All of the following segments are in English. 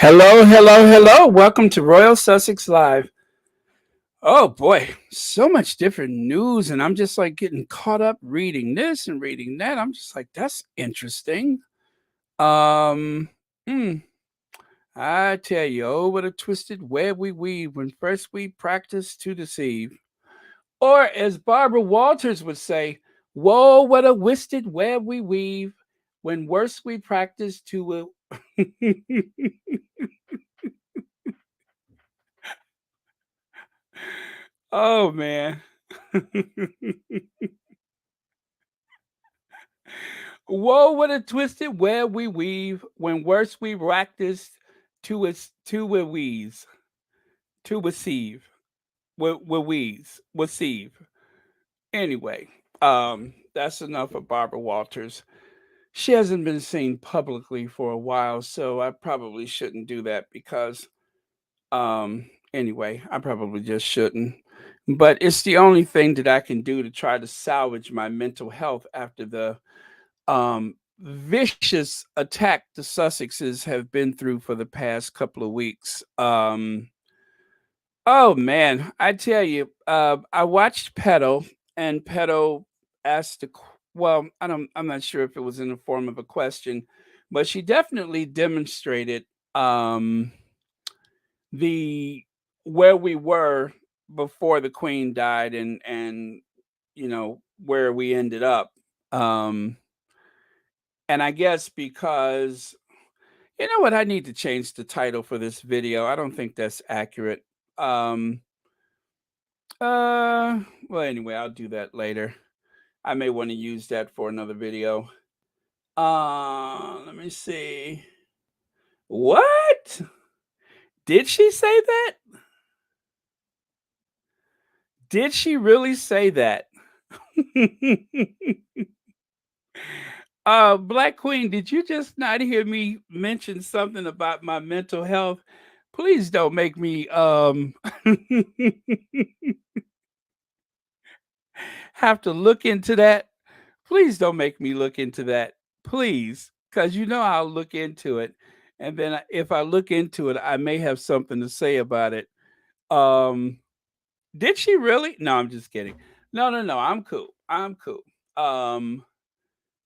Hello, hello, hello. Welcome to Royal Sussex Live. Oh boy, so much different news, and I'm just like getting caught up reading this and reading that. I'm just like, that's interesting. Um, hmm, I tell you, oh, what a twisted web we weave when first we practice to deceive. Or as Barbara Walters would say, whoa, what a twisted web we weave when worst we practice to. Oh man. Woe, what a twisted web we weave when worse we practice to a wheeze, to receive, receive. Anyway, that's enough of Barbara Walters. She hasn't been seen publicly for a while, so I probably shouldn't do that because anyway, I probably just shouldn't. But it's the only thing that I can do to try to salvage my mental health after the vicious attack the Sussexes have been through for the past couple of weeks. Oh man, I tell you, I watched Pedo, and Pedo asked well, I'm not sure if it was in the form of a question, but she definitely demonstrated um, the where we were before the Queen died, and where we ended up. Um, and I guess because you know what, I need to change the title for this video. I don't think that's accurate. Um, well, anyway, I'll do that later. I may want to use that for another video. Let me see. What? Did she say that? Did she really say that? Black Queen, did you just not hear me mention something about my mental health? Please don't make me have to look into that. Please don't make me look into that. Please, because you know I'll look into it, and then if I look into it, I may have something to say about it. Um, did she really? No, I'm just kidding. No, no, no. I'm cool. I'm cool. Um,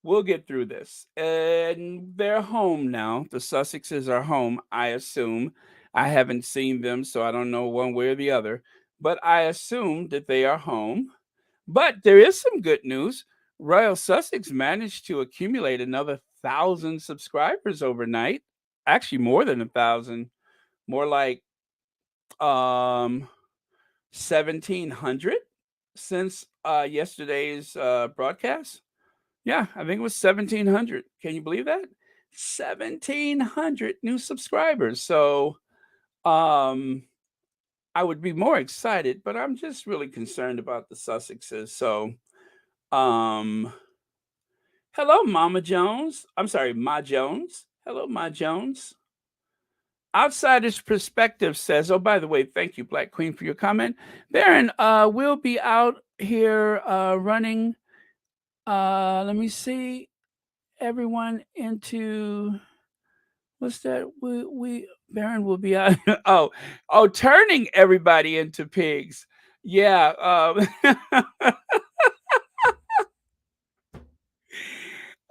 we'll get through this. And they're home now. The Sussexes are home, I assume. I haven't seen them, so I don't know one way or the other. But I assume that they are home. But there is some good news. Royal Sussex managed to accumulate another 1,000 subscribers overnight. Actually, more than 1,000. More like um 1,700 since yesterday's broadcast. Yeah, I think it was 1,700. Can you believe that? 1,700 new subscribers. So um I would be more excited, but I'm just really concerned about the Sussexes. So um hello, Mama Jones. I'm sorry, Ma Jones. Hello, Ma Jones. Outsider's Perspective says, oh, by the way, thank you, Black Queen, for your comment. Baron, we'll be out here running, let me see, everyone into, what's that? Baron will be out. Oh, turning everybody into pigs. Yeah.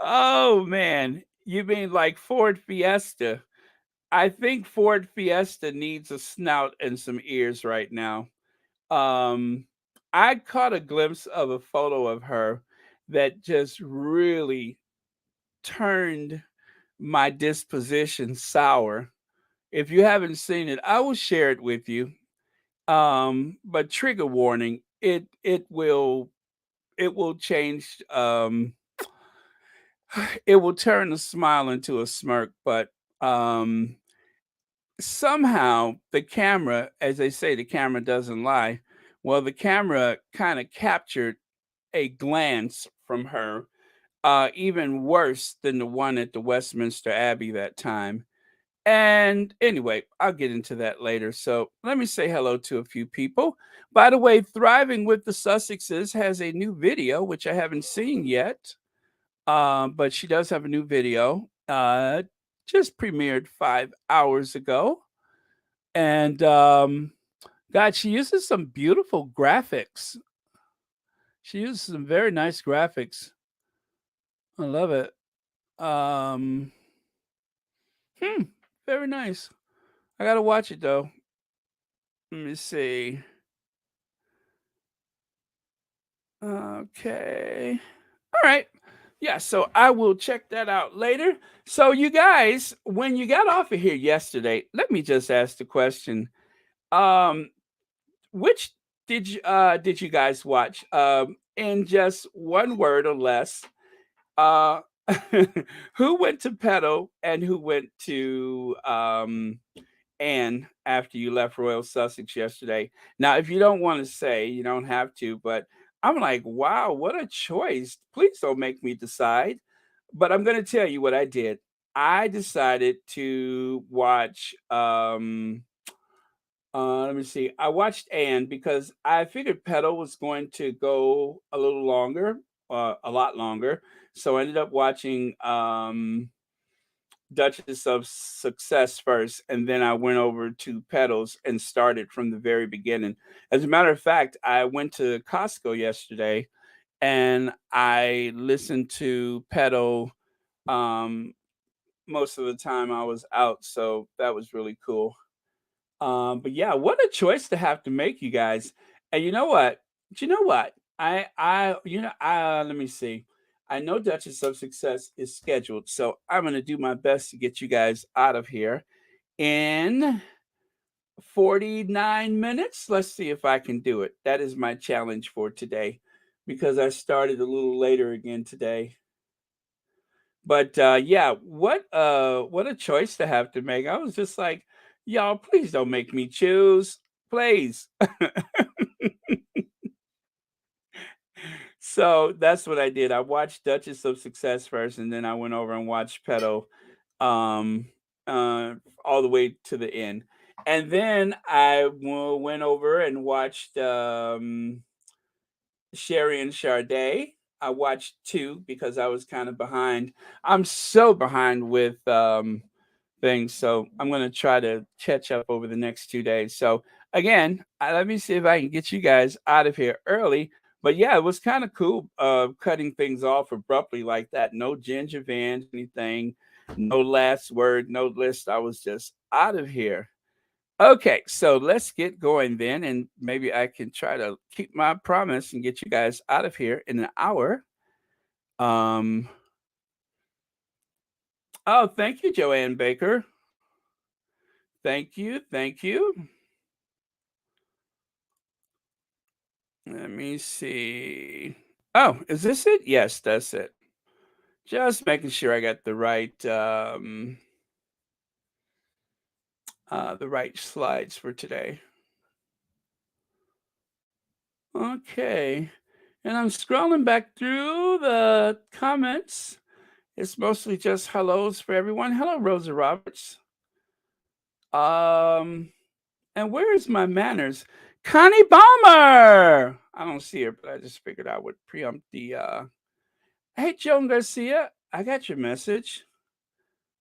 Oh, man. You mean like Ford Fiesta? I think Ford Fiesta needs a snout and some ears right now. Um, I caught a glimpse of a photo of her that just really turned my disposition sour. If you haven't seen it, I will share it with you. But trigger warning, it will change it will turn a smile into a smirk, but um somehow the camera, as they say, the camera doesn't lie. Well, the camera kind of captured a glance from her, even worse than the one at the Westminster Abbey that time. And anyway, I'll get into that later. So let me say hello to a few people. By the way, Thriving with the Sussexes has a new video, which I haven't seen yet, but she does have a new video. just premiered 5 hours ago. And God, she uses some beautiful graphics. She uses some very nice graphics. I love it. Um, hmm, very nice. I gotta watch it though. Let me see. Okay. All right. Yeah, so I will check that out later. So you guys, when you got off of here yesterday, let me just ask the question. Um, which did you guys watch? In just one word or less, uh who went to Petal and who went to Anne after you left Royal Sussex yesterday? Now, if you don't want to say, you don't have to, but I'm like, wow, what a choice. Please don't make me decide. But I'm going to tell you what I did. I decided to watch let me see. I watched Anne because I figured Petal was going to go a little longer, a lot longer. So I ended up watching Duchess of Success first, and then I went over to Petals and started from the very beginning. As a matter of fact, I went to Costco yesterday and I listened to Petal um, most of the time I was out, so that was really cool. But yeah, what a choice to have to make, you guys. And you know what? You know what? Let me see. I know Duchess of Success is scheduled, so I'm gonna do my best to get you guys out of here in 49 minutes. Let's see if I can do it. That is my challenge for today because I started a little later again today. But yeah, what a choice to have to make. I was just like, y'all, please don't make me choose. Please. So that's what I did. I watched Duchess of Success first, and then I went over and watched Petal um all the way to the end. And then went over and watched Sherry and Sade. I watched two because I was kind of behind. I'm so behind with things, so I'm gonna try to catch up over the next 2 days. So again, let me see if I can get you guys out of here early. But yeah, it was kind of cool cutting things off abruptly like that. No ginger vans, anything, no last word, no list. I was just out of here. Okay, so let's get going then, and maybe I can try to keep my promise and get you guys out of here in an hour. Um, oh, thank you, Joanne Baker. Thank you, thank you. Let me see. Oh, is this it? Yes, that's it. Just making sure I got the right slides for today. Okay. And I'm scrolling back through the comments. It's mostly just hellos for everyone. Hello, Rosa Roberts. Um, and where is my manners? Connie Balmer. I don't see her, but I just figured I would preempt the Hey Joan Garcia, I got your message.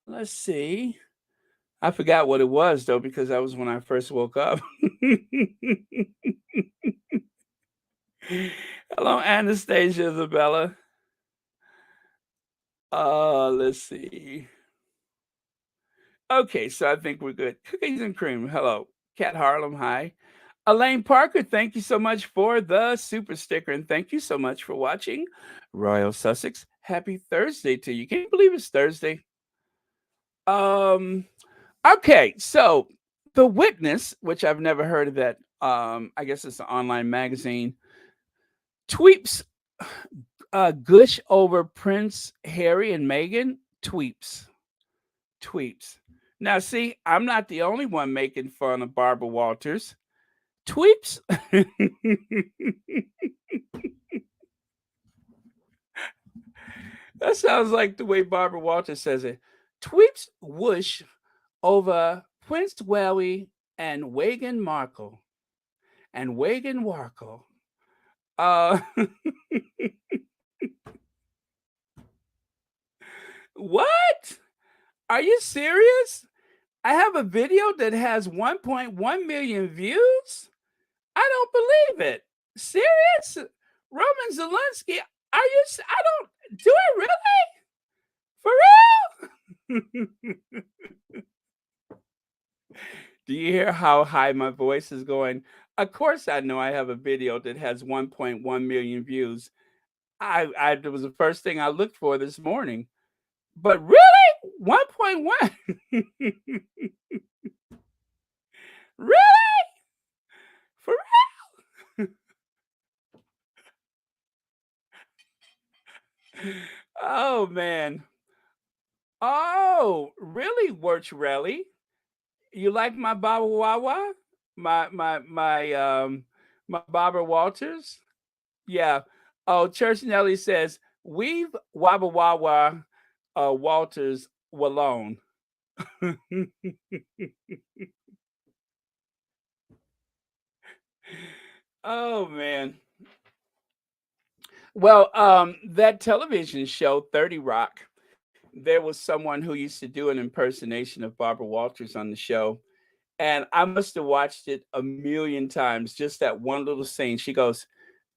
Let's see. I forgot what it was though, because that was when I first woke up. Hello, Anastasia Isabella. Let's see. Okay, so I think we're good. Cookies and cream. Hello. Cat Harlem, hi. Elaine Parker, thank you so much for the super sticker, and thank you so much for watching Royal Sussex. Happy Thursday to you. Can you believe it's Thursday? Um, okay, so The Witness, which I've never heard of that, I guess it's an online magazine, tweets gush over Prince Harry and Meghan. Tweeps. Now, see, I'm not the only one making fun of Barbara Walters. Tweeps. That sounds like the way Barbara Walters says it. Tweeps whoosh over Prince Welly and Meghan Markle. And Meghan Markle. Uh, what? Are you serious? I have a video that has 1.1 million views? I don't believe it. Serious? Roman Zelensky, are you I don't do I really? For real? Do you hear how high my voice is going? Of course I know I have a video that has 1.1 million views. I it was the first thing I looked for this morning. But really? 1.1? Really? For real? Oh man. Oh, really, Wirch You like my Baba Wawa? My Barbara Walters? Yeah. Oh, Church Nelly says, "We've Wabba Wawa Walters Wallone." Oh man. Well, that television show, 30 Rock, there was someone who used to do an impersonation of Barbara Walters on the show. And I must have watched it a million times, just that one little scene. She goes,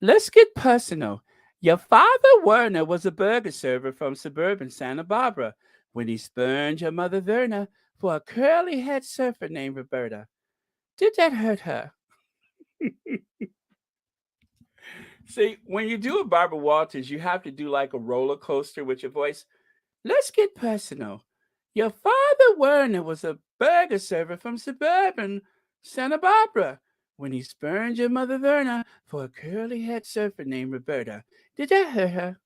"Let's get personal. Your father, Werner, was a burger server from suburban Santa Barbara when he spurned your mother, Verna, for a curly haired surfer named Roberta. Did that hurt her?" See, when you do a Barbara Walters, you have to do like a roller coaster with your voice. Let's get personal. Your father, Werner, was a burger server from suburban Santa Barbara when he spurned your mother, Verna, for a curly haired surfer named Roberta. Did that hurt her?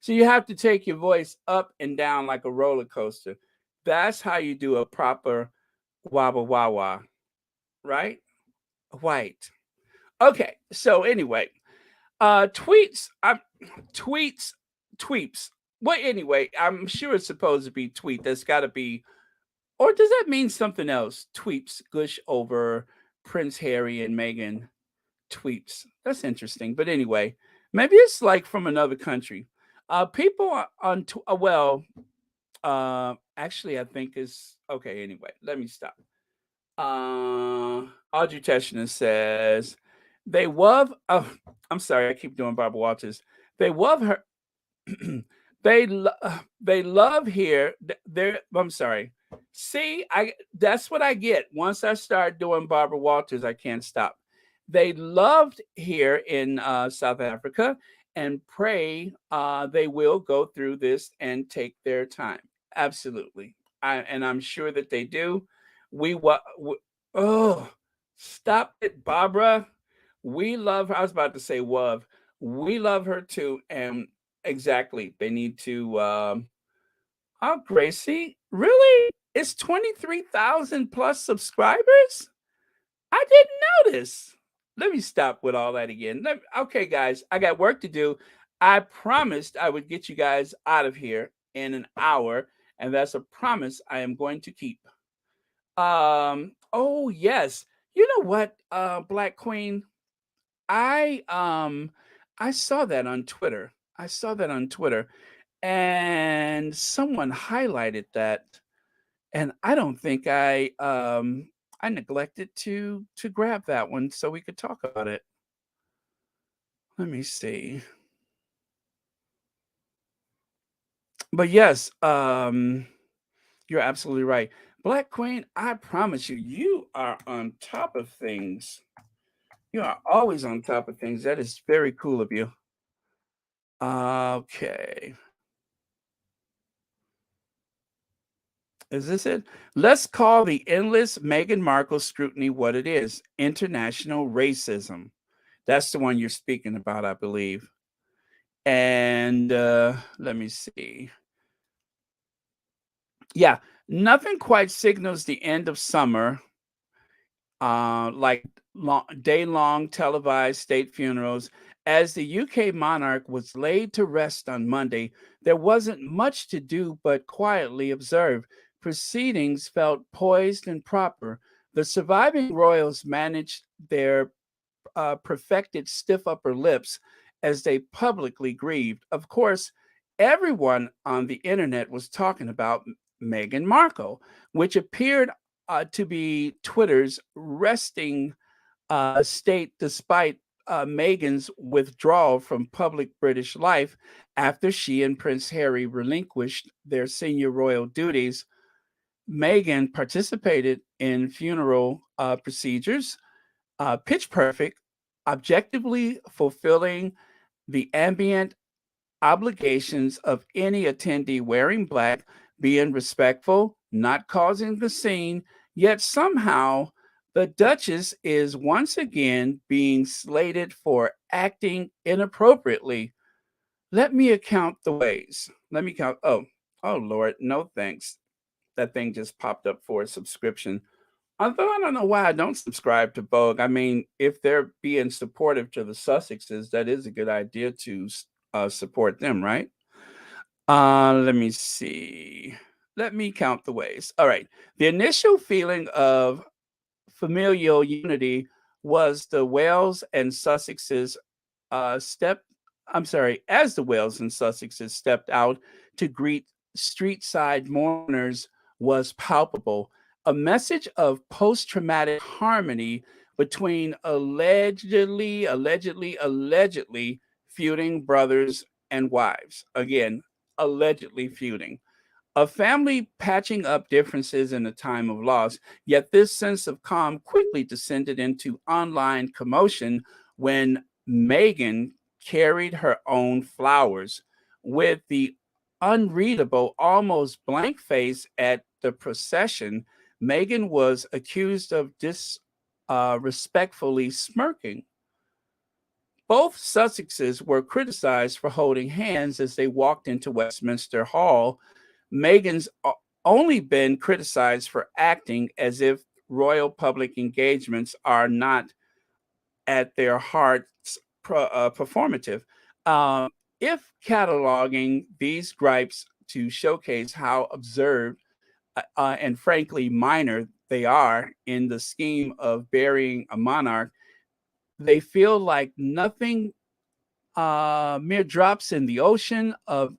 So you have to take your voice up and down like a roller coaster. That's how you do a proper wabba wawa, right? White. Okay, so anyway, tweets, tweets, tweets. Well, anyway, I'm sure it's supposed to be tweet. That's got to be, or does that mean something else? Tweets, gush over Prince Harry and Meghan. Tweets. That's interesting. But anyway, maybe it's like from another country. People on, actually, I think is okay. Anyway, let me stop. Audrey Teshner says they love. Oh, I'm sorry, I keep doing Barbara Walters. They love her. They love here. They're. I'm sorry. See, I that's what I get once I start doing Barbara Walters. I can't stop. They loved here in South Africa and pray they will go through this and take their time. Absolutely, and I'm sure that they do. Oh, stop it, Barbara. We love her. I was about to say love. We love her too, and exactly, they need to. Oh, Gracie, really? It's 23,000 plus subscribers? I didn't notice. Let me stop with all that again. Okay, guys, I got work to do. I promised I would get you guys out of here in an hour, and that's a promise I am going to keep. Oh yes. You know what, Black Queen? I um I saw that on Twitter. I saw that on Twitter and someone highlighted that and I don't think I neglected to grab that one so we could talk about it. Let me see. But yes, you're absolutely right. Black Queen, I promise you, you are on top of things. You are always on top of things. That is very cool of you. Okay. Is this it? Let's call the endless Meghan Markle scrutiny what it is: international racism. That's the one you're speaking about, I believe. And let me see. Yeah, nothing quite signals the end of summer like day-long televised state funerals. As the UK monarch was laid to rest on Monday, there wasn't much to do but quietly observe. Proceedings felt poised and proper. The surviving royals managed their perfected stiff upper lips as they publicly grieved. Of course, everyone on the internet was talking about Meghan Markle, which appeared to be Twitter's resting state despite Meghan's withdrawal from public British life after she and Prince Harry relinquished their senior royal duties. Meghan participated in funeral procedures, pitch perfect, objectively fulfilling the ambient obligations of any attendee wearing black, being respectful, not causing the scene, yet somehow the Duchess is once again being slated for acting inappropriately. Let me account the ways. Let me count. Oh Lord, no thanks. That thing just popped up for a subscription. Although I don't know why I don't subscribe to Vogue. I mean, if they're being supportive to the Sussexes, that is a good idea to support them, right? Let me see. Let me count the ways. All right. The initial feeling of familial unity was the Wales and Sussexes step I'm sorry, as the Wales and Sussexes stepped out to greet street side mourners was palpable. A message of post-traumatic harmony between allegedly feuding brothers and wives. Again, allegedly feuding. A family patching up differences in a time of loss, yet this sense of calm quickly descended into online commotion when Meghan carried her own flowers with the unreadable, almost blank face at the procession. Meghan was accused of disrespectfully smirking. Both Sussexes were criticized for holding hands as they walked into Westminster Hall. Meghan's only been criticized for acting as if royal public engagements are not at their hearts performative. Um, if cataloging these gripes to showcase how absurd and frankly minor they are in the scheme of burying a monarch, they feel like nothing, mere drops in the ocean of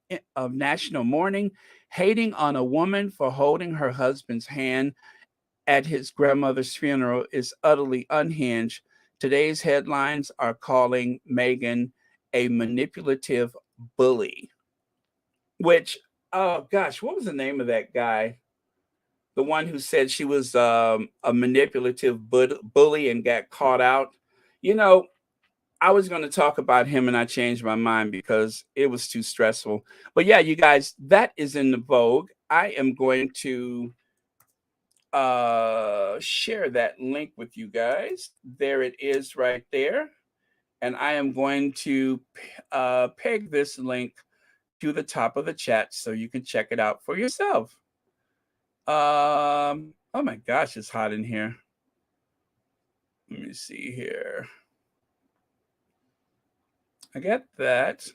national mourning. Hating on a woman for holding her husband's hand at his grandmother's funeral is utterly unhinged. Today's headlines are calling Meghan a manipulative bully, which, oh gosh, what was the name of that guy? The one who said she was a manipulative bully and got caught out. You know, I was going to talk about him and I changed my mind because it was too stressful. But yeah, you guys, that is in the Vogue. I am going to share that link with you guys. There it is right there. And I am going to peg this link to the top of the chat so you can check it out for yourself. Oh my gosh, it's hot in here. Let me see here. I got that.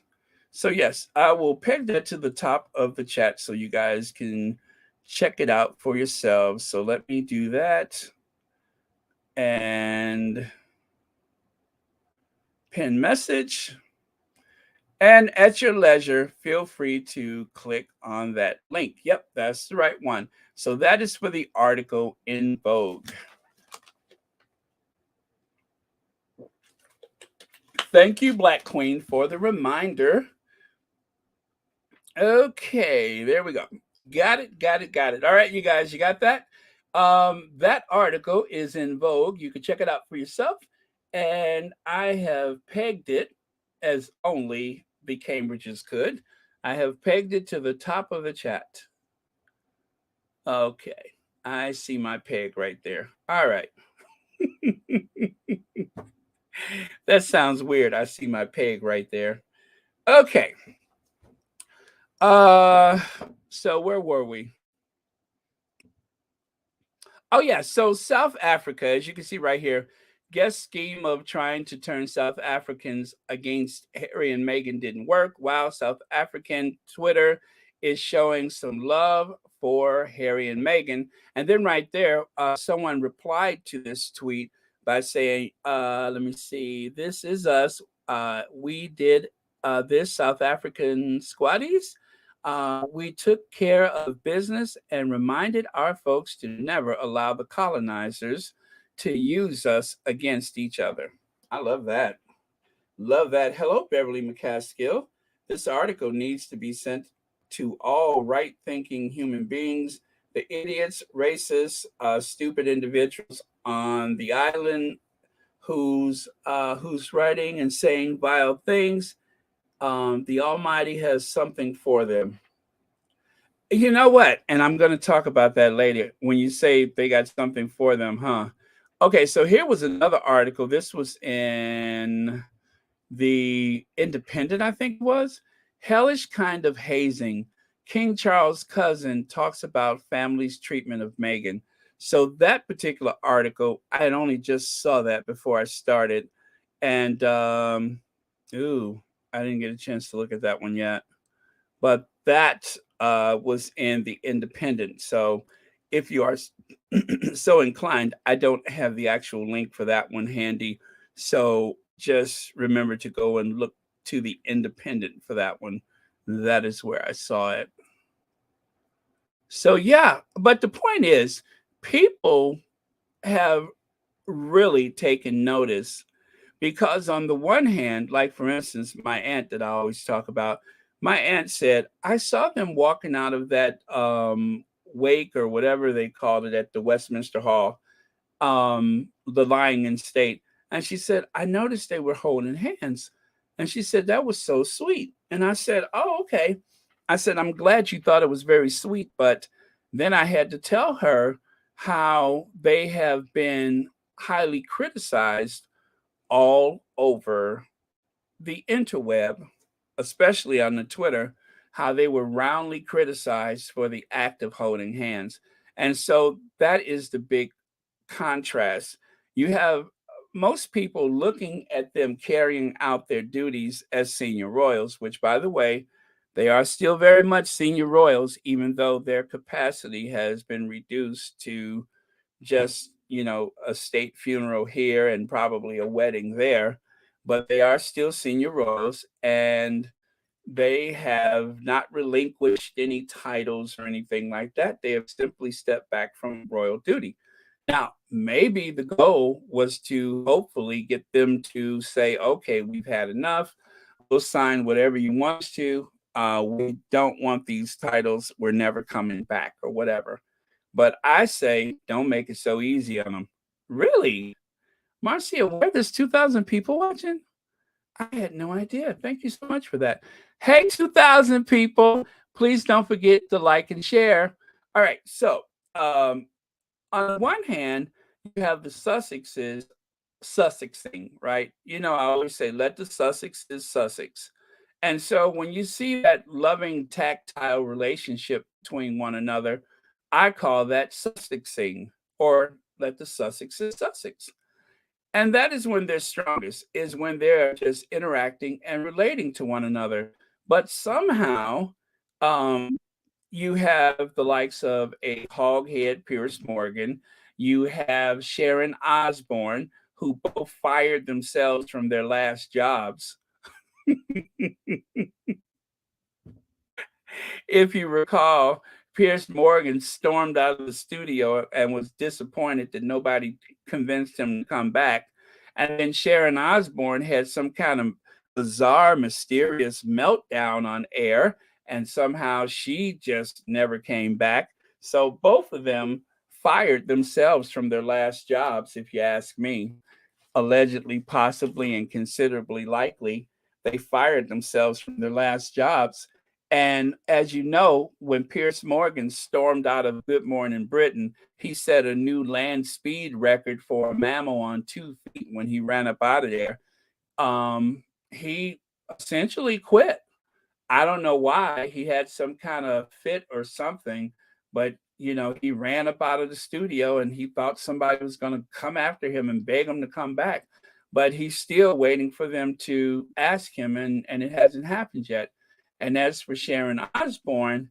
So yes, I will peg that to the top of the chat so you guys can check it out for yourselves. So let me do that. And pin message. And at your leisure, feel free to click on that link. Yep, that's the right one. So that is for the article in Vogue. Thank you, Black Queen, for the reminder. Okay, there we go. Got it. All right, you guys, you got that? That article is in Vogue. You can check it out for yourself. And I have pegged it as only the Cambridges could. I have pegged it to the top of the chat. Okay, I see my peg right there. All right. That sounds weird. I see my peg right there. Okay. Uh so where were we? Oh yeah, so South Africa, as you can see right here, guest scheme of trying to turn South Africans against Harry and Meghan didn't work. Wow, South African Twitter is showing some love for Harry and Meghan. And then right there, someone replied to this tweet by saying, let me see, this is us. We did this, South African squaddies. We took care of business and reminded our folks to never allow the colonizers to use us against each other. I love that. Love that. Hello, Beverly McCaskill. This article needs to be sent to all right thinking human beings, the idiots, racists, stupid individuals on the island who's writing and saying vile things. The Almighty has something for them. You know what? And I'm going to talk about that later when you say they got something for them, huh? Okay, so here was another article. This was in the Independent, I think it was. Hellish kind of hazing. King Charles' cousin talks about family's treatment of Meghan. So that particular article, I had only just saw that before I started. And ooh, I didn't get a chance to look at that one yet. But that was in the Independent. So if you are so inclined, I don't have the actual link for that one handy. So just remember to go and look to the Independent for that one. That is where I saw it. So yeah, but the point is, people have really taken notice because on the one hand, like for instance, my aunt that I always talk about, my aunt said, I saw them walking out of that wake or whatever they called it at the Westminster Hall, the lying in state. And she said, I noticed they were holding hands. And she said, that was so sweet. And I said, oh, okay. I said, I'm glad you thought it was very sweet. But then I had to tell her how they have been highly criticized all over the interweb, especially on the Twitter, how they were roundly criticized for the act of holding hands. And so that is the big contrast. You have most people looking at them carrying out their duties as senior royals, which, by the way, they are still very much senior royals, even though their capacity has been reduced to just, a state funeral here and probably a wedding there. But they are still senior royals and they have not relinquished any titles or anything like that. They have simply stepped back from royal duty. Now, maybe the goal was to hopefully get them to say, okay, we've had enough. We'll sign whatever you want us to. We don't want these titles. We're never coming back or whatever. But I say, don't make it so easy on them. Really? Marcia, where there's 2,000 people watching? I had no idea. Thank you so much for that. Hey, 2,000 people, please don't forget to like and share. All right. So, on one hand, you have the Sussexes Sussexing, right? I always say, let the Sussexes Sussex. And so when you see that loving, tactile relationship between one another, I call that Sussexing, or let the Sussexes Sussex. And that is when they're strongest, is when they're just interacting and relating to one another. But somehow, um, you have the likes of a hoghead Pierce Morgan. You have Sharon Osbourne, who both fired themselves from their last jobs. If you recall, Pierce Morgan stormed out of the studio and was disappointed that nobody convinced him to come back. And then Sharon Osbourne had some kind of bizarre, mysterious meltdown on air, and somehow she just never came back. So both of them fired themselves from their last jobs, if you ask me. Allegedly, possibly, and considerably likely, they fired themselves from their last jobs. And as you know, when Pierce Morgan stormed out of Good Morning Britain, he set a new land speed record for a mammal on 2 feet when he ran up out of there. He essentially quit. I don't know why. He had some kind of fit or something, but he ran up out of the studio and he thought somebody was going to come after him and beg him to come back. But he's still waiting for them to ask him, and it hasn't happened yet. And as for Sharon Osbourne,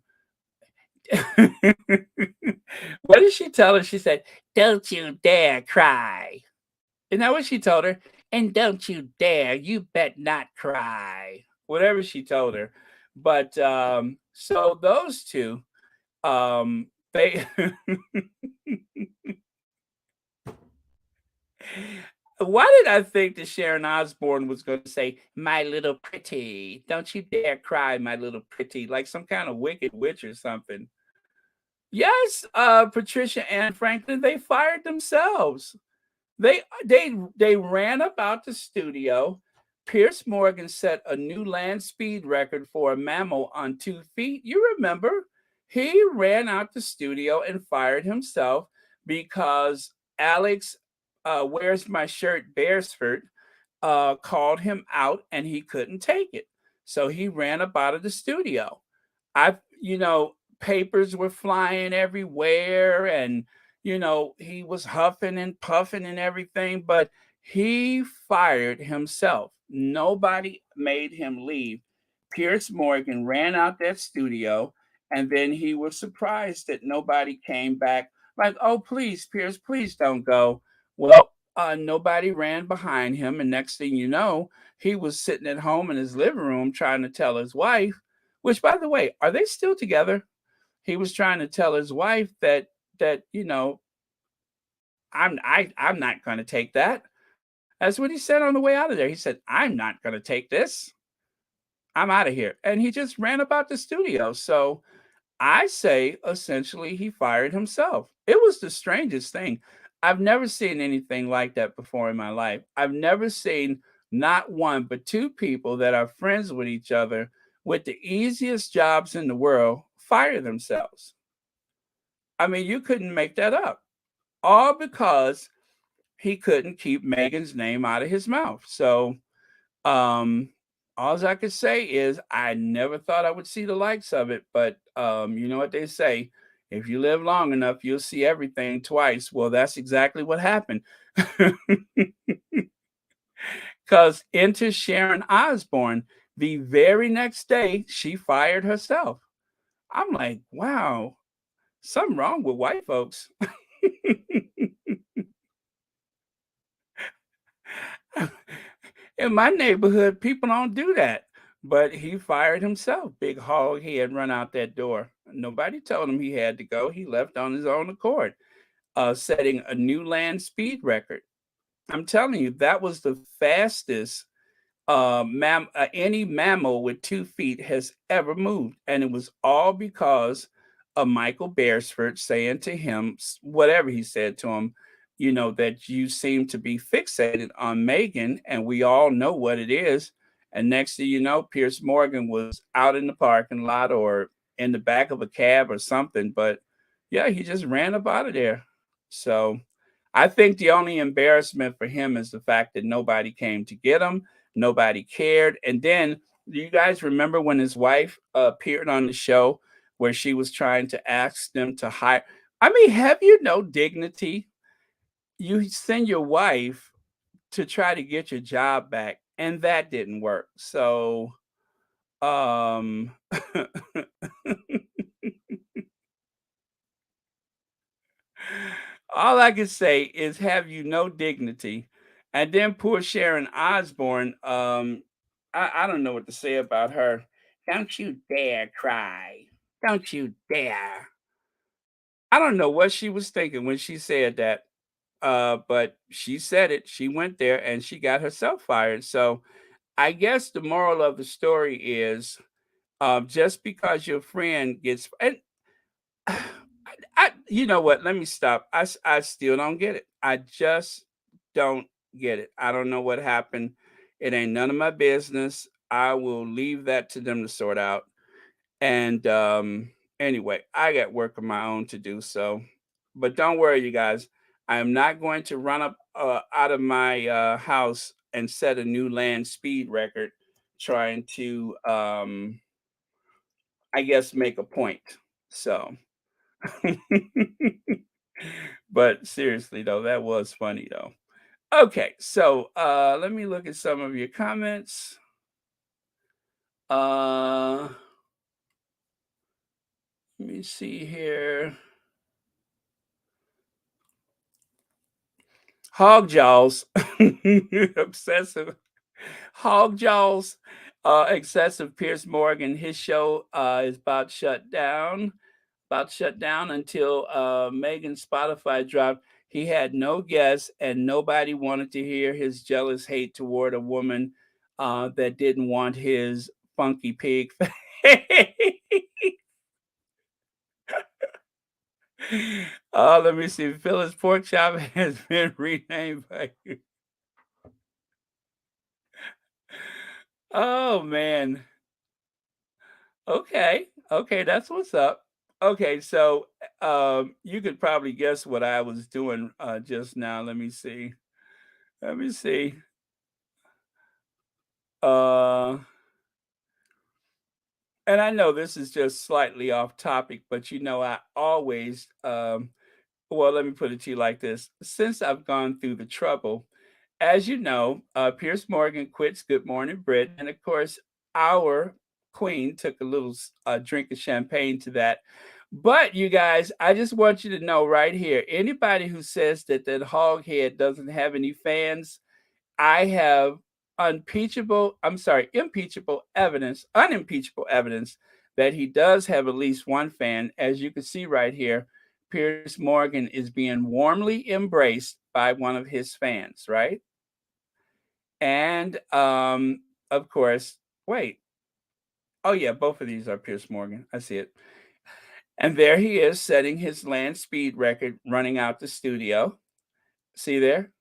what did she tell her? She said, don't you dare cry. Isn't that what she told her? And don't you dare, you bet not cry. Whatever she told her. But so those two, they why did I think that Sharon Osbourne was going to say, "My little pretty, don't you dare cry, my little pretty," like some kind of wicked witch or something? Yes, Patricia and Franklin, they fired themselves. They ran about the studio. Pierce Morgan set a new land speed record for a mammal on 2 feet. You remember? He ran out the studio and fired himself because Alex, where's my shirt, Beresford, called him out and he couldn't take it. So he ran up out of the studio. Papers were flying everywhere and, he was huffing and puffing and everything, but he fired himself. Nobody made him leave. Pierce Morgan ran out that studio and then he was surprised that nobody came back. Like, oh, please, Pierce, please don't go. Well, nobody ran behind him. And next thing you know, he was sitting at home in his living room trying to tell his wife, which, by the way, are they still together? He was trying to tell his wife that I'm not going to take that. That's what he said on the way out of there. He said, "I'm not going to take this. I'm out of here." And he just ran about the studio. So I say essentially he fired himself. It was the strangest thing. I've never seen anything like that before in my life. I've never seen not one, but two people that are friends with each other with the easiest jobs in the world fire themselves. I mean, you couldn't make that up. All because he couldn't keep Megan's name out of his mouth. So, um, all I could say is I never thought I would see the likes of it, but you know what they say, if you live long enough, you'll see everything twice. Well, that's exactly what happened. Because enter Sharon Osbourne, the very next day, she fired herself. I'm like, wow, something wrong with white folks. In my neighborhood, people don't do that. But he fired himself. Big hog head run out that door. Nobody told him he had to go. He left on his own accord, setting a new land speed record. I'm telling you, that was the fastest any mammal with 2 feet has ever moved. And it was all because of Michael Beresford saying to him, whatever he said to him, that you seem to be fixated on Meghan, and we all know what it is. And next thing you know, Pierce Morgan was out in the parking lot or in the back of a cab or something. But yeah, he just ran up out of there. So I think the only embarrassment for him is the fact that nobody came to get him. Nobody cared. And then, do you guys remember when his wife appeared on the show where she was trying to ask them to hire? I mean, have you no dignity? You send your wife to try to get your job back, and that didn't work. So, um, all I can say is, have you no dignity? And then poor Sharon Osbourne, I don't know what to say about her. Don't you dare cry. Don't you dare. I don't know what she was thinking when she said that. But she said it. She went there and she got herself fired. So I guess the moral of the story is just because your friend gets and you know what? Let me stop. I still don't get it. I just don't get it. I don't know what happened. It ain't none of my business. I will leave that to them to sort out. And anyway, I got work of my own to do. So, but don't worry, you guys. I am not going to run up out of my house and set a new land speed record trying to, I guess, make a point. So. But seriously though, that was funny though. Okay, so let me look at some of your comments. Let me see here. Hog jaws. Obsessive. Hog Jaws, excessive Pierce Morgan. His show is about shut down until Meghan Spotify dropped. He had no guests, and nobody wanted to hear his jealous hate toward a woman that didn't want his funky pig face. Oh, let me see. Phyllis Pork Chop has been renamed by you. Oh man. Okay. Okay, that's what's up. Okay, so you could probably guess what I was doing just now. Let me see. Let me see. Uh and I know this is just slightly off topic, but I always well, let me put it to you like this. Since I've gone through the trouble, as you know, Pierce Morgan quits Good Morning Britain, and of course, our queen took a little drink of champagne to that. But you guys, I just want you to know right here, anybody who says that that hog head doesn't have any fans, I have unimpeachable evidence that he does have at least one fan. As you can see right here, Piers Morgan is being warmly embraced by one of his fans, right? And of course, wait. Oh yeah, both of these are Piers Morgan. I see it. And there he is setting his land speed record running out the studio. See there?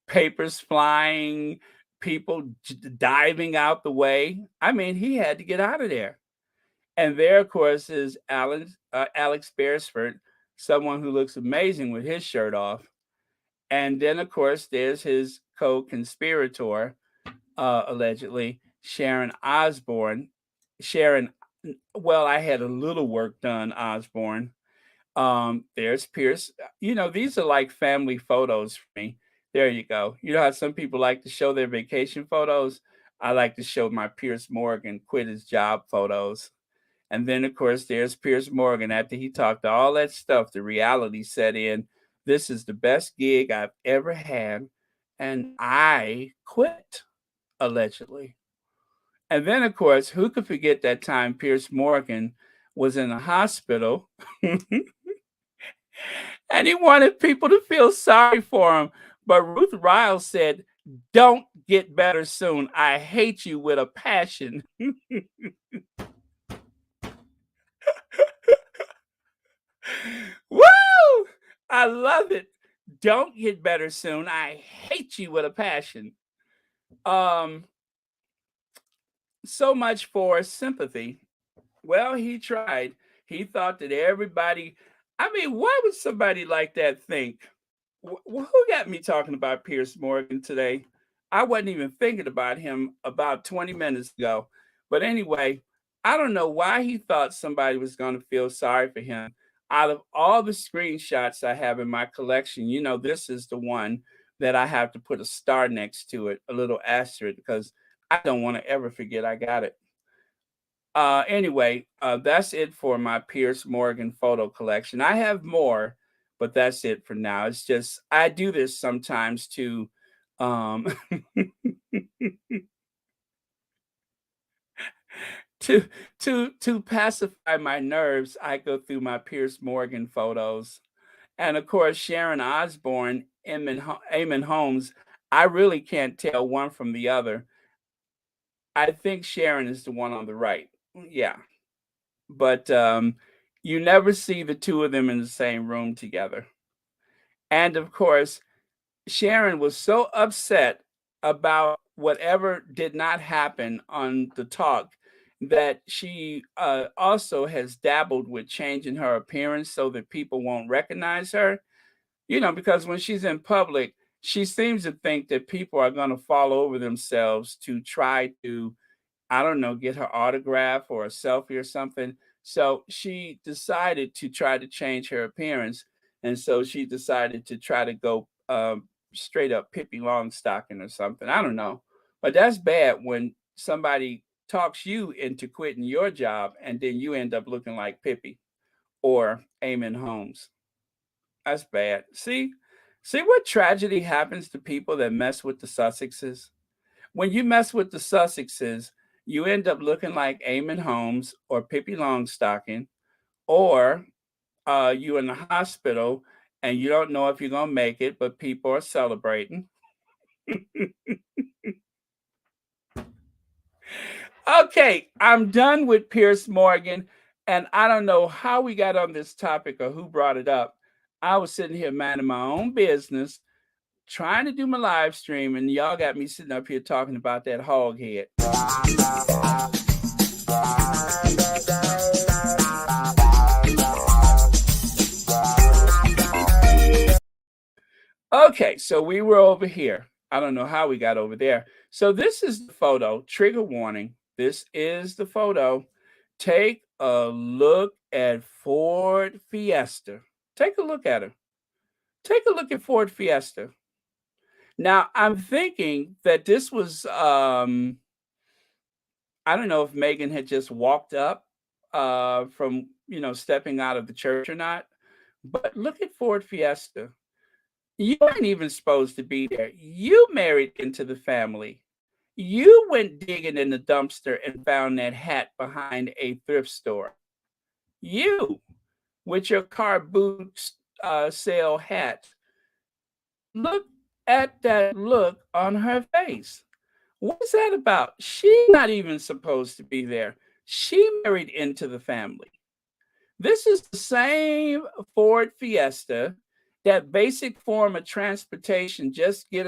Papers flying, people diving out the way. I mean, he had to get out of there. And there, of course, is Alex Beresford, someone who looks amazing with his shirt off. And then, of course, there's his co-conspirator, allegedly, Sharon Osbourne. Sharon, well, I had a little work done, Osborne. There's Pierce. These are like family photos for me. There you go. You know how some people like to show their vacation photos? I like to show my Pierce Morgan quit his job photos. And then, of course, there's Pierce Morgan after he talked all that stuff. The reality set in. This is the best gig I've ever had, and I quit, allegedly. And then, of course, who could forget that time Pierce Morgan was in a hospital and he wanted people to feel sorry for him. But Ruth Riles said, "Don't get better soon. I hate you with a passion." Woo! I love it. Don't get better soon. I hate you with a passion. Um, so much for sympathy. Well, he tried. He thought that everybody, I mean, why would somebody like that think? Who got me talking about Pierce Morgan today? I wasn't even thinking about him about 20 minutes ago. But anyway, I don't know why he thought somebody was going to feel sorry for him. Out of all the screenshots I have in my collection, this is the one that I have to put a star next to it, a little asterisk, because I don't want to ever forget I got it. Anyway, that's it for my Pierce Morgan photo collection. I have more, but that's it for now. It's just I do this sometimes um, to to pacify my nerves. I go through my Pierce Morgan photos, and of course Sharon Osbourne, Eamon Holmes. I really can't tell one from the other. I think Sharon is the one on the right. Yeah, but you never see the two of them in the same room together. And of course, Sharon was so upset about whatever did not happen on the talk that she also has dabbled with changing her appearance so that people won't recognize her. Because when she's in public, she seems to think that people are going to fall over themselves to try to, I don't know, get her autograph or a selfie or something. So she decided to try to change her appearance. And so she decided to try to go straight up Pippi Longstocking or something. I don't know. But that's bad when somebody talks you into quitting your job and then you end up looking like Pippi or Eamon Holmes. That's bad. See? See what tragedy happens to people that mess with the Sussexes? When you mess with the Sussexes, you end up looking like Eamon Holmes or Pippi Longstocking, or you in the hospital and you don't know if you're gonna make it, but people are celebrating. Okay, I'm done with Pierce Morgan, and I don't know how we got on this topic or who brought it up. I was sitting here minding my own business, trying to do my live stream, and y'all got me sitting up here talking about that hog head. Okay, so we were over here. I don't know how we got over there. So this is the photo, trigger warning. This is the photo. Take a look at Ford Fiesta. Take a look at her. Take a look at Ford Fiesta. Now, I'm thinking that this was I don't know if Meghan had just walked up from, stepping out of the church or not, but look at Ford Fiesta. You weren't even supposed to be there. You married into the family. You went digging in the dumpster and found that hat behind a thrift store. You, with your car boot sale hat. Look at that look on her face. What's that about? She's not even supposed to be there. She married into the family. This is the same Ford Fiesta, that basic form of transportation, just good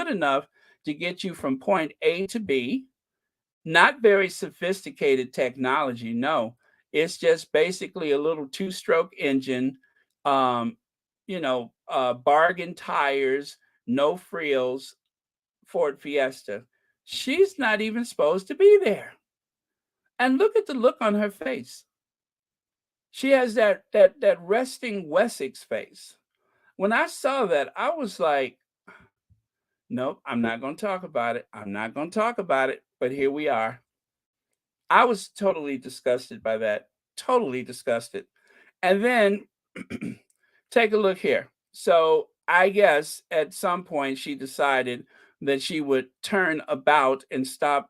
enough to get you from point A to B. Not very sophisticated technology, no. It's just basically a little two-stroke engine, um, bargain tires, no frills, Ford Fiesta. She's not even supposed to be there. And look at the look on her face. She has that resting Wessex face. When I saw that, I was like, nope, I'm not going to talk about it. I'm not going to talk about it. But here we are. I was totally disgusted by that. Totally disgusted. And then take a look here. So I guess at some point she decided that she would turn about and stop,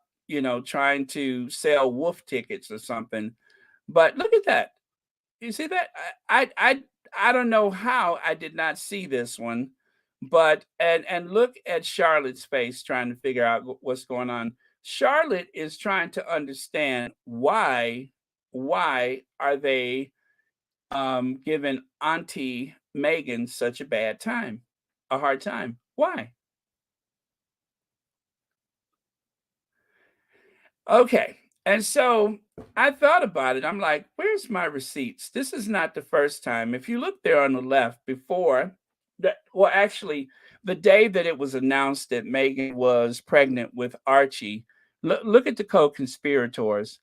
trying to sell wolf tickets or something. But look at that. You see that? I don't know how I did not see this one, but and look at Charlotte's face trying to figure out what's going on. Charlotte is trying to understand why are they giving Auntie Meghan such a bad time, a hard time? Why? Okay. And so I thought about it. I'm like, where's my receipts? This is not the first time. If you look there on the left before that, well, actually, the day that it was announced that Meghan was pregnant with Archie, look at the co-conspirators.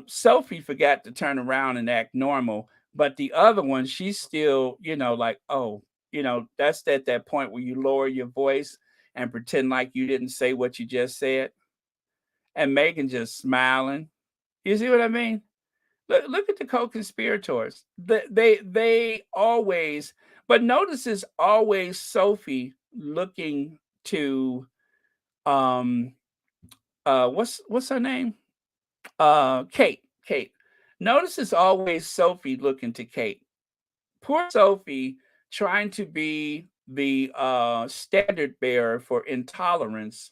Sophie forgot to turn around and act normal, but the other one, she's still, like, oh, that's at that point where you lower your voice and pretend like you didn't say what you just said, and Megan just smiling. You see what I mean? Look at the co-conspirators. They always, but notice it's always Sophie looking to what's her name? Kate. Kate. Notice it's always Sophie looking to Kate. Poor Sophie trying to be the standard bearer for intolerance,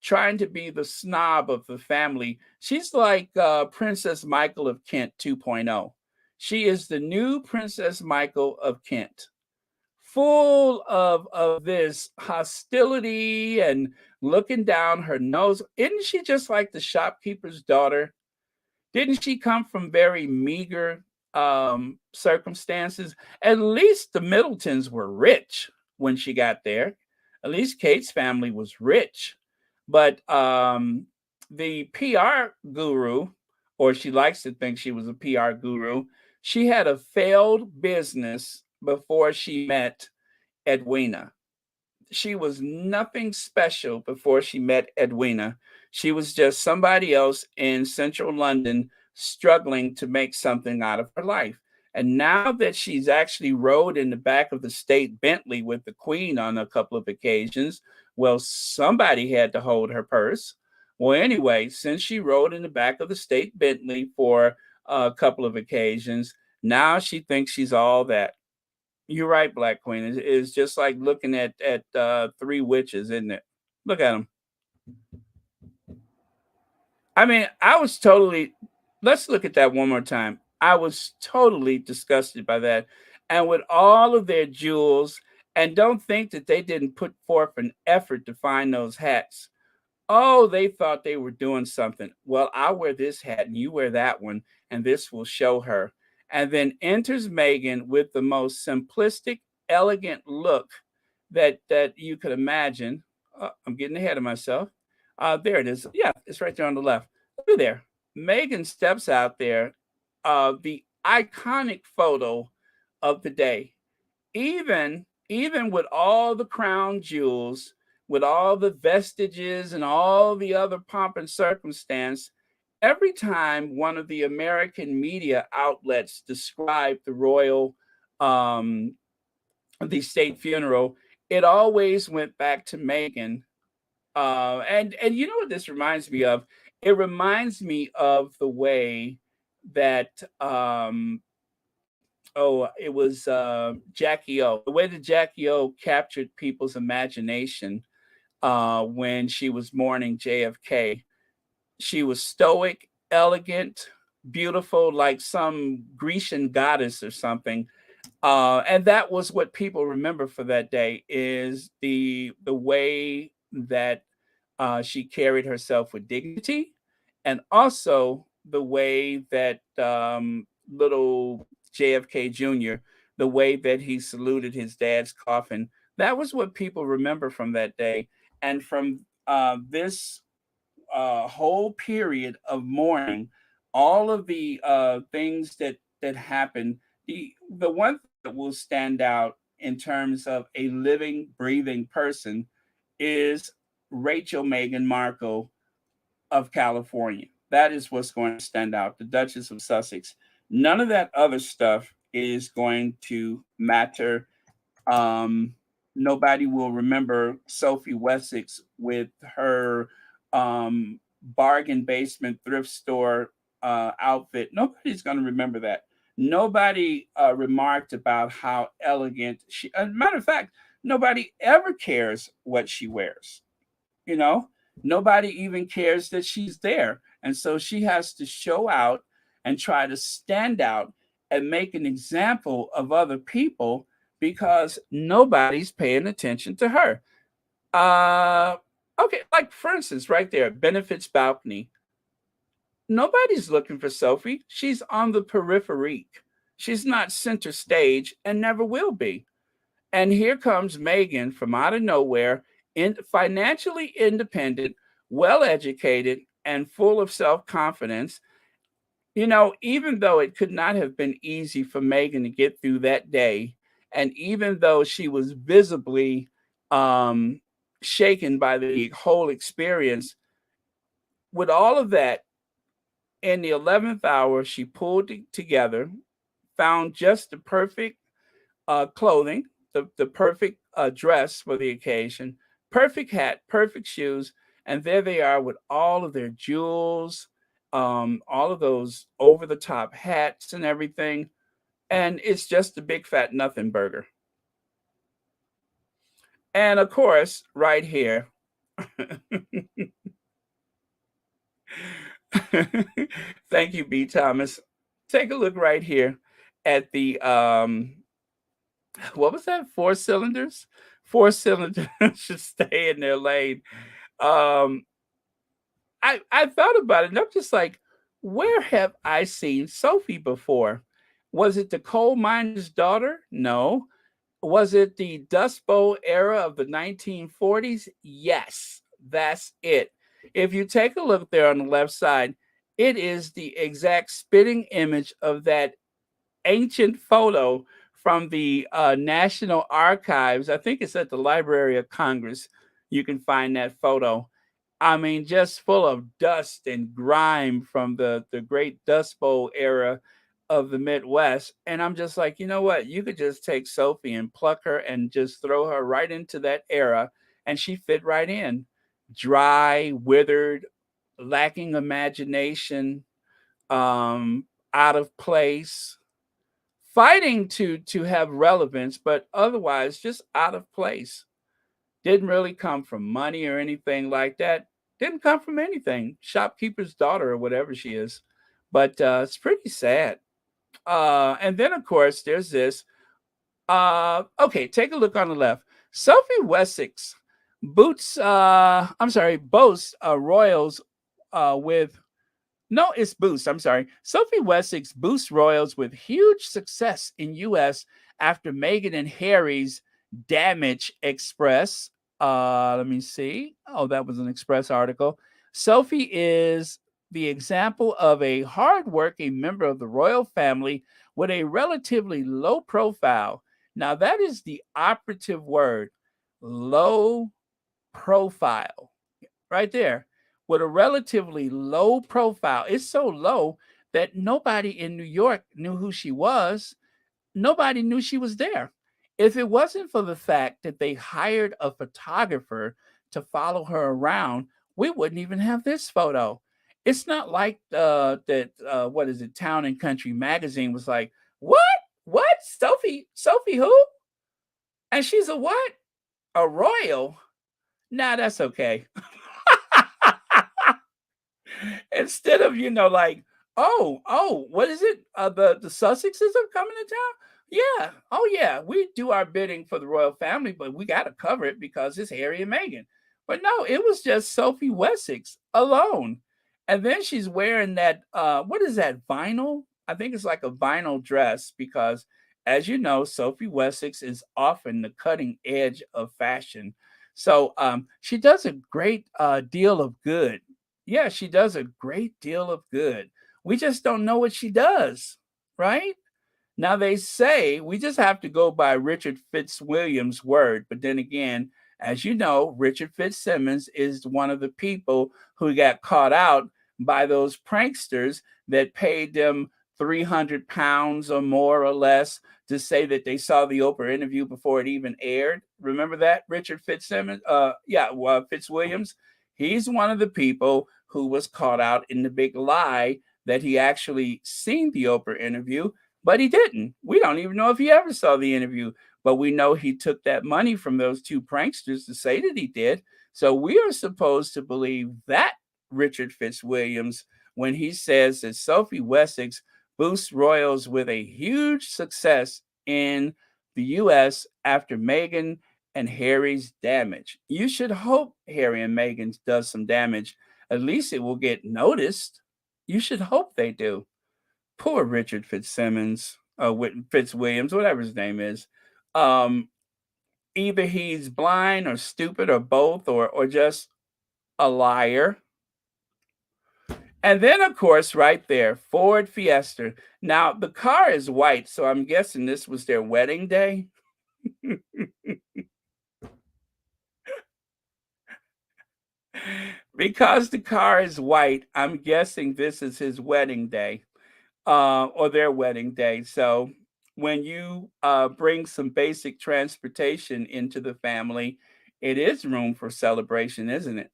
trying to be the snob of the family. She's like Princess Michael of Kent 2.0. She is the new Princess Michael of Kent, full of this hostility and looking down her nose. Isn't she just like the shopkeeper's daughter? Didn't she come from very meager circumstances? At least the Middletons were rich when she got there. At least Kate's family was rich. But the PR guru, or she likes to think she was a PR guru, she had a failed business before she met Edwina. She was nothing special before she met Edwina. She was just somebody else in central London struggling to make something out of her life. And now that she's actually rode in the back of the state Bentley with the Queen on a couple of occasions, well, somebody had to hold her purse. Well, anyway, since she rode in the back of the state Bentley for a couple of occasions, now she thinks she's all that. You're right, Black Queen. It's just like looking at three witches, isn't it? Look at them. I mean, I was totally let's look at that one more time. I was totally disgusted by that. And with all of their jewels, and don't think that they didn't put forth an effort to find those hats. Oh, they thought they were doing something. Well, I'll wear this hat and you wear that one, and this will show her. And then enters Megan with the most simplistic, elegant look that you could imagine. I'm getting ahead of myself. There it is. Yeah, it's right there on the left. Look there. Megan steps out there. The iconic photo of the day, even with all the crown jewels, with all the vestiges and all the other pomp and circumstance, every time one of the American media outlets described um, the state funeral, it always went back to Megan. And you know what this reminds me of? It reminds me of the way that it was Jackie O. The way that Jackie O captured people's imagination when she was mourning JFK. She was stoic, elegant, beautiful, like some Grecian goddess or something. And that was what people remember for that day is the way that she carried herself with dignity, and also the way that little JFK Jr., the way that he saluted his dad's coffin. That was what people remember from that day. And from this whole period of mourning, all of the things that happened, the one that will stand out in terms of a living, breathing person is Rachel Meghan Markle of California. That is what's going to stand out, the Duchess of Sussex. None of that other stuff is going to matter. um, Nobody will remember Sophie Wessex with her bargain basement thrift store outfit. Nobody's going to remember that. Nobody remarked about how elegant she. As a matter of fact, nobody ever cares what she wears. You know, nobody even cares that she's there, and so she has to show out and try to stand out and make an example of other people because nobody's paying attention to her. uh okay, like for instance, right there, benefits balcony. Nobody's looking for Sophie. She's on the periphery. She's not center stage and never will be. And here comes Megan from out of nowhere, financially independent, well educated, and full of self confidence. You know, even though it could not have been easy for Megan to get through that day, and even though she was visibly um, shaken by the whole experience, with all of that, in the 11th hour, she pulled it together, found just the perfect clothing, the perfect dress for the occasion, perfect hat, perfect shoes, and there they are with all of their jewels, all of those over the top hats and everything. And it's just a big fat nothing burger. And of course, right here, thank you, B. Thomas. Take a look right here at the what was that? Four cylinders? Four cylinders should stay in their lane. Um, I thought about it, and I'm just like, where have I seen Sophie before? Was it the coal miner's daughter? No. Was it the Dust Bowl era of the 1940s? Yes, that's it. If you take a look there on the left side, it is the exact spitting image of that ancient photo from the National Archives. I think it's at the Library of Congress. You can find that photo. I mean, just full of dust and grime from the great Dust Bowl era of the Midwest. And I'm just like, you know what? You could just take Sophie and pluck her and just throw her right into that era, and she fit right in. Dry, withered, lacking imagination, um, out of place, fighting to have relevance, but otherwise just out of place. Didn't really come from money or anything like that. Didn't come from anything. Shopkeeper's daughter or whatever she is. But it's pretty sad. And then of course there's this. Okay, take a look on the left. Sophie Wessex boasts royals with no, it's Boost. I'm sorry. Sophie Wessex boosts royals with huge success in U.S. after Meghan and Harry's damage express. Let me see. Oh, that was an Express article. Sophie is the example of a hardworking member of the royal family with a relatively low profile. Now, that is the operative word, low profile right there, with a relatively low profile. It's so low that nobody in New York knew who she was. Nobody knew she was there. If it wasn't for the fact that they hired a photographer to follow her around, we wouldn't even have this photo. It's not like what is it, Town and Country magazine was like, what? What? Sophie who? And she's a what? A royal? Nah, that's okay. Instead of, like, oh, what is it? The Sussexes are coming to town? Yeah. Oh yeah. We do our bidding for the royal family, but we gotta cover it because it's Harry and Meghan. But no, it was just Sophie Wessex alone. And then she's wearing that what is that, vinyl? I think it's like a vinyl dress because as you know, Sophie Wessex is often the cutting edge of fashion. So she does a great deal of good. Yeah, she does a great deal of good. We just don't know what she does, right? Now they say we just have to go by Richard Fitzwilliam's word, but then again, as you know, Richard Fitzsimmons is one of the people who got caught out by those pranksters that paid them £300 or more or less to say that they saw the Oprah interview before it even aired. Remember that, Richard Fitzsimmons? Fitzwilliams. He's one of the people who was caught out in the big lie that he actually seen the Oprah interview, but he didn't. We don't even know if he ever saw the interview, but we know he took that money from those two pranksters to say that he did. So we are supposed to believe that Richard Fitzwilliams when he says that Sophie Wessex boosts royals with a huge success in the U.S. after Meghan and Harry's damage. You should hope Harry and Meghan does some damage. At least it will get noticed. You should hope they do. Poor Richard Fitzsimmons, Fitzwilliams, whatever his name is. Um, Either he's blind or stupid or both or just a liar. And then, of course, right there, Ford Fiesta. Now, the car is white, so I'm guessing this was their wedding day. Because the car is white, I'm guessing this is his wedding day, or their wedding day. So when you bring some basic transportation into the family, it is room for celebration, isn't it?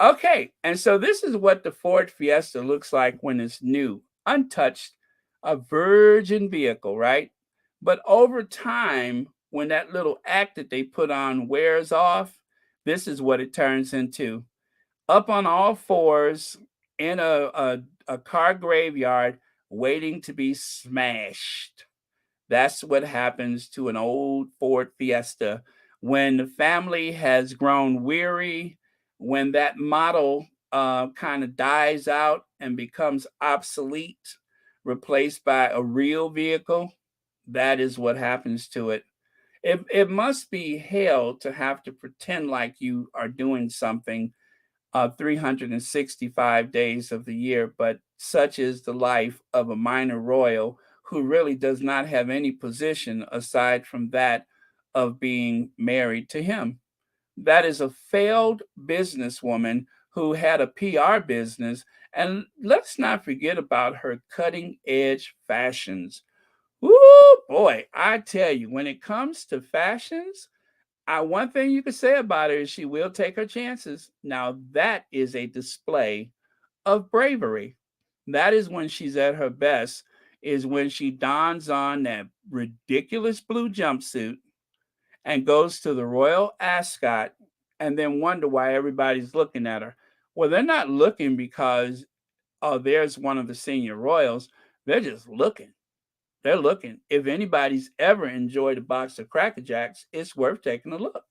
Okay, and so this is what the Ford Fiesta looks like when it's new, untouched, a virgin vehicle, right? But over time, when that little act that they put on wears off, this is what it turns into. Up on all fours in a car graveyard waiting to be smashed. That's what happens to an old Ford Fiesta when the family has grown weary, when that model kind of dies out and becomes obsolete, replaced by a real vehicle. That is what happens to it. It must be hell to have to pretend like you are doing something 365 days of the year, but such is the life of a minor royal who really does not have any position aside from that of being married to him. That is a failed businesswoman who had a PR business And let's not forget about her cutting edge fashions. Woo boy, I tell you, when it comes to fashions, one thing you could say about her is she will take her chances. Now that is a display of bravery. That is when she's at her best, is when she dons on that ridiculous blue jumpsuit and goes to the Royal Ascot and then wonder why everybody's looking at her. Well, they're not looking because, oh, there's one of the senior royals. They're just looking. They're looking. If anybody's ever enjoyed a box of Cracker Jacks, it's worth taking a look.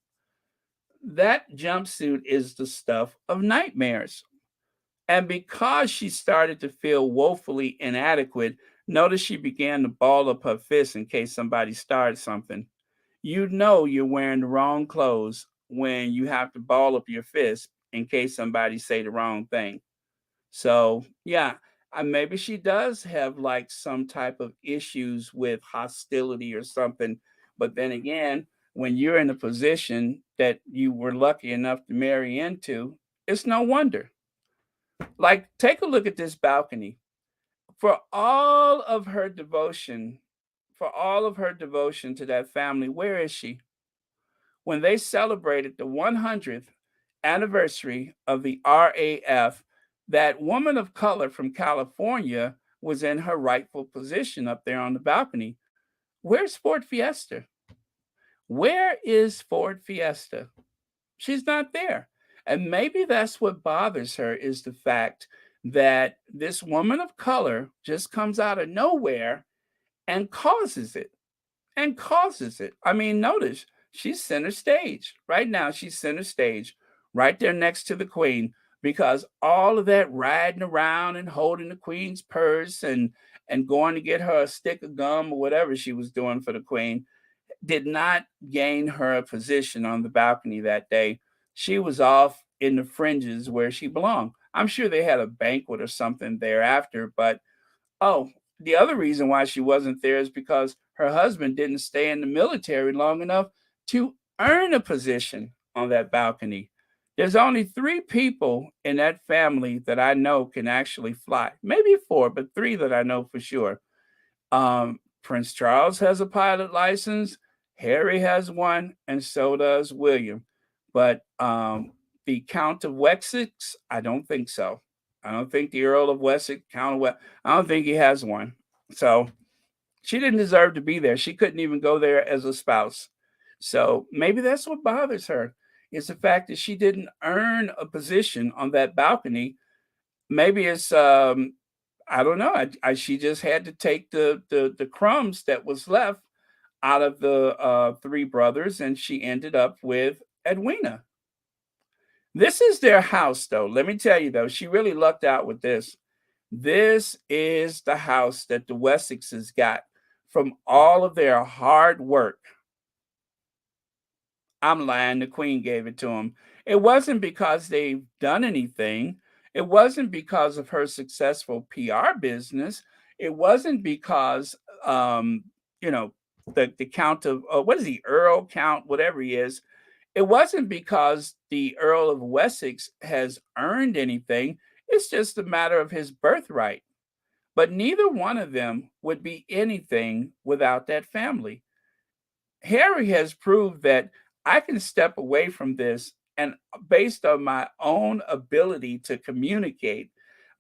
That jumpsuit is the stuff of nightmares. And because she started to feel woefully inadequate, notice she began to ball up her fists in case somebody started something. You know you're wearing the wrong clothes when you have to ball up your fist in case somebody say the wrong thing. So yeah, maybe she does have like some type of issues with hostility or something. But then again, when you're in a position that you were lucky enough to marry into, it's no wonder. Like, take a look at this balcony. For all of her devotion, for all of her devotion to that family, where is she? When they celebrated the 100th anniversary of the RAF, that woman of color from California was in her rightful position up there on the balcony. Where's Ford Fiesta? Where is Ford Fiesta? She's not there. And maybe that's what bothers her is the fact that this woman of color just comes out of nowhere and causes it and causes it. I mean, notice she's center stage. Right now, she's center stage, right there next to the queen, because all of that riding around and holding the queen's purse and going to get her a stick of gum or whatever she was doing for the queen did not gain her a position on the balcony that day. She was off in the fringes where she belonged. I'm sure they had a banquet or something thereafter, but oh, the other reason why she wasn't there is because her husband didn't stay in the military long enough to earn a position on that balcony. There's only three people in that family that I know can actually fly. Maybe four, but three that I know for sure. Prince Charles has a pilot license, Harry has one, and so does William. But the Count of Wessex, I don't think so. I don't think the Earl of Wessex, Count of Wessex, I don't think he has one. So she didn't deserve to be there. She couldn't even go there as a spouse. So maybe that's what bothers her is the fact that she didn't earn a position on that balcony. Maybe it's I don't know. She just had to take the crumbs that was left out of the three brothers, and she ended up with Edwina. This is their house, though. Let me tell you, though, she really lucked out with this. This is the house that the Wessexes got from all of their hard work. I'm lying. The queen gave it to them. It wasn't because they've done anything. It wasn't because of her successful PR business. It wasn't because, you know, the count of what is he, Earl Count, whatever he is. It wasn't because the Earl of Wessex has earned anything. It's just a matter of his birthright. But neither one of them would be anything without that family. Harry has proved that I can step away from this and based on my own ability to communicate,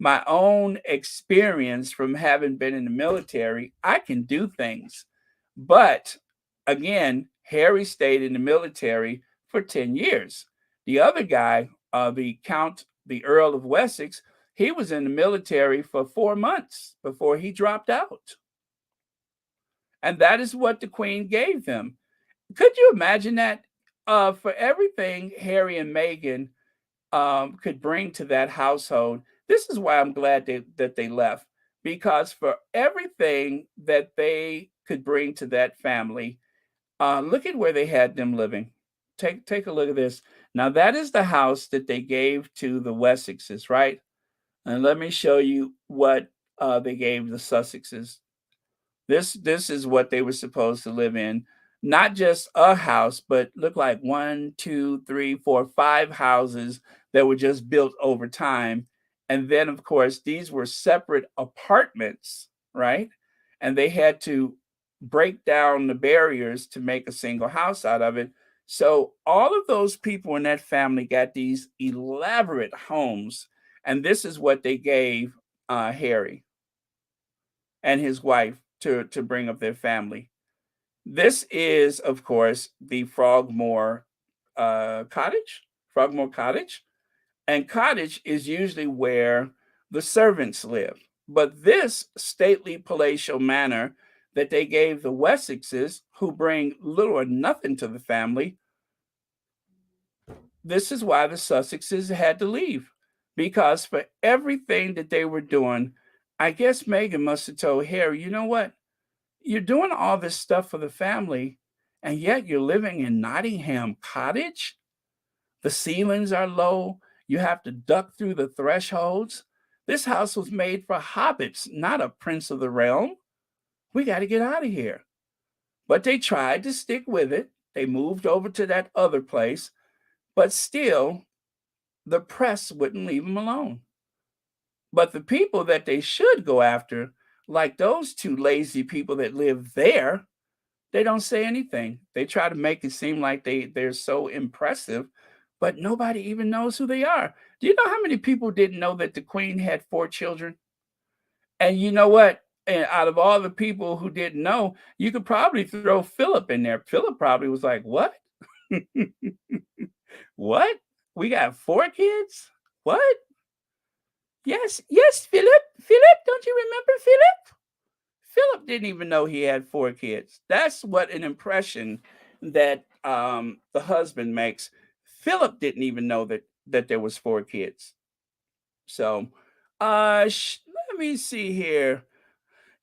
my own experience from having been in the military, I can do things. But again, Harry stayed in the military for 10 years. The other guy, the Earl of Wessex, he was in the military for 4 months before he dropped out. And that is what the Queen gave them. Could you imagine that? For everything Harry and Meghan could bring to that household, this is why I'm glad that they left. Because for everything that they could bring to that family, look at where they had them living. Take a look at this. Now that is the house that they gave to the Wessexes, right? And let me show you what they gave the Sussexes. This is what they were supposed to live in. Not just a house, but look like one, two, three, four, five houses that were just built over time. And then, of course, these were separate apartments, right? And they had to break down the barriers to make a single house out of it. So all of those people in that family got these elaborate homes, and this is what they gave Harry and his wife to bring up their family. This is, of course, the Frogmore Cottage, and cottage is usually where the servants live. But this stately palatial manor that they gave the Wessexes, who bring little or nothing to the family, this is why the Sussexes had to leave. Because for everything that they were doing, I guess Meghan must have told Harry, you know what? You're doing all this stuff for the family, and yet you're living in Nottingham Cottage? The ceilings are low. You have to duck through the thresholds. This house was made for hobbits, not a prince of the realm. We got to get out of here. But they tried to stick with it. They moved over to that other place, but still, the press wouldn't leave them alone. But the people that they should go after, like those two lazy people that live there, they don't say anything. They try to make it seem like they're so impressive, but nobody even knows who they are. Do you know how many people didn't know that the queen had 4 children? And you know what? And out of all the people who didn't know, you could probably throw Philip in there. Philip probably was like, "What? What? We got 4 kids? What? Yes, yes, Philip. Philip, don't you remember Philip?" Philip didn't even know he had 4 kids. That's what an impression that the husband makes. Philip didn't even know that there was 4 kids. So, let me see here.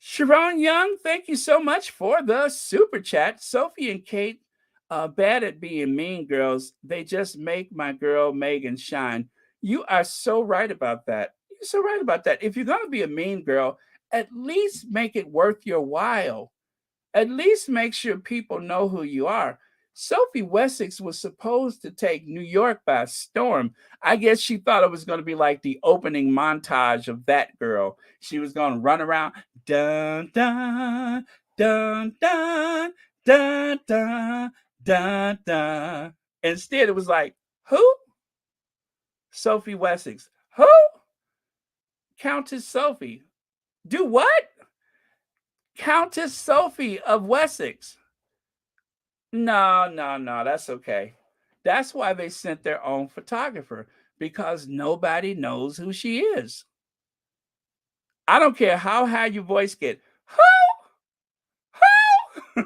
Sharon Young, thank you so much for the super chat. Sophie and Kate, bad at being mean girls. They just make my girl Meghan shine. You are so right about that. You're so right about that. If you're going to be a mean girl, at least make it worth your while. At least make sure people know who you are. Sophie Wessex was supposed to take New York by storm. I guess she thought it was going to be like the opening montage of That Girl. She was going to run around, dun dun dun dun dun dun dun dun. Instead, it was like, who? Sophie Wessex. Who? Countess Sophie. Do what? Countess Sophie of Wessex. No, no, no, that's okay. That's why they sent their own photographer, because nobody knows who she is. I don't care how high your voice get. Who?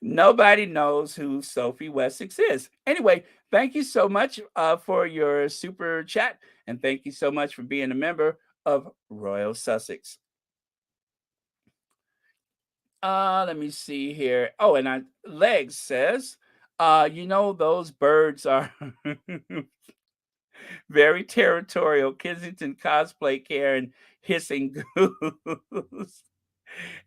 Nobody knows who Sophie Wessex is. Anyway, thank you so much for your super chat, and thank you so much for being a member of Royal Sussex. Let me see here. Oh, and Legs says, those birds are very territorial. Kensington cosplay Karen hissing goose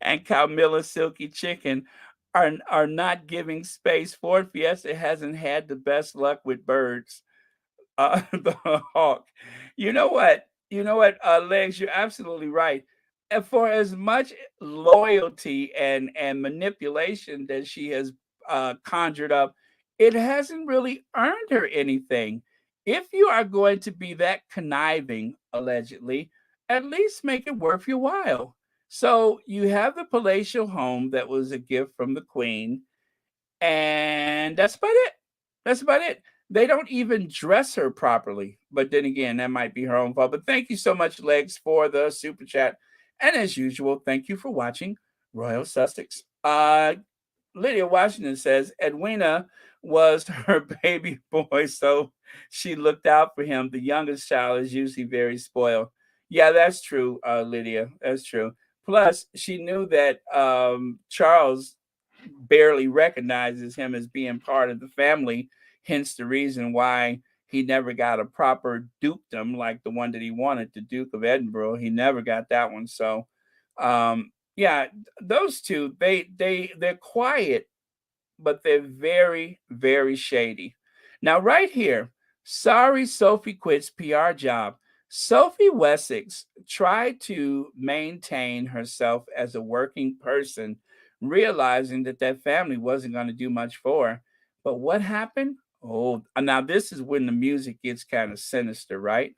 and Camilla Silky Chicken are not giving space. Ford Fiesta hasn't had the best luck with birds. The hawk. Legs, you're absolutely right. And for as much loyalty and manipulation that she has conjured up, it hasn't really earned her anything. If you are going to be that conniving, allegedly, at least make it worth your while. So you have the palatial home that was a gift from the queen, and that's about it. That's about it. They don't even dress her properly. But then again, that might be her own fault. But thank you so much, Legs, for the super chat. And as usual, thank you for watching Royal Sussex. Lydia Washington says Edwina was her baby boy, so she looked out for him. The youngest child is usually very spoiled. Yeah, that's true, Lydia. That's true. Plus, she knew that Charles barely recognizes him as being part of the family, hence the reason why he never got a proper dukedom like the one that he wanted, the Duke of Edinburgh. He never got that one. So yeah, those two, they're quiet, but they're very, very shady. Now, right here, Sorry, Sophie quits PR job. Sophie Wessex tried to maintain herself as a working person, realizing that that family wasn't going to do much for her. But what happened? Oh, now this is when the music gets kind of sinister, right?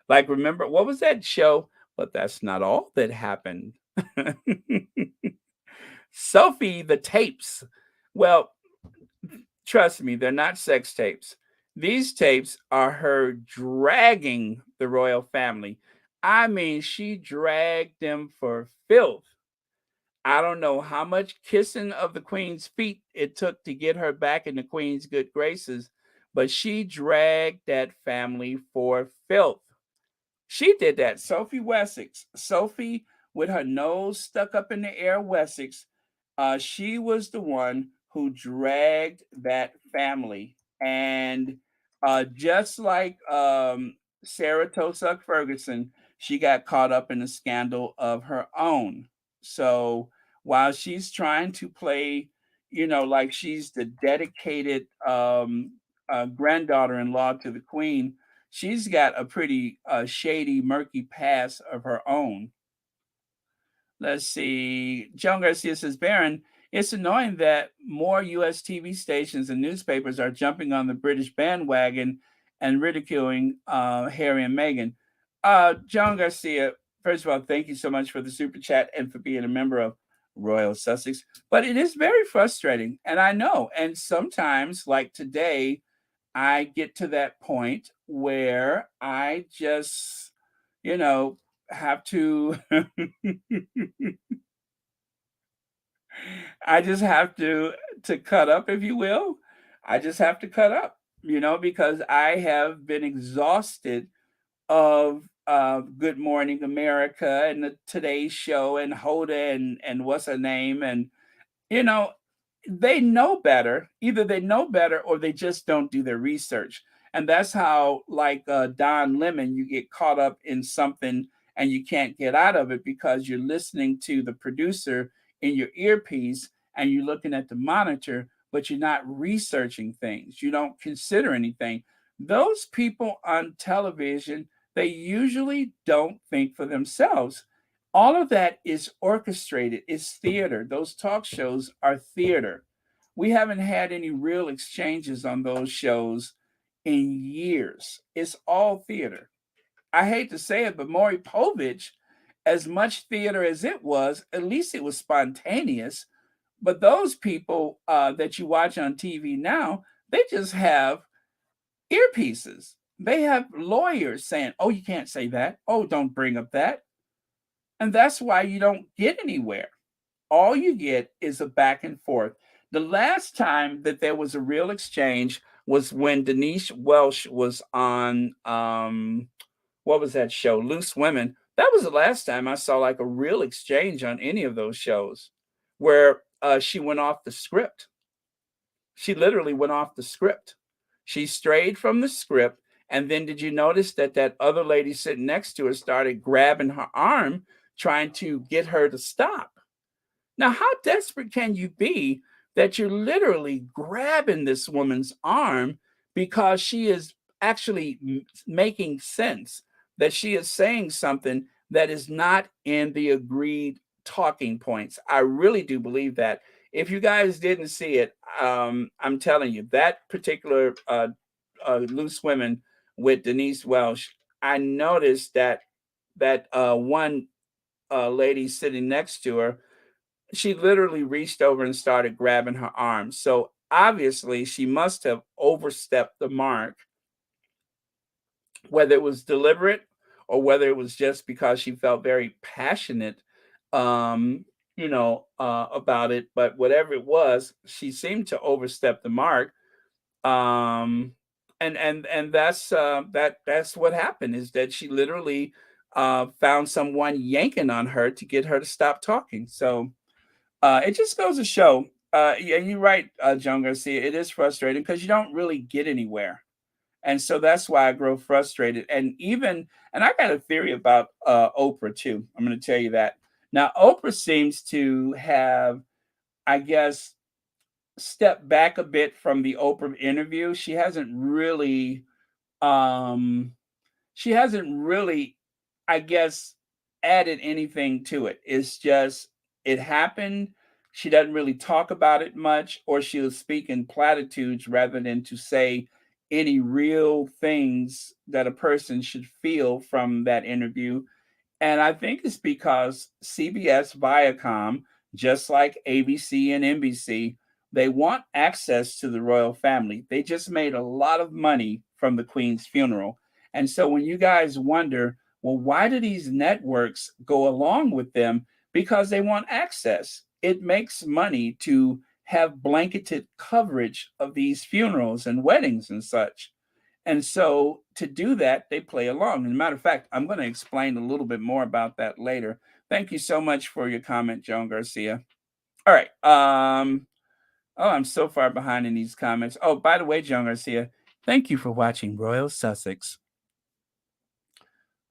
Like, remember, what was that show? But that's not all that happened. Sophie, the tapes. Well, trust me, they're not sex tapes. These tapes are her dragging the royal family. I mean, she dragged them for filth. I don't know how much kissing of the queen's feet it took to get her back in the queen's good graces, but she dragged that family for filth. She did that. Sophie Wessex. Sophie, with her nose stuck up in the air, Wessex. She was the one who dragged that family. And just like Sarah Tosuck Ferguson, she got caught up in a scandal of her own. So while she's trying to play, like she's the dedicated granddaughter in law to the queen, she's got a pretty shady, murky past of her own. Let's see. Joan Garcia says, Baron, it's annoying that more U.S. TV stations and newspapers are jumping on the British bandwagon and ridiculing Harry and Meghan. Joan Garcia, first of all, thank you so much for the super chat and for being a member of Royal Sussex. But it is very frustrating, and I know. And sometimes, like today, I get to that point where I just, have to I just have to cut up, if you will. I just have to cut up, because I have been exhausted of Good Morning America and the Today Show and Hoda and what's her name, and you know, they know better. Either they know better or they just don't do their research. And that's how, like Don Lemon, you get caught up in something and you can't get out of it because you're listening to the producer in your earpiece and you're looking at the monitor, but you're not researching things. You don't consider anything. Those people on television, they usually don't think for themselves. All of that is orchestrated, it's theater. Those talk shows are theater. We haven't had any real exchanges on those shows in years. It's all theater. I hate to say it, but Maury Povich, as much theater as it was, at least it was spontaneous. But those people that you watch on TV now, they just have earpieces. They have lawyers saying, oh, you can't say that. Oh, don't bring up that. And that's why you don't get anywhere. All you get is a back and forth. The last time that there was a real exchange was when Denise Welsh was on what was that show? Loose Women. That was the last time I saw like a real exchange on any of those shows where she went off the script. She literally went off the script. She strayed from the script. And then did you notice that that other lady sitting next to her started grabbing her arm, trying to get her to stop? Now, how desperate can you be that you're literally grabbing this woman's arm because she is actually making sense, that she is saying something that is not in the agreed talking points? I really do believe that. If you guys didn't see it, I'm telling you, that particular Loose Women with Denise Welsh, I noticed that one lady sitting next to her, she literally reached over and started grabbing her arm. So obviously, she must have overstepped the mark, whether it was deliberate or whether it was just because she felt very passionate, um, about it. But whatever it was, she seemed to overstep the mark. Um, and that's what happened, is that she literally found someone yanking on her to get her to stop talking. So it just goes to show, yeah, you're right, John Garcia. It is frustrating because you don't really get anywhere, and so that's why I grow frustrated. And I got a theory about Oprah too. I'm going to tell you that. Now, Oprah seems to have, I guess, stepped back a bit from the Oprah interview. She hasn't really Um, she hasn't really, I guess, added anything to it. It's just it happened. She doesn't really talk about it much, or she'll speak in platitudes rather than to say any real things that a person should feel from that interview. And I think it's because CBS, Viacom, just like ABC and NBC, they want access to the royal family. They just made a lot of money from the Queen's funeral. And so when you guys wonder, well, why do these networks go along with them? Because they want access. It makes money to have blanketed coverage of these funerals and weddings and such. And so to do that, they play along. As a matter of fact, I'm going to explain a little bit more about that later. Thank you so much for your comment, Joan Garcia. All right. Oh, I'm so far behind in these comments. Oh, by the way, Joan Garcia, thank you for watching Royal Sussex.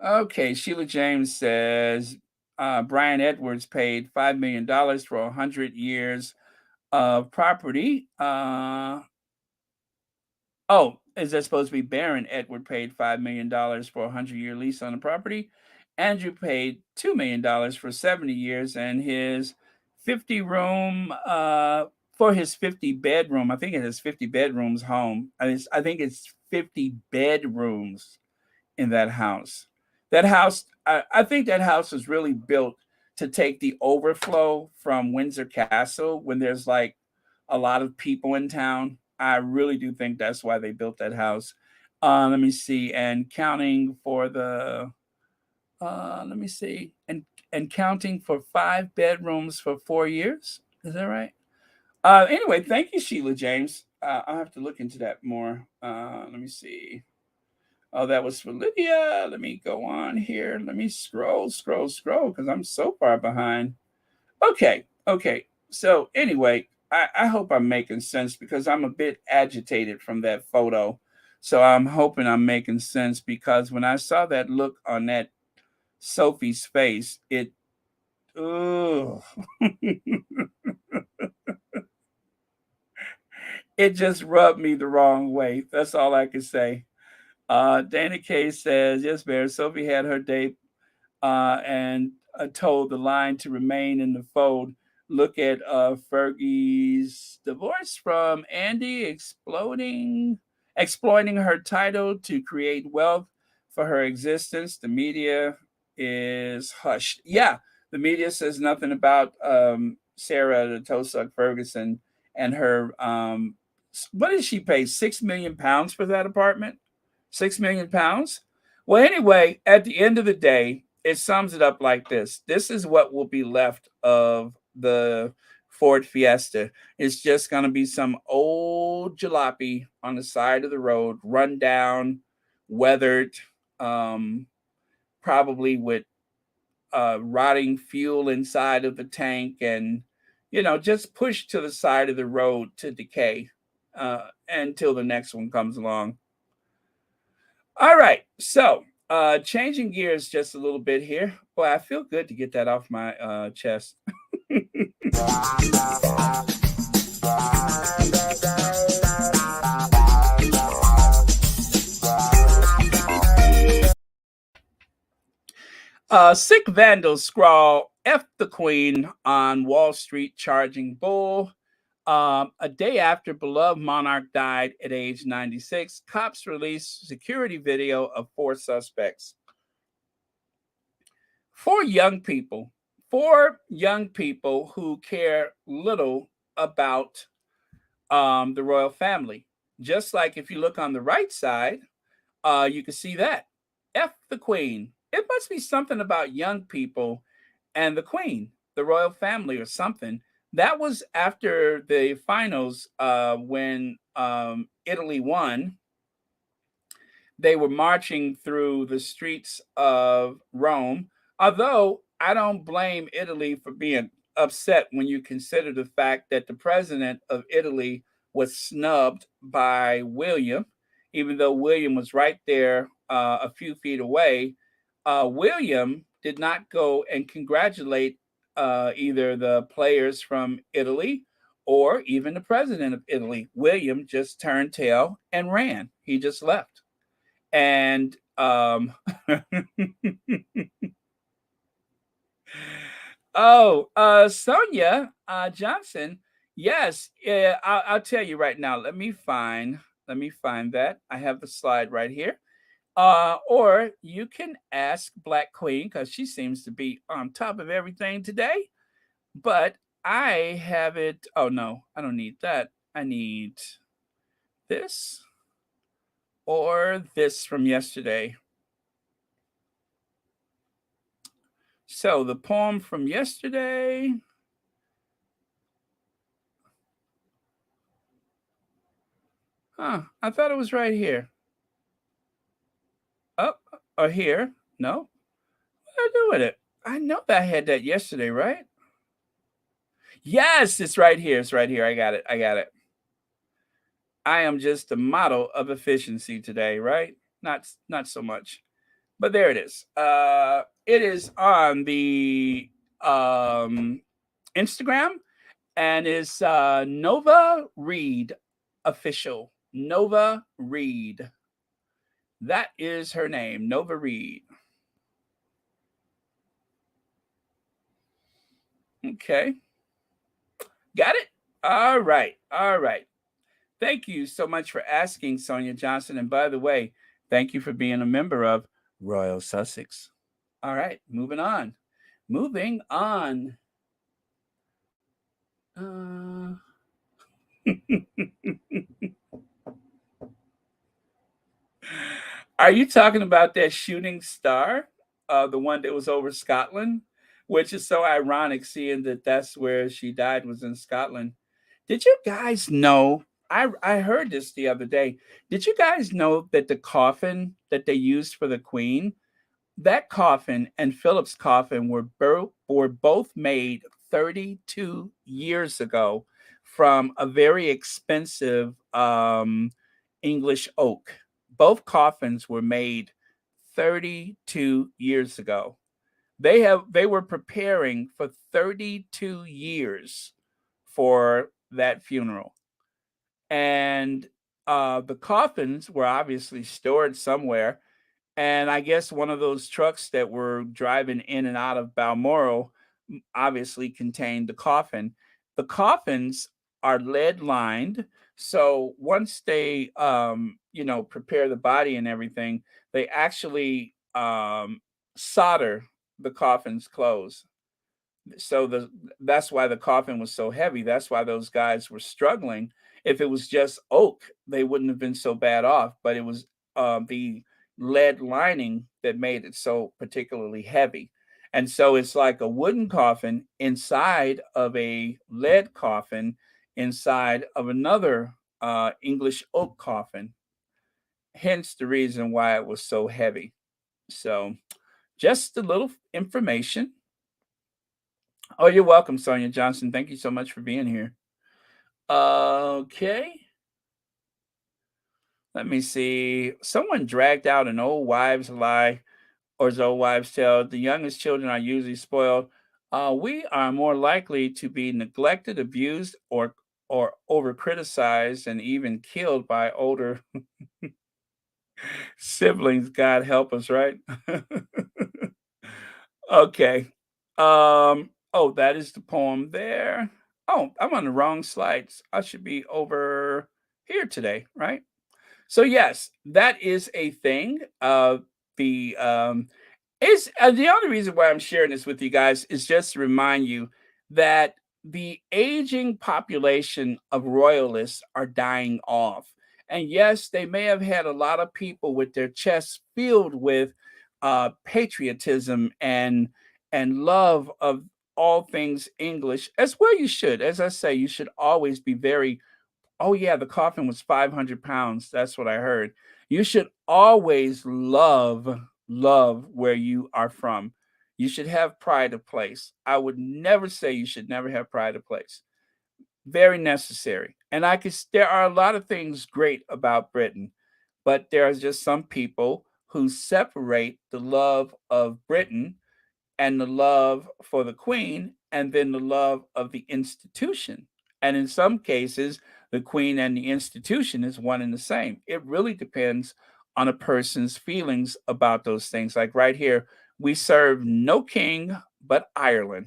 Okay, Sheila James says Brian Edwards paid $5 million for 100 years of property. Oh, is that supposed to be Baron Edward paid $5 million for a 100-year lease on the property? Andrew paid $2 million for 70 years, and his 50 room for his 50 bedroom. I think it has 50 bedrooms home. I think it's 50 bedrooms in that house. That house, I think that house was really built to take the overflow from Windsor Castle when there's like a lot of people in town. I really do think that's why they built that house. Let me see, and counting for the let me see, and counting for 5 bedrooms for 4 years. Is that right? Anyway, thank you, Sheila James. I'll have to look into that more. Let me see. Oh, that was for Lydia. Let me go on here. Let me scroll because I'm so far behind. Okay. So anyway, I hope I'm making sense because I'm a bit agitated from that photo. So I'm hoping I'm making sense because when I saw that look on that Sophie's face, ugh, it just rubbed me the wrong way. That's all I can say. Dana Kay says, yes, Mayor, Sophie had her day and told the line to remain in the fold. Look at Fergie's divorce from Andy exploiting her title to create wealth for her existence. The media is hushed. Yeah, the media says nothing about Sarah the Tosuck Ferguson and her. What did she pay? £6 million for that apartment? £6 million. Well, anyway, at the end of the day, it sums it up like this. This is what will be left of the Ford Fiesta. It's just going to be some old jalopy on the side of the road, run down, weathered, um, probably with rotting fuel inside of the tank, and just pushed to the side of the road to decay until the next one comes along. All right. So, changing gears just a little bit here. Boy, I feel good to get that off my chest. Sick vandals scrawl F the Queen on Wall Street charging bull. A day after beloved monarch died at age 96, cops released security video of 4 suspects. For young people, who care little about the royal family. Just like if you look on the right side, you can see that. F the Queen. It must be something about young people and the Queen, the royal family, or something. That was after the finals when Italy won. They were marching through the streets of Rome. Although I don't blame Italy for being upset when you consider the fact that the president of Italy was snubbed by William, even though William was right there a few feet away. William did not go and congratulate either the players from Italy or even the president of Italy. William just turned tail and ran. He just left. And oh, Sonia Johnson. Yes, yeah, I'll tell you right now. Let me find that. I have the slide right here. Or you can ask Black Queen because she seems to be on top of everything today. But I have it. Oh no, I don't need that. I need this or this from yesterday. So the poem from yesterday. Huh, I thought it was right here. Oh, or here. No, what did I do with it? I know that I had that yesterday, right? Yes, it's right here. It's right here. I got it. I got it. I am just a model of efficiency today, right? Not so much. But there it is. It is on the Instagram and it's Nova Reed official. Nova Reed. That is her name, Nova Reed. Okay. Got it? All right. All right. Thank you so much for asking, Sonia Johnson. And by the way, thank you for being a member of Royal Sussex. All right, moving on. Moving on. Uh... Are you talking about that shooting star? The one that was over Scotland? Which is so ironic seeing that that's where she died was in Scotland. Did you guys know? I heard this the other day. Did you guys know that the coffin that they used for the Queen, that coffin and Philip's coffin were both made 32 years ago from a very expensive English oak. Both coffins were made 32 years ago. They were preparing for 32 years for that funeral. And the coffins were obviously stored somewhere, and I guess one of those trucks that were driving in and out of Balmoral obviously contained the coffin. The coffins are lead lined. So once they, prepare the body and everything, they actually solder the coffins closed. So that's why the coffin was so heavy. That's why those guys were struggling. If it was just oak, they wouldn't have been so bad off. But it was the lead lining that made it so particularly heavy. And so it's like a wooden coffin inside of a lead coffin inside of another English oak coffin. Hence the reason why it was so heavy. So just a little information. Oh, you're welcome, Sonia Johnson. Thank you so much for being here. Okay. Let me see. Someone dragged out an old wives' lie or as old wives' tale. The youngest children are usually spoiled. We are more likely to be neglected, abused, or over criticized and even killed by older siblings. God help us, right? Okay. Oh, that is the poem there. Oh, I'm on the wrong slides. I should be over here today, right? So yes, that is a thing. The is the only reason why I'm sharing this with you guys is just to remind you that the aging population of royalists are dying off. And yes, they may have had a lot of people with their chests filled with patriotism and love of all things English, as well you should. As I say, you should always be very. Oh yeah, the coffin was 500 pounds. That's what I heard. You should always love where you are from. You should have pride of place. I would never say you should never have pride of place. Very necessary. And there are a lot of things great about Britain, but there are just some people who separate the love of Britain and the love for the Queen, and then the love of the institution. And in some cases, the Queen and the institution is one and the same. It really depends on a person's feelings about those things. Like right here, we serve no king but Ireland.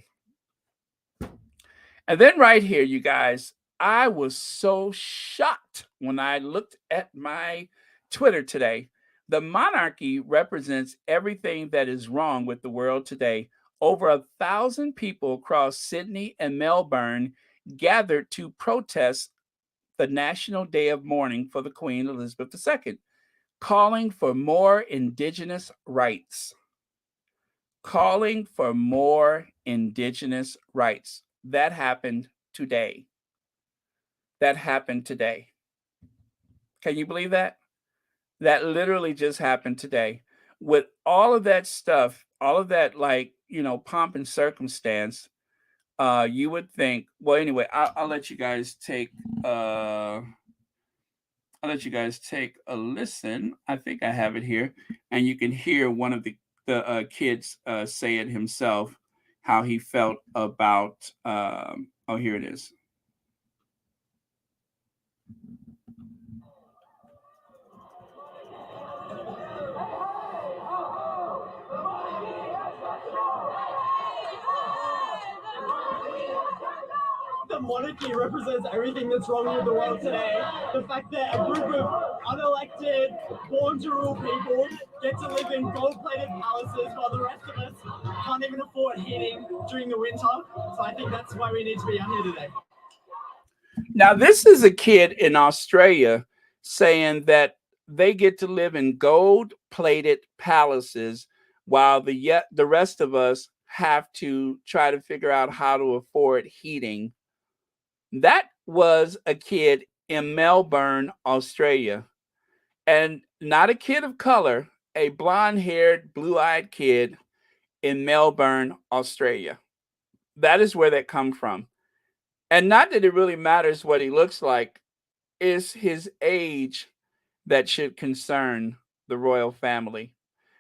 And then right here, you guys, I was so shocked when I looked at my Twitter today. The monarchy represents everything that is wrong with the world today. Over 1,000 people across Sydney and Melbourne gathered to protest the National Day of Mourning for the Queen Elizabeth II, calling for more Indigenous rights. Calling for more Indigenous rights. That happened today. That happened today. Can you believe that? That literally just happened today. With all of that stuff, all of that, like, pomp and circumstance, you would think, well, anyway, I'll let you guys take a listen. I think I have it here, and you can hear one of the kids say it himself, how he felt about. Oh, here it is. The monarchy represents everything that's wrong with the world today. The fact that a group of unelected, born to rule people get to live in gold-plated palaces while the rest of us can't even afford heating during the winter. So I think that's why we need to be on here today. Now, this is a kid in Australia saying that they get to live in gold-plated palaces while the rest of us have to try to figure out how to afford heating. That was a kid in Melbourne, Australia, and not a kid of color, a blonde-haired, blue-eyed kid in Melbourne, Australia. That is where that comes from. And not that it really matters what he looks like, it's his age that should concern the royal family.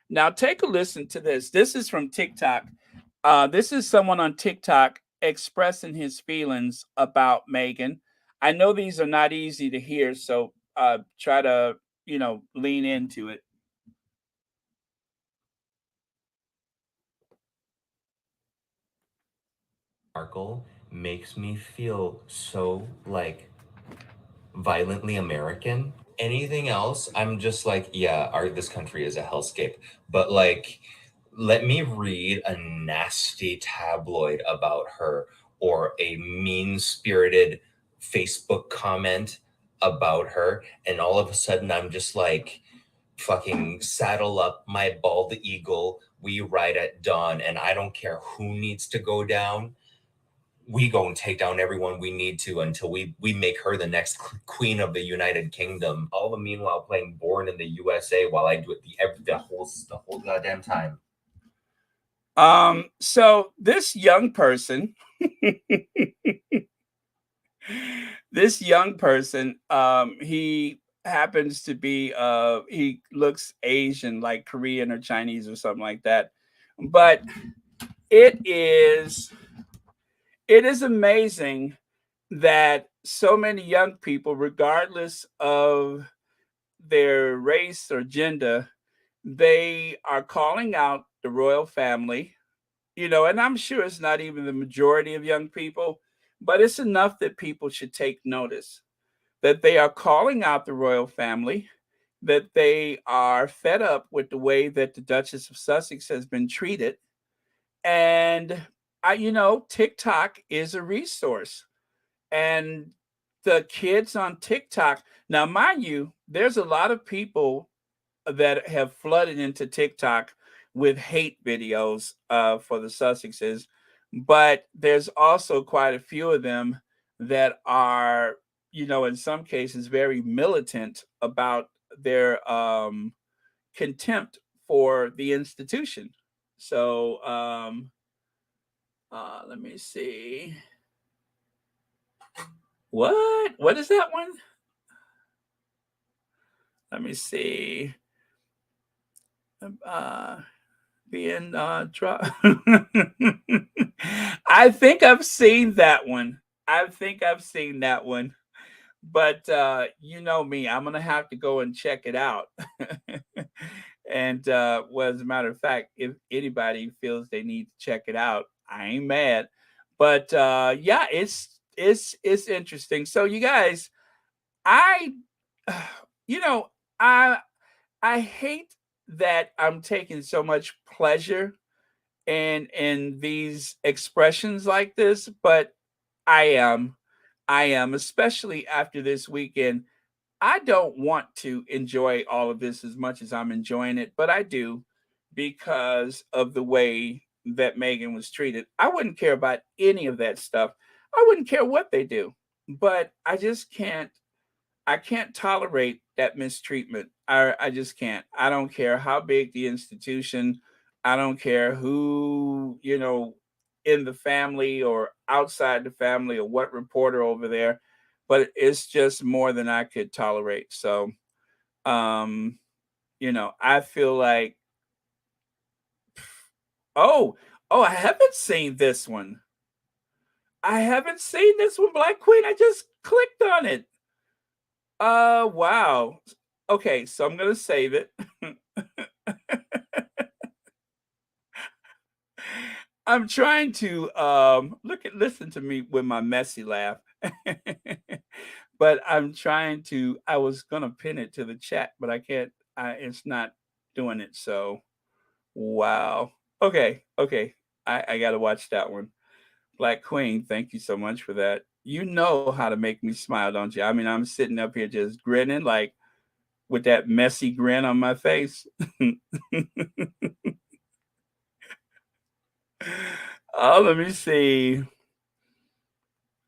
Now, take a listen to this. This is from TikTok. This is someone on TikTok expressing his feelings about Meghan. I know these are not easy to hear, so try to, lean into it. Markle makes me feel so like violently American. Anything else, I'm just like, yeah, this country is a hellscape. But like, let me read a nasty tabloid about her or a mean-spirited Facebook comment about her, and all of a sudden I'm just like, fucking saddle up my bald eagle. We ride at dawn, and I don't care who needs to go down. We go and take down everyone we need to until we make her the next queen of the United Kingdom. All the meanwhile playing Born in the USA while I do it the whole goddamn time. So this young person, he happens to be he looks Asian, like Korean or Chinese or something like that. But it is it is amazing that so many young people, regardless of their race or gender, they are calling out the royal family, and I'm sure it's not even the majority of young people, but it's enough that people should take notice that they are calling out the royal family, that they are fed up with the way that the Duchess of Sussex has been treated. And TikTok is a resource. And the kids on TikTok, now, mind you, there's a lot of people that have flooded into TikTok with hate videos for the Sussexes, but there's also quite a few of them that are, in some cases, very militant about their contempt for the institution. So let me see. What is that one? Let me see. Being I think I've seen that one. I think I've seen that one. But you know me, I'm gonna have to go and check it out. And well, as a matter of fact, if anybody feels they need to check it out, I ain't mad. But yeah, it's interesting. So you guys, I you know, I I hate that I'm taking so much pleasure in these expressions like this, but I am. I am, especially after this weekend. I don't want to enjoy all of this as much as I'm enjoying it, but I do because of the way that Meghan was treated. I wouldn't care about any of that stuff. I wouldn't care what they do, but I can't tolerate that mistreatment. I just can't. I don't care how big the institution. I don't care who, in the family or outside the family or what reporter over there, but it's just more than I could tolerate. So, um, I feel like, oh, oh, I haven't seen this one. I haven't seen this one, Black Queen. I just clicked on it. Wow. Okay, so I'm gonna save it. I'm trying to listen to me with my messy laugh. But I was gonna pin it to the chat, but I can't it's not doing it. So wow. Okay, okay. I gotta watch that one. Black Queen, thank you so much for that. You know how to make me smile, don't you? I mean, I'm sitting up here just grinning like with that messy grin on my face. Oh, let me see.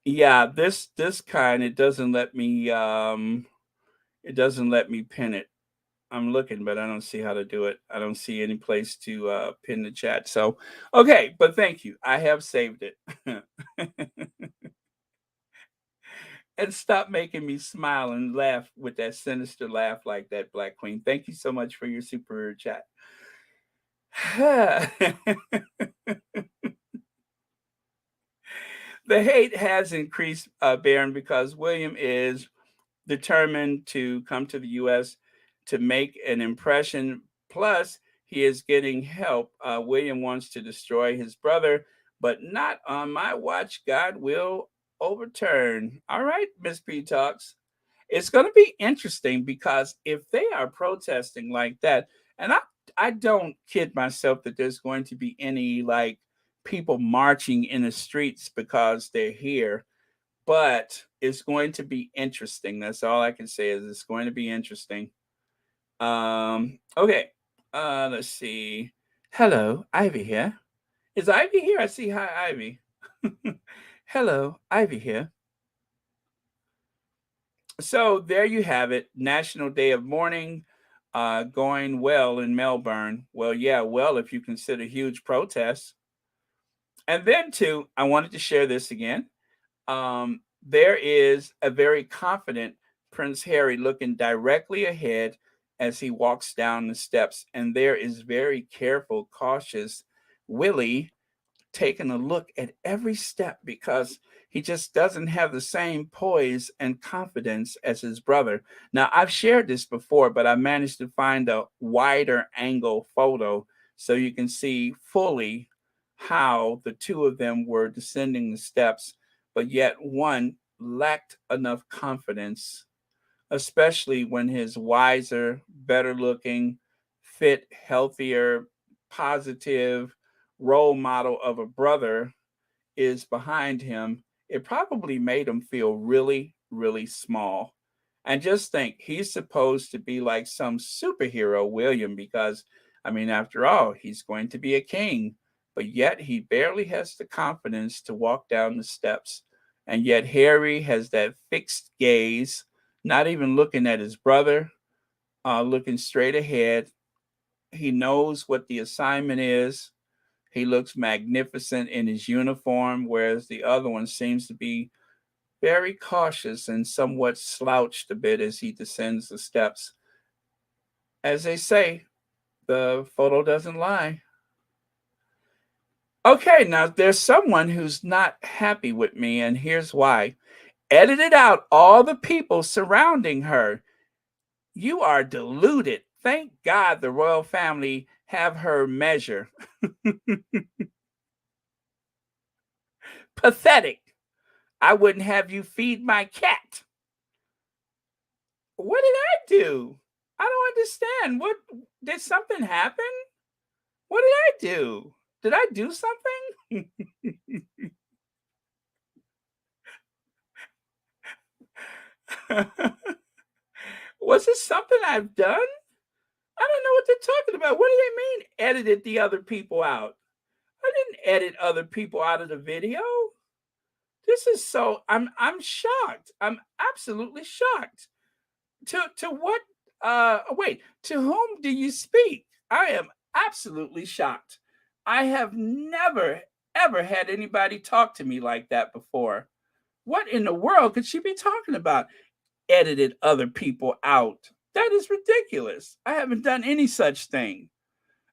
Yeah, this kind it doesn't let me pin it. I'm looking, but I don't see how to do it. I don't see any place to pin the chat. So, okay, but thank you. I have saved it. And stop making me smile and laugh with that sinister laugh like that, Black Queen. Thank you so much for your super chat. The hate has increased, Baron, because William is determined to come to the U.S. to make an impression. Plus, he is getting help. William wants to destroy his brother, but not on my watch. God will overturn. All right, Miss P Talks. It's going to be interesting because if they are protesting like that, and I don't kid myself that there's going to be any like people marching in the streets because they're here, but it's going to be interesting. That's all I can say is it's going to be interesting. Okay. Let's see. Hello, Ivy here. Is Ivy here? I see. Hi, Ivy. Hello, Ivy here. So there you have it. National Day of Mourning, going well in Melbourne. Well, yeah, well, if you consider huge protests. And then too, I wanted to share this again. There is a very confident Prince Harry looking directly ahead as he walks down the steps, and there is very careful, cautious Willie taking a look at every step because he just doesn't have the same poise and confidence as his brother. Now, I've shared this before, but I managed to find a wider angle photo so you can see fully how the two of them were descending the steps, but yet one lacked enough confidence, especially when his wiser, better looking, fit, healthier, positive role model of a brother is behind him. It probably made him feel really, really small. And just think, he's supposed to be like some superhero, William, because, I mean, after all, he's going to be a king, but yet he barely has the confidence to walk down the steps. And yet Harry has that fixed gaze, not even looking at his brother, looking straight ahead. He knows what the assignment is. He looks magnificent in his uniform, whereas the other one seems to be very cautious and somewhat slouched a bit as he descends the steps. As they say, the photo doesn't lie. Okay, now there's someone who's not happy with me, and here's why. edited out all the people surrounding her. You are deluded. Thank God the royal family have her measure. Pathetic. I wouldn't have you feed my cat. What did I do? I don't understand. What did something happen? What did I do? Did I do something? Was it something I've done? I don't know what they're talking about. What do they mean edited the other people out? I didn't edit other people out of the video. This is so I'm shocked. I'm absolutely shocked. To what wait, to whom do you speak? I am absolutely shocked. I have never ever had anybody talk to me like that before. What in the world could she be talking about? Edited other people out. That is ridiculous. I haven't done any such thing.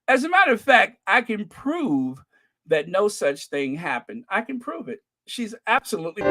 As a matter of fact, I can prove that no such thing happened. I can prove it. She's absolutely.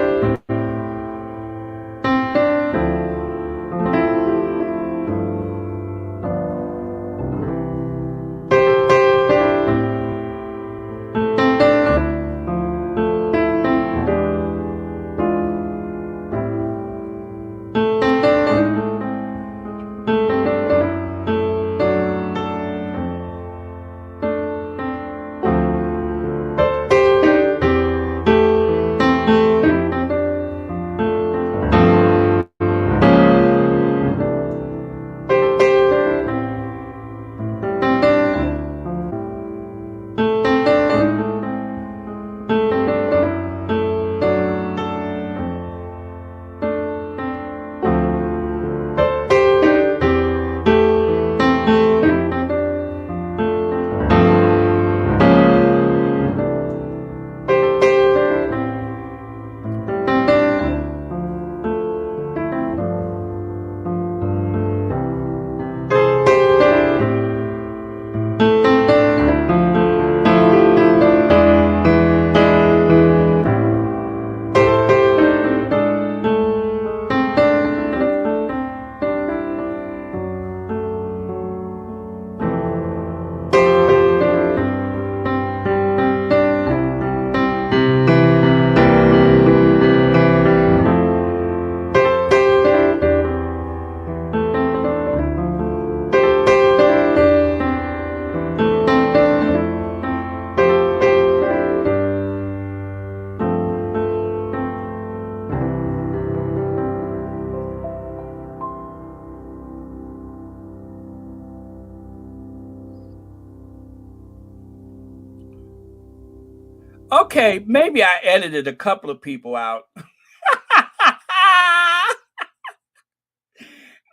Okay, maybe I edited a couple of people out.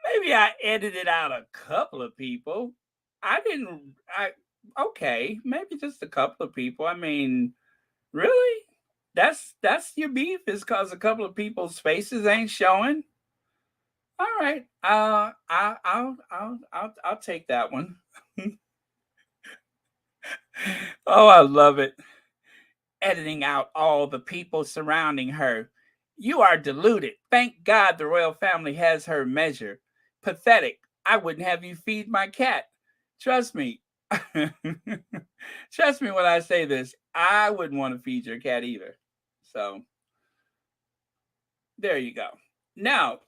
Maybe I edited out a couple of people. I didn't I okay, maybe just a couple of people. I mean, really? That's your beef is cuz a couple of people's faces ain't showing? All right. I'll take that one. Oh, I love it. Editing out all the people surrounding her. You are deluded. Thank God the royal family has her measure. Pathetic. I wouldn't have you feed my cat. Trust me. Trust me when I say this. I wouldn't want to feed your cat either. So there you go. Now,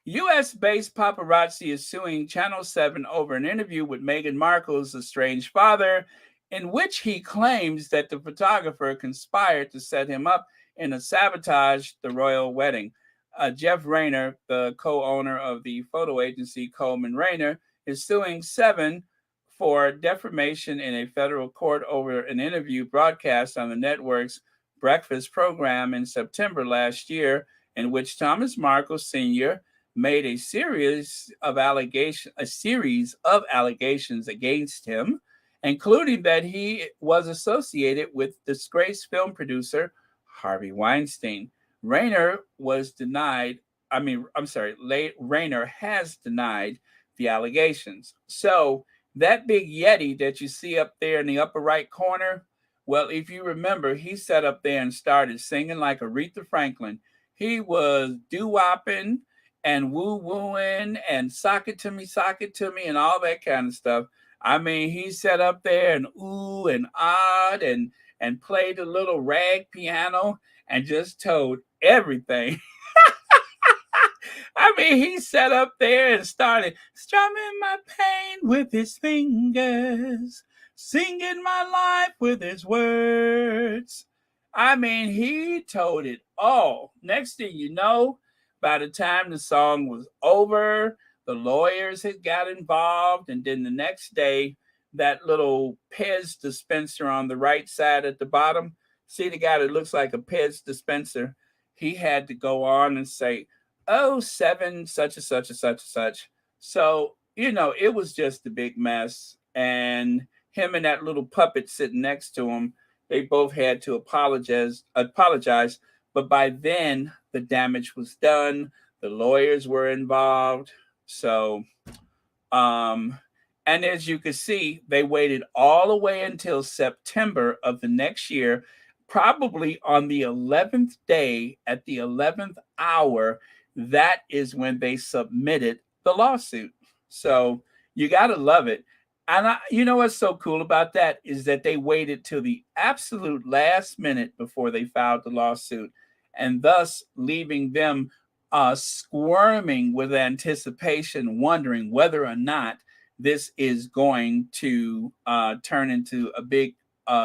US based paparazzi is suing Channel 7 over an interview with Meghan Markle's estranged father, in which he claims that the photographer conspired to set him up and sabotage the royal wedding. Jeff Rayner, the co owner of the photo agency Coleman Rayner, is suing Seven for defamation in a federal court over an interview broadcast on the network's breakfast program in September last year, in which Thomas Markle Sr. made a series of allegations against him, including that he was associated with disgraced film producer Harvey Weinstein. Rayner was denied. Rayner has denied the allegations. So that big Yeti that you see up there in the upper right corner, well, if you remember, he sat up there and started singing like Aretha Franklin. He was doo-wopping and woo-wooing and sock it to me, and all that kind of stuff. I mean, he sat up there and ooh and odd and played a little rag piano and just told everything. I mean, he sat up there and started strumming my pain with his fingers, singing my life with his words. I mean, he told it all. Next thing you know, by the time the song was over, the lawyers had got involved, and then the next day, that little Pez dispenser on the right side at the bottom, see the guy that looks like a Pez dispenser, he had to go on and say, oh, seven, such and such and such and such. So, it was just a big mess. And him and that little puppet sitting next to him, they both had to apologize. But by then, the damage was done. The lawyers were involved. So, um, and as you can see, they waited all the way until September of the next year, probably on the 11th day at the 11th hour. That is when they submitted the lawsuit. So you got to love it. And you know what's so cool about that is that they waited till the absolute last minute before they filed the lawsuit, and thus leaving them squirming with anticipation, wondering whether or not this is going to turn into a big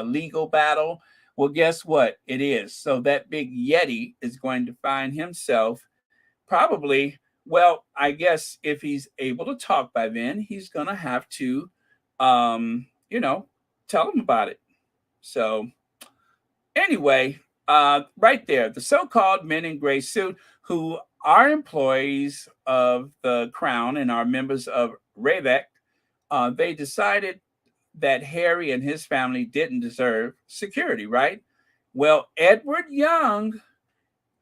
legal battle. Well, guess what? It is. So that big Yeti is going to find himself probably, well, I guess if he's able to talk by then, he's going to have to, you know, tell him about it. So, anyway, right there, the so called men in gray suit who are employees of the Crown and are members of RAVEC, they decided that Harry and his family didn't deserve security, right? Well, Edward Young,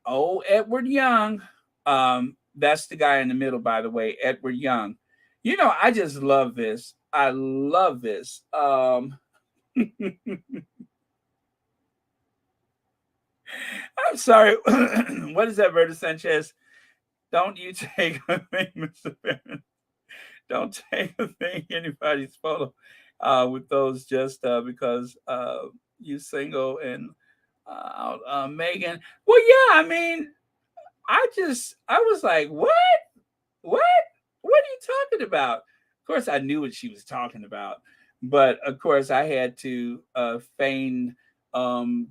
oh, Edward Young, that's the guy in the middle, by the way, Edward Young. I just love this. I love this. I'm sorry. What is that, Berta Sanchez? Don't you take a thing, Mr. Barron. Don't take a thing, anybody's photo with those just because you single and Meghan. Well, yeah, I mean, I was like, what? What? What are you talking about? Of course, I knew what she was talking about, but of course, I had to feign um,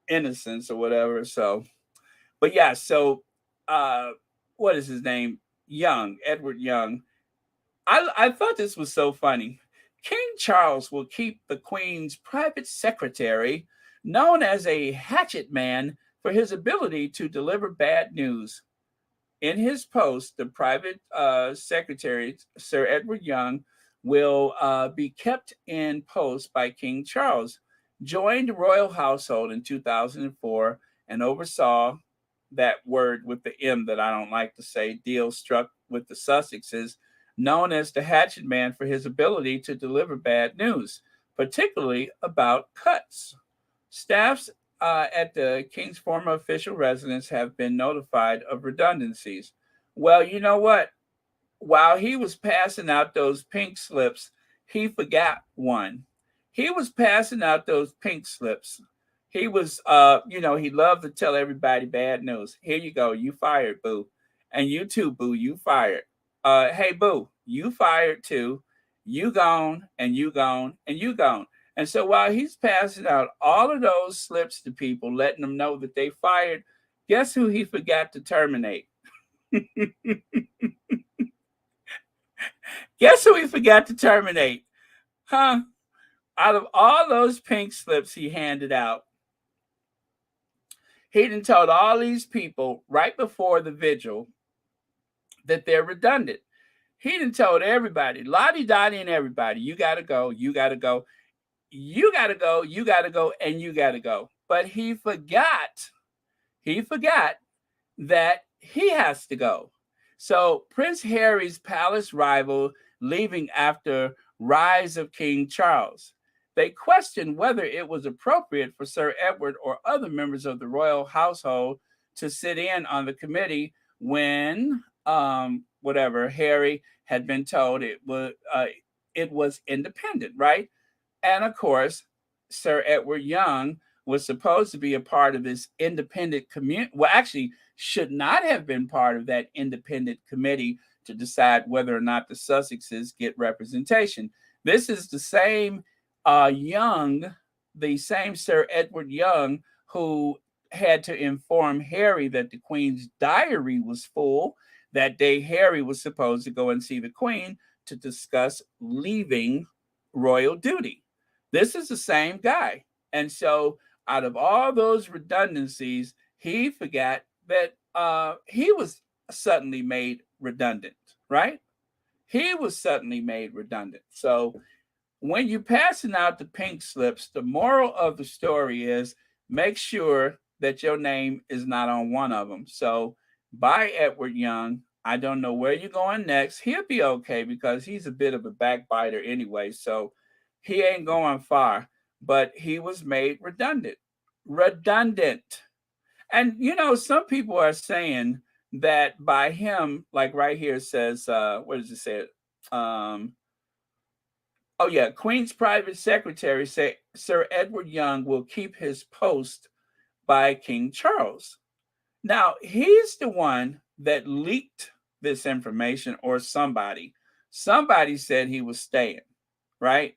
innocence or whatever. So, but yeah, so uh, what is his name? Young, Edward Young. I thought this was so funny. King Charles will keep the Queen's private secretary, known as a hatchet man, for his ability to deliver bad news. In his post, the private secretary, Sir Edward Young, will be kept in post by King Charles, joined the royal household in 2004, and oversaw that word with the M that I don't like to say, deal struck with the Sussexes, known as the Hatchet Man for his ability to deliver bad news, particularly about cuts. Staffs at the King's former official residence have been notified of redundancies. Well, you know what? While he was passing out those pink slips, he forgot one. He was passing out those pink slips. He was, he loved to tell everybody bad news. Here you go. You fired, boo. And you too, boo. You fired. Hey, boo. You fired too. You gone, and you gone, and you gone. And so while he's passing out all of those slips to people, letting them know that they fired, guess who he forgot to terminate? Guess who he forgot to terminate? Huh? Out of all those pink slips he handed out, he done told all these people right before the vigil that they're redundant. He done told everybody, Lottie Dottie and everybody, you gotta go, you gotta go, you gotta go, you gotta go, and you gotta go. But he forgot that he has to go. So Prince Harry's palace rival leaving after rise of King Charles. They questioned whether it was appropriate for Sir Edward or other members of the royal household to sit in on the committee when whatever Harry had been told it was independent, right? And of course, Sir Edward Young was supposed to be a part of this independent community. Well, actually, should not have been part of that independent committee to decide whether or not the Sussexes get representation. This is the same Young, the same Sir Edward Young, who had to inform Harry that the Queen's diary was full. That day, Harry was supposed to go and see the Queen to discuss leaving royal duty. This is the same guy. And so, out of all those redundancies, he forgot that he was suddenly made redundant, right? He was suddenly made redundant. So, when you're passing out the pink slips, the moral of the story is make sure that your name is not on one of them. So, by Edward Young, I don't know where you're going next. He'll be okay because he's a bit of a backbiter anyway. So, he ain't going far, but he was made redundant. Redundant. And some people are saying that by him, like right here it says, what does it say? Oh yeah, Queen's private secretary say Sir Edward Young will keep his post by King Charles. Now, he's the one that leaked this information, or somebody. Somebody said he was staying, right?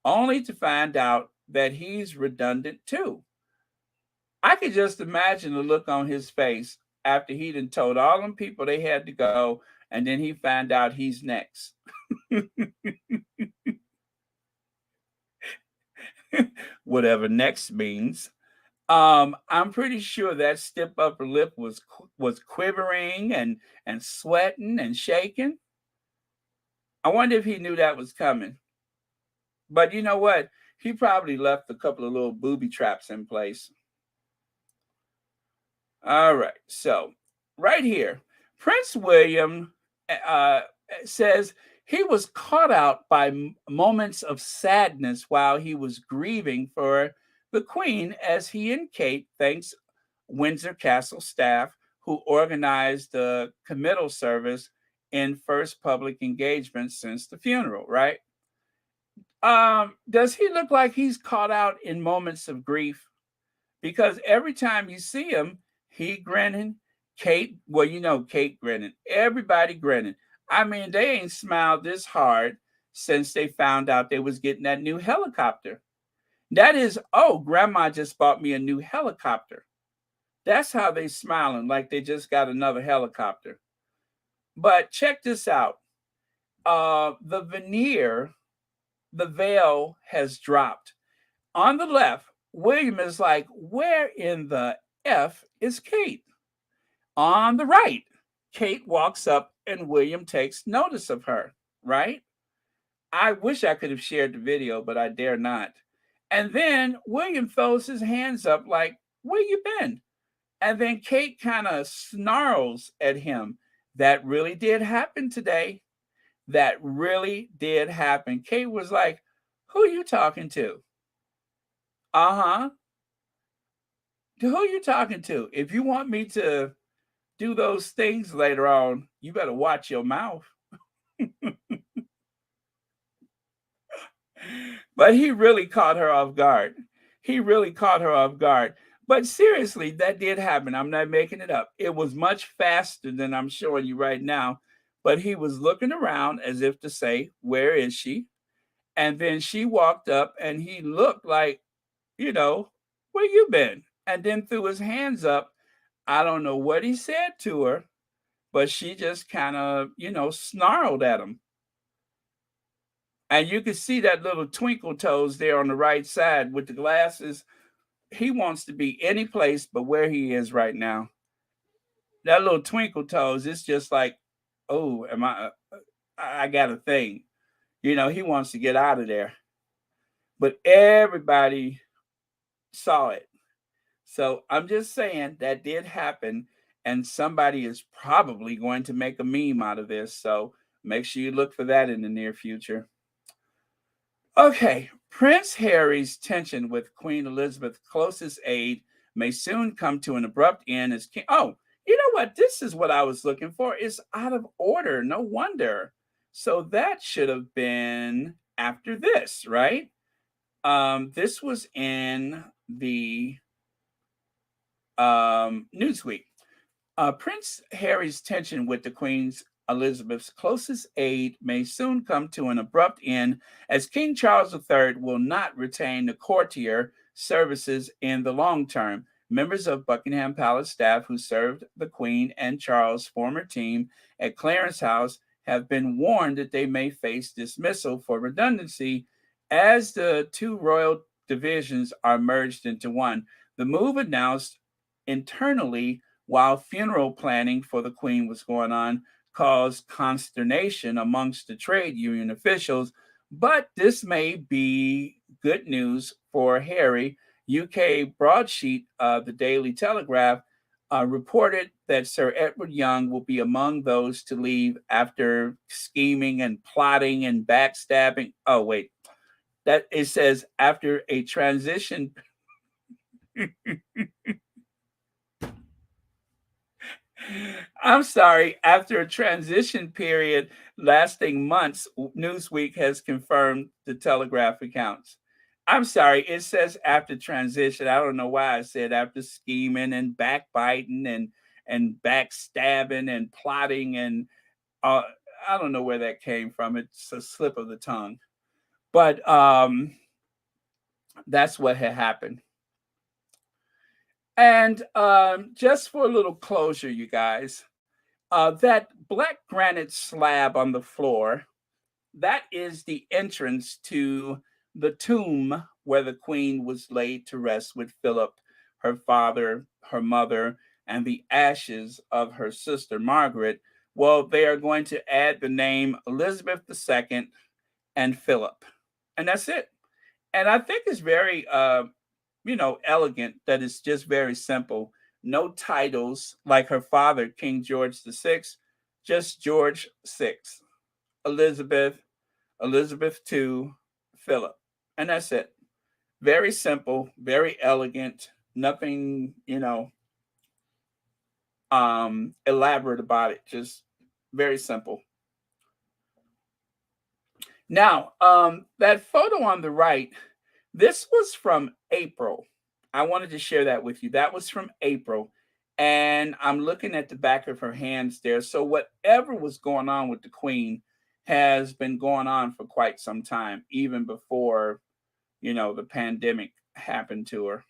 Only to find out that he's redundant too. I could just imagine the look on his face after he'd done told all them people they had to go, and then he found out he's next. Whatever next means. I'm pretty sure that stiff upper lip was quivering and sweating and shaking. I wonder if he knew that was coming. But you know what? He probably left a couple of little booby traps in place. All right. So right here, Prince William says he was caught out by moments of sadness while he was grieving for the Queen as he and Kate thanks Windsor Castle staff who organized the committal service in first public engagement since the funeral, right? Does he look like he's caught out in moments of grief? Because every time you see him, he grinning. Kate, well, Kate grinning. Everybody grinning. I mean, they ain't smiled this hard since they found out they was getting that new helicopter. That is, oh, grandma just bought me a new helicopter. That's how they smiling, like they just got another helicopter. But check this out. The veil has dropped. On the left, William is like, where in the F is Kate? On the right, Kate walks up and William takes notice of her, right? I wish I could have shared the video, but I dare not. And then William throws his hands up like, where you been? And then Kate kind of snarls at him. That really did happen today. That really did happen. Kate was like, who are you talking to? Uh-huh. Who are you talking to? If you want me to do those things later on, you better watch your mouth. But he really caught her off guard. He really caught her off guard. But seriously, that did happen. I'm not making it up. It was much faster than I'm showing you right now. But he was looking around as if to say, where is she? And then she walked up and he looked like, where you been? And then threw his hands up. I don't know what he said to her, but she just kind of, snarled at him. And you can see that little twinkle toes there on the right side with the glasses. He wants to be any place but where he is right now. That little twinkle toes, it's just like, oh, I got a thing. He wants to get out of there. But everybody saw it. So I'm just saying that did happen. And somebody is probably going to make a meme out of this. So make sure you look for that in the near future. Okay, Prince Harry's tension with Queen Elizabeth's closest aide, may soon come to an abrupt end as king. Oh, you know what? This is what I was looking for. It's out of order. No wonder. So that should have been after this, right? This was in the Newsweek. Prince Harry's tension with the Queen's Elizabeth's closest aide may soon come to an abrupt end as King Charles III will not retain the courtier services in the long term. Members of Buckingham Palace staff who served the Queen and Charles' former team at Clarence House have been warned that they may face dismissal for redundancy as the two royal divisions are merged into one. The move announced internally while funeral planning for the Queen was going on caused consternation amongst the trade union officials, but this may be good news for Harry. UK broadsheet, the Daily Telegraph, reported that Sir Edward Young will be among those to leave after scheming and plotting and backstabbing. Oh, wait, that it says after a transition. I'm sorry. After a transition period lasting months, Newsweek has confirmed the Telegraph accounts. I'm sorry. It says after transition. I don't know why I said after scheming and backbiting and backstabbing and plotting and uh, I don't know where that came from. It's a slip of the tongue, but that's what had happened. And just for a little closure, you guys. That black granite slab on the floor, that is the entrance to the tomb where the Queen was laid to rest with Philip, her father, her mother, and the ashes of her sister Margaret. Well, they are going to add the name Elizabeth II and Philip, and that's it. And I think it's very, elegant that it's just very simple. No titles like her father, King George VI, just George VI, Elizabeth, Elizabeth II, Philip. And that's it. Very simple, very elegant, nothing, elaborate about it. Just very simple. Now, that photo on the right, this was from April. I wanted to share that with you. That was from April. And I'm looking at the back of her hands there. So whatever was going on with the Queen has been going on for quite some time, even before, the pandemic happened to her.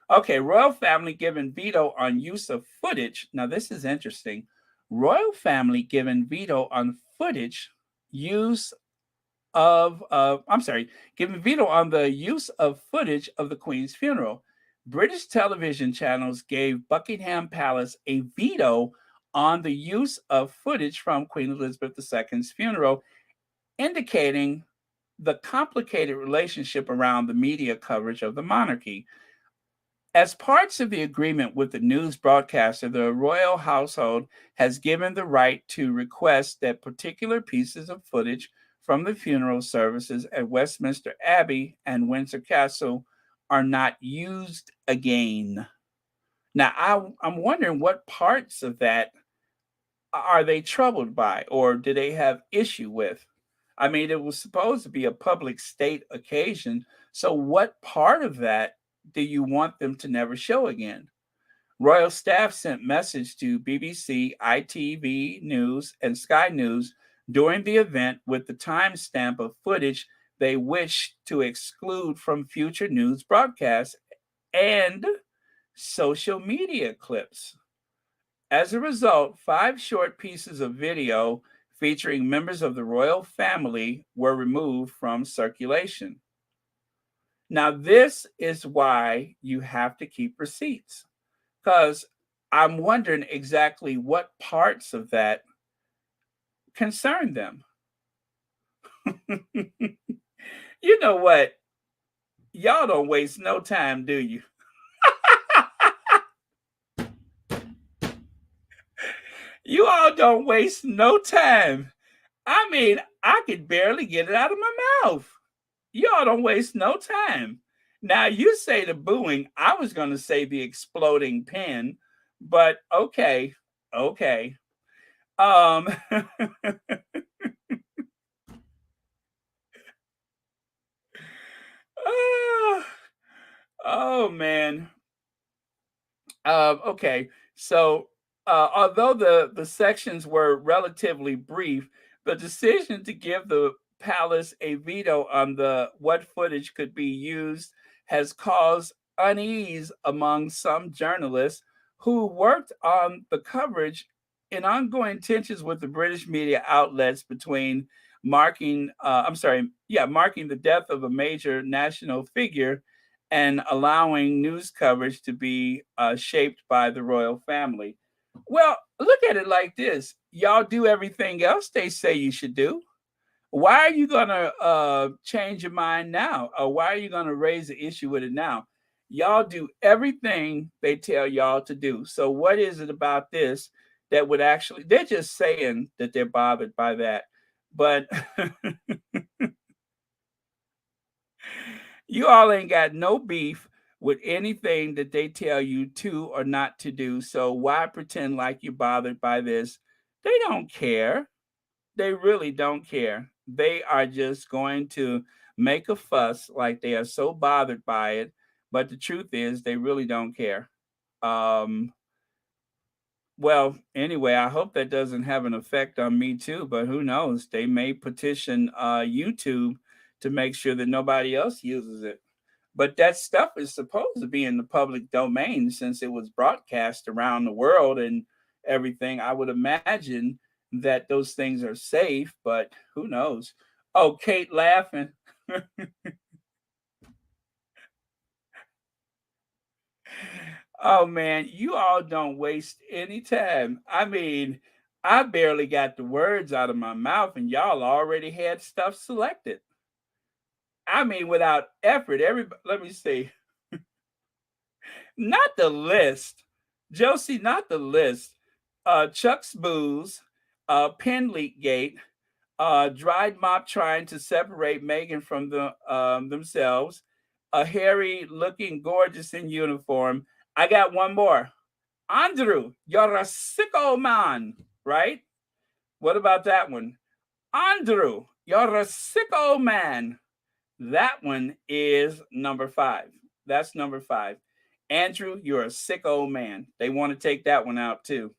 Okay, royal family given veto on use of footage. Now, this is interesting. Royal family given veto on footage use given veto on the use of footage of the Queen's funeral. British television channels gave Buckingham Palace a veto on the use of footage from Queen Elizabeth II's funeral, indicating the complicated relationship around the media coverage of the monarchy. As parts of the agreement with the news broadcaster, the royal household has given the right to request that particular pieces of footage from the funeral services at Westminster Abbey and Windsor Castle are not used again. Now, I'm wondering what parts of that are they troubled by or do they have issue with? I mean, it was supposed to be a public state occasion. So what part of that do you want them to never show again? Royal staff sent message to BBC, ITV News, and Sky News during the event with the timestamp of footage they wish to exclude from future news broadcasts and social media clips. As a result, 5 short pieces of video featuring members of the royal family were removed from circulation. Now, this is why you have to keep receipts, because I'm wondering exactly what parts of that concern them. You know what? Y'all don't waste no time, do you? You all don't waste no time. I mean, I could barely get it out of my mouth. Y'all don't waste no time. Now you say the booing. I was going to say the exploding pen, but okay, okay. Um, ah, oh man. Okay, so although the sections were relatively brief, the decision to give the palace a veto on the what footage could be used has caused unease among some journalists who worked on the coverage in ongoing tensions with the British media outlets between marking the death of a major national figure and allowing news coverage to be shaped by the royal family. Well, look at it like this: y'all do everything else they say you should do. Why are you gonna change your mind now, or why are you gonna raise the issue with it now? Y'all do everything they tell y'all to do. So what is it about this that would actually? They're just saying that they're bothered by that, but you all ain't got no beef with anything that they tell you to or not to do. So why pretend like you're bothered by this? They don't care. They really don't care. They are just going to make a fuss like they are so bothered by it. But the truth is, they really don't care. Um, well, anyway, I hope that doesn't have an effect on me too, but who knows? They may petition YouTube to make sure that nobody else uses it. But that stuff is supposed to be in the public domain since it was broadcast around the world and everything. I would imagine that those things are safe, but who knows? Oh, Kate laughing. Oh man, you all don't waste any time. I mean, I barely got the words out of my mouth and y'all already had stuff selected. I mean, without effort, everybody, let me see. Not the list. Josie, not the list. Chuck's booze, pen leak gate, dried mop trying to separate Meghan from themselves, a Harry looking gorgeous in uniform. I got one more. Andrew, you're a sicko man, right? What about that one? Andrew, you're a sicko man. That one is number 5. That's number 5. Andrew, you're a sick old man. They want to take that one out too.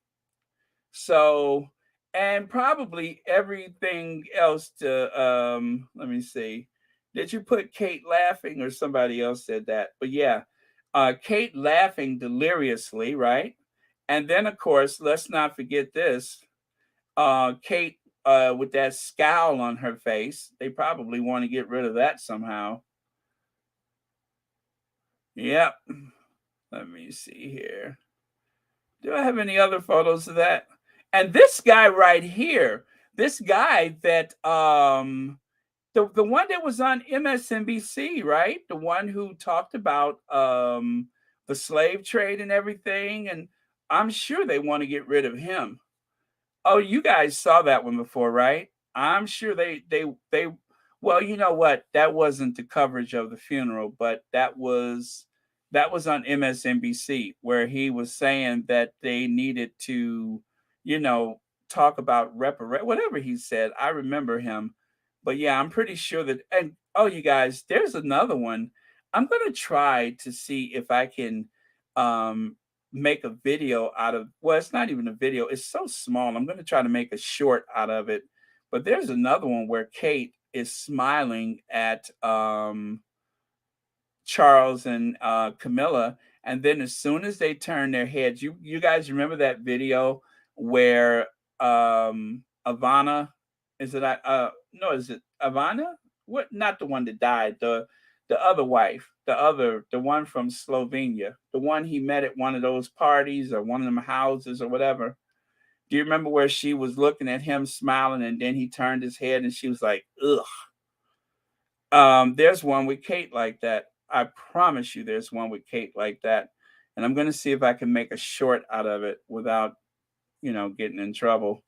So, and probably everything else to let me see. Did you put Kate laughing or somebody else said that? But yeah, Kate laughing deliriously, right? And then of course, let's not forget this. Kate with that scowl on her face. They probably want to get rid of that somehow. Yep. Let me see here. Do I have any other photos of that? And this guy right here, this guy that the one that was on MSNBC, right? The one who talked about the slave trade and everything, and I'm sure they want to get rid of him. Oh, you guys saw that one before, right? I'm sure they well, you know what? That wasn't the coverage of the funeral, but that was on MSNBC where he was saying that they needed to, you know, talk about whatever he said. I remember him. But yeah, I'm pretty sure that and oh you guys, there's another one. I'm going to try to see if I can um make a video out of well it's not even a video, it's so small. I'm going to try to make a short out of it, but there's another one where Kate is smiling at Charles and Camilla, and then as soon as they turn their heads, you guys remember that video where Ivana, is it no, is it Ivana, what, not the one that died, the other wife, the one from Slovenia, the one he met at one of those parties or one of them houses or whatever. Do you remember where she was looking at him smiling and then he turned his head and she was like, ugh. There's one with Kate like that. I promise you there's one with Kate like that. And I'm going to see if I can make a short out of it without, getting in trouble.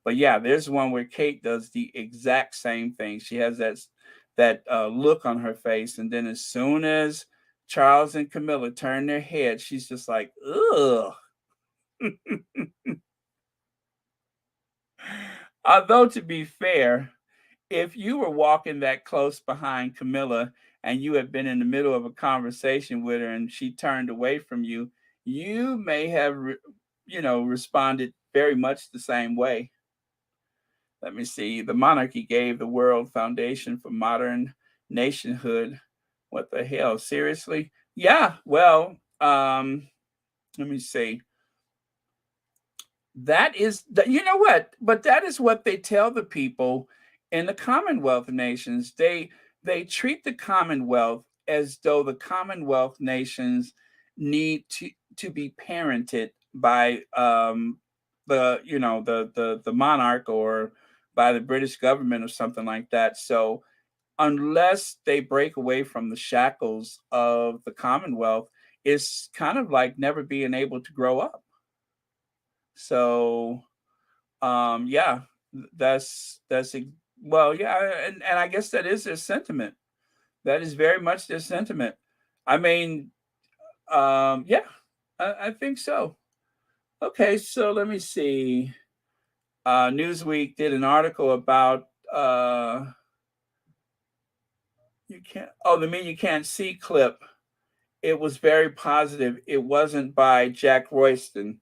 But yeah, there's one where Kate does the exact same thing. She has that look on her face, and then as soon as Charles and Camilla turn their head. She's just like, ugh. Although, to be fair, if you were walking that close behind Camilla and you had been in the middle of a conversation with her and she turned away from you, you may have, responded very much the same way. Let me see. The monarchy gave the world foundation for modern nationhood. What the hell? Seriously? Yeah. Well, let me see. That is, you know what? But that is what they tell the people in the Commonwealth nations. They treat the Commonwealth as though the Commonwealth nations need to be parented by the monarch or by the British government or something like that. So unless they break away from the shackles of the Commonwealth, it's kind of like never being able to grow up. So yeah, that's well, yeah, and I guess that is their sentiment. That is very much their sentiment. I mean, yeah, I think so. Okay, so let me see. Newsweek did an article about you can't. Oh, the "Me You Can't See" clip. It was very positive. It wasn't by Jack Royston.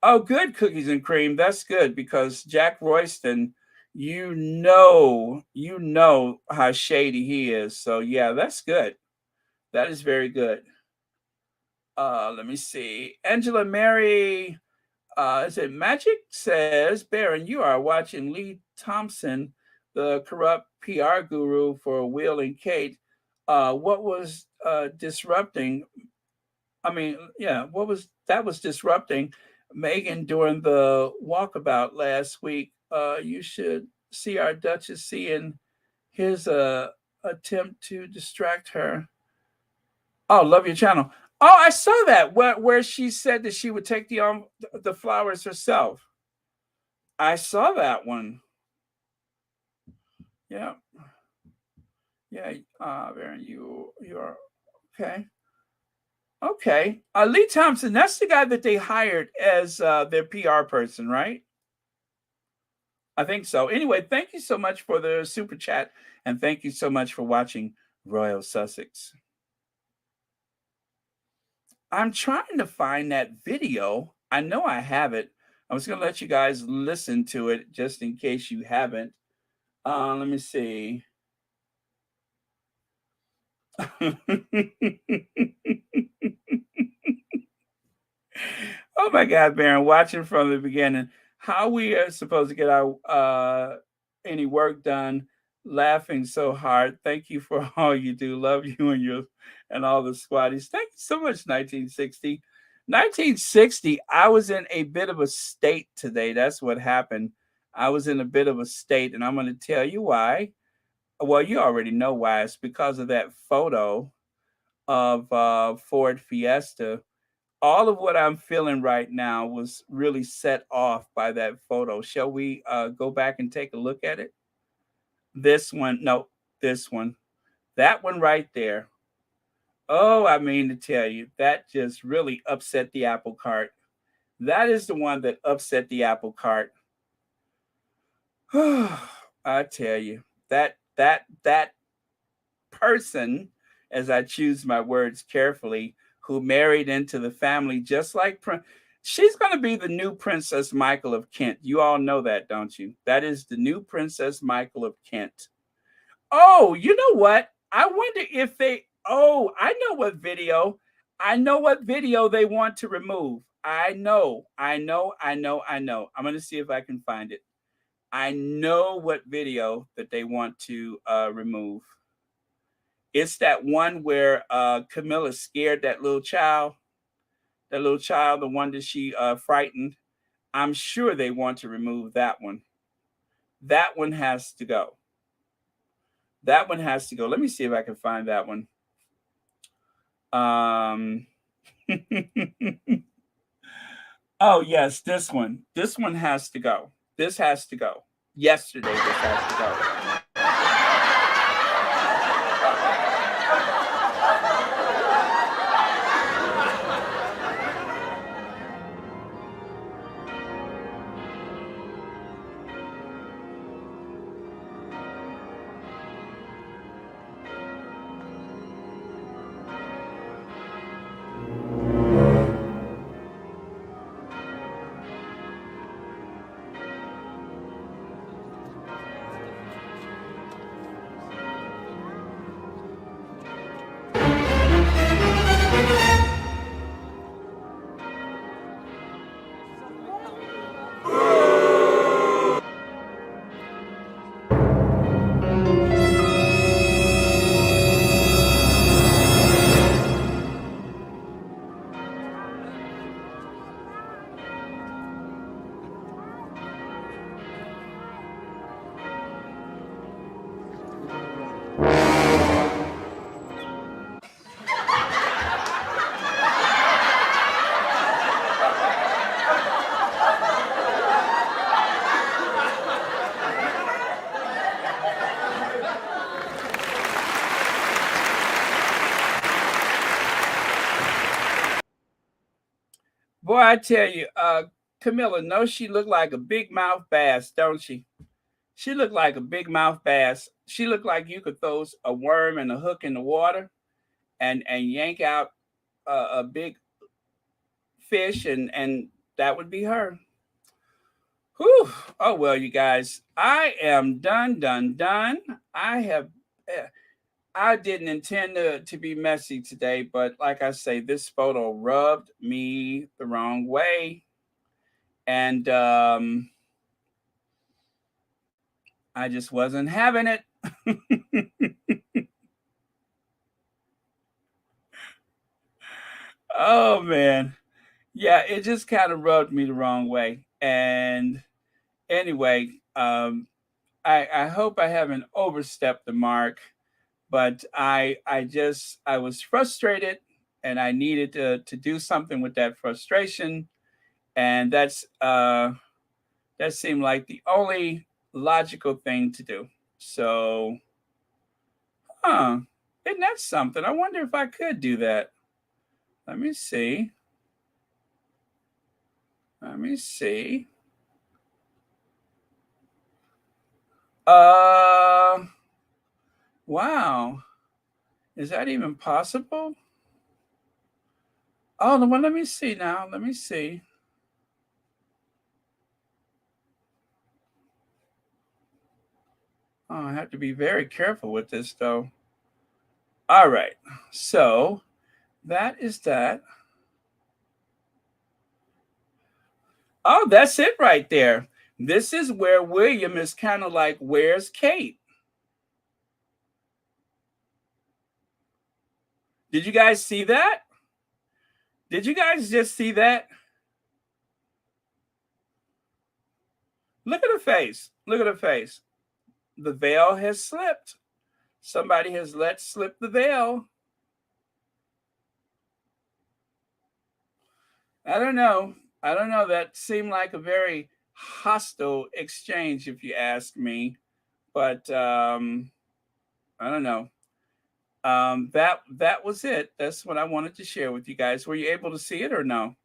Oh, good, cookies and cream. That's good because Jack Royston, you know how shady he is. So yeah, that's good. That is very good. Let me see. Angela Mary, is it Magic says, Baron, you are watching Lee Thompson, the corrupt PR guru for Will and Kate. What was disrupting? I mean, yeah, was disrupting Meghan during the walkabout last week. You should see our Duchess seeing his attempt to distract her. Oh, love your channel. Oh, I saw that where she said that she would take the flowers herself. I saw that one. Yeah, yeah. Baron, you are okay. Okay. Lee Thompson, that's the guy that they hired as their PR person, right? I think so. Anyway, thank you so much for the super chat. And thank you so much for watching Royal Sussex. I'm trying to find that video. I know I have it. I was going to let you guys listen to it just in case you haven't. Let me see. Oh my God, Baron, watching from the beginning. How we are supposed to get our any work done, laughing so hard. Thank you for all you do. Love you and all the squatties. Thank you so much, 1960. 1960, I was in a bit of a state today. That's what happened. I was in a bit of a state, and I'm going to tell you why. Well, you already know why. It's because of that photo of Ford Fiesta. All of what I'm feeling right now was really set off by that photo. Shall we go back and take a look at it? This one, no, this one, that one right there. Oh, I mean to tell you, that just really upset the apple cart. That is the one that upset the apple cart. I tell you, that person, as I choose my words carefully, who married into the family just like she's going to be the new Princess Michael of Kent. You all know that, don't you? That is the new Princess Michael of Kent. Oh, you know what? I wonder if I know what video. I know what video they want to remove. I know. I'm going to see if I can find it. I know what video that they want to remove. It's that one where Camilla scared that little child, the one that she frightened. I'm sure they want to remove that one. That one has to go. That one has to go. Let me see if I can find that one. Oh, yes, this one. This one has to go. This has to go. Yesterday, this has to go. Boy, I tell you, Camilla, no, she looked like a big mouth bass, don't she? She looked like a big mouth bass. She looked like you could throw a worm and a hook in the water and yank out a big fish, and that would be her. Whew. Oh well, you guys, I am done. I have. eh, I didn't intend to be messy today, but like I say, this photo rubbed me the wrong way, and I just wasn't having it. Oh man, yeah, it just kind of rubbed me the wrong way. And anyway, I hope I haven't overstepped the mark, but I was frustrated, and I needed to do something with that frustration, and that seemed like the only logical thing to do. So, huh? Isn't that something? I wonder if I could do that. Let me see. Let me see. Uh, wow. Is that even possible? Oh, well, let me see now. Let me see. Oh, I have to be very careful with this, though. All right. So that is that. Oh, that's it right there. This is where William is kind of like, where's Kate? Did you guys see that? Did you guys just see that? Look at her face. Look at her face. The veil has slipped. Somebody has let slip the veil. I don't know. I don't know. That seemed like a very hostile exchange, if you ask me. But I don't know. That was it. That's what I wanted to share with you guys. Were you able to see it or no?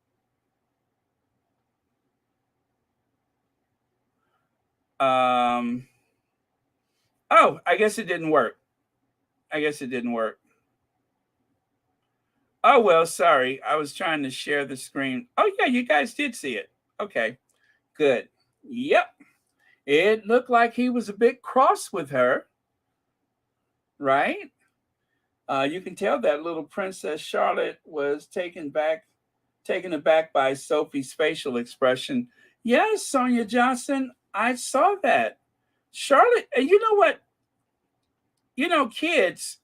Um, oh, I guess it didn't work. I guess it didn't work. Oh well, sorry. I was trying to share the screen. Oh yeah, you guys did see it. Okay, good. Yep. It looked like he was a bit cross with her, right? You can tell that little Princess Charlotte was taken aback by Sophie's facial expression. Yes, Sonia Johnson, I saw that. Charlotte, and you know what? You know, kids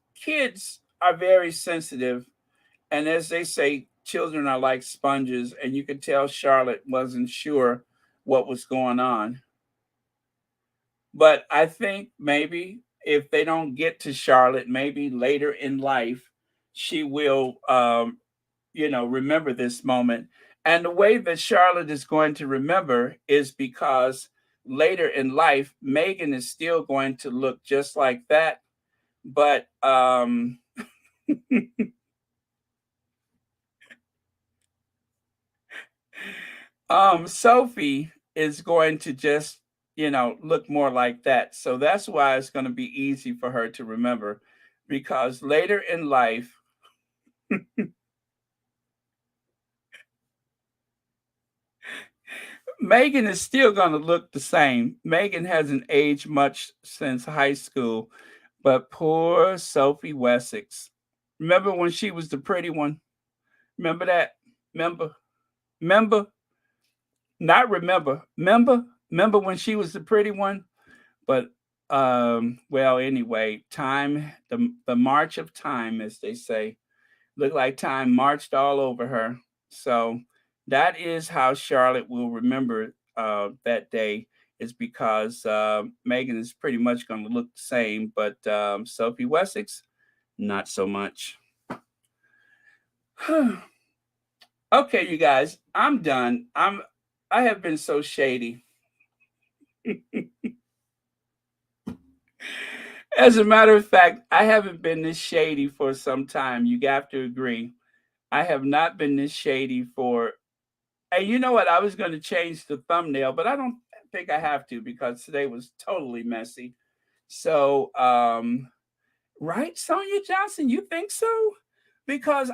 are very sensitive, and as they say, children are like sponges, and you could tell Charlotte wasn't sure what was going on. But I think maybe if they don't get to Charlotte, maybe later in life, she will, remember this moment. And the way that Charlotte is going to remember is because later in life, Meghan is still going to look just like that. But Sophie is going to just, look more like that. So that's why it's going to be easy for her to remember, because later in life, Meghan is still going to look the same. Meghan hasn't aged much since high school, but poor Sophie Wessex. Remember when she was the pretty one? Remember that? Remember? Remember? Not remember. Remember when she was the pretty one? But well, anyway, time, the march of time, as they say, looked like time marched all over her. So that is how Charlotte will remember that day, is because Meghan is pretty much going to look the same, but Sophie Wessex, not so much. Okay, you guys, I'm done. I have been so shady. As a matter of fact, I haven't been this shady for some time. You have to agree. I have not been this shady for And you know what? I was going to change the thumbnail, but I don't think I have to because today was totally messy. So, right, Sonia Johnson, you think so? Because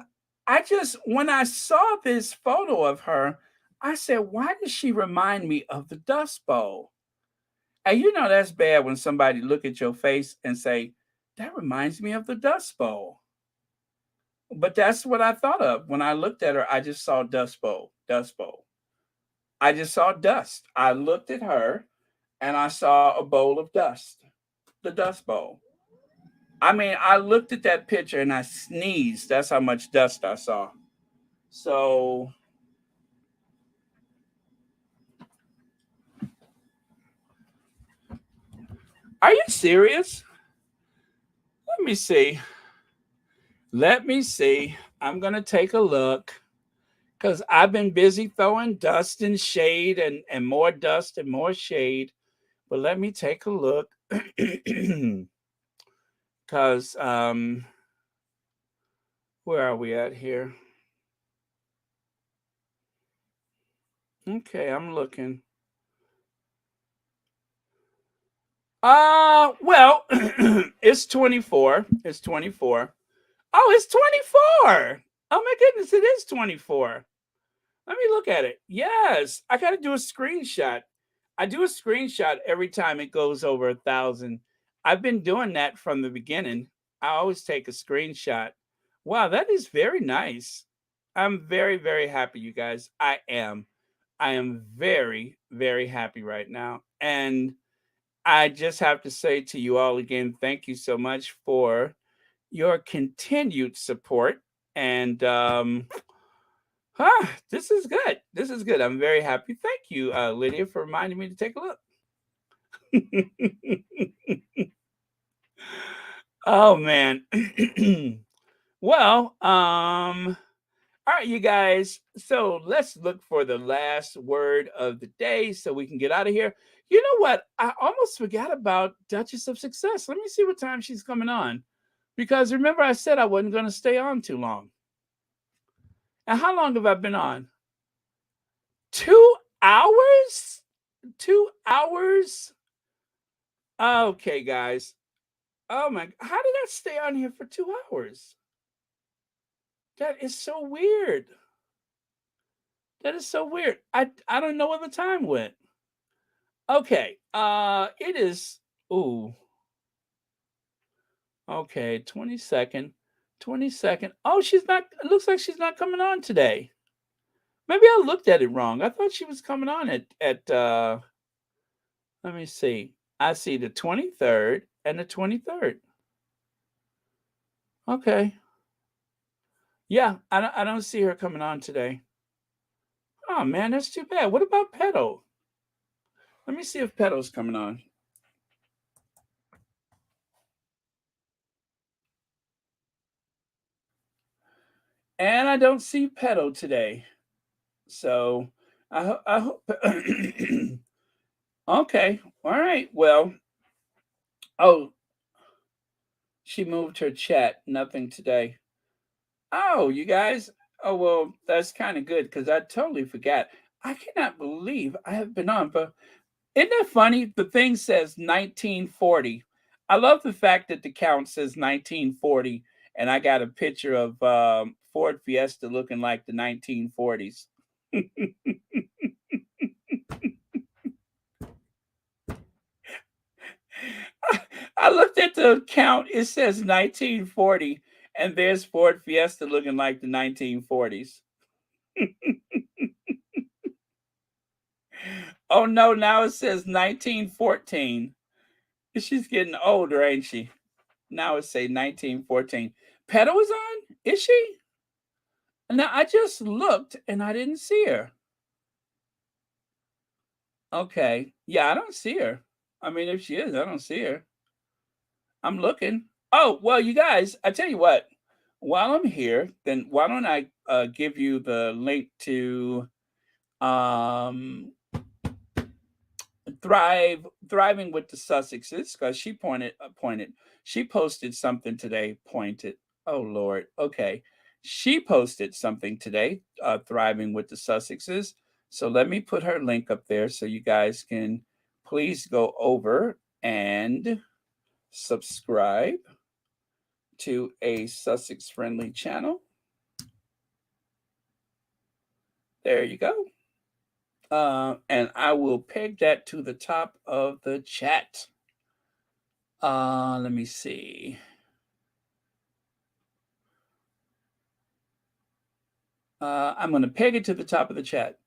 I just, when I saw this photo of her, I said, why does she remind me of the Dust Bowl? And you know that's bad when somebody look at your face and say, that reminds me of the Dust Bowl. But that's what I thought of. When I looked at her, I just saw Dust Bowl, Dust Bowl. I just saw dust. I looked at her and I saw a bowl of dust, the Dust Bowl. I mean, I looked at that picture and I sneezed. That's how much dust I saw. So, are you serious? Let me see. Let me see. I'm going to take a look because I've been busy throwing dust and shade and more dust and more shade. But let me take a look because where are we at here? Okay, I'm looking. Well, it's 24. It's 24. Oh, it's 24. Oh my goodness, it is 24. Let me look at it. Yes, I got to do a screenshot. I do a screenshot every time it goes over 1,000. I've been doing that from the beginning. I always take a screenshot. Wow, that is very nice. I'm very, very happy, you guys. I am. I am very, very happy right now. And I just have to say to you all again, thank you so much for your continued support. And this is good. This is good. I'm very happy. Thank you, Lydia, for reminding me to take a look. Oh man. Well, all right, you guys. So let's look for the last word of the day so we can get out of here. You know what? I almost forgot about Duchess of Success. Let me see what time she's coming on. Because remember, I said I wasn't going to stay on too long. And how long have I been on? 2 hours? 2 hours? Okay, guys. Oh my, how did I stay on here for 2 hours? That is so weird. That is so weird. I don't know where the time went. Okay. It is ooh. Okay, 22nd. 22nd. Oh, she's not it looks like she's not coming on today. Maybe I looked at it wrong. I thought she was coming on at let me see. I see the 23rd and the 23rd. Okay. Yeah, I don't see her coming on today. Oh man, that's too bad. What about Petal? Let me see if Petal's coming on. And I don't see Petal today. So I hope. Okay. All right. Well, oh, she moved her chat. Nothing today. Oh, you guys. Oh, well, that's kind of good because I totally forgot. I cannot believe I have been on, but isn't that funny? The thing says 1940. I love the fact that the count says 1940, and I got a picture of Ford Fiesta looking like the 1940s. I looked at the count. It says 1940, and there's Ford Fiesta looking like the 1940s. Oh no, now it says 1914. She's getting older, ain't she? Now it say 1914. Petal is on? Is she? Now I just looked and I didn't see her. Okay. Yeah, I don't see her. I mean, if she is, I don't see her. I'm looking. Oh, well, you guys, I tell you what, while I'm here, then why don't I give you the link to um, Thriving with the Sussexes, because she posted something today, pointed. Oh, Lord. Okay. She posted something today, Thriving with the Sussexes. So let me put her link up there so you guys can please go over and subscribe to a Sussex friendly channel. There you go. And I will peg that to the top of the chat. Let me see. I'm going to peg it to the top of the chat.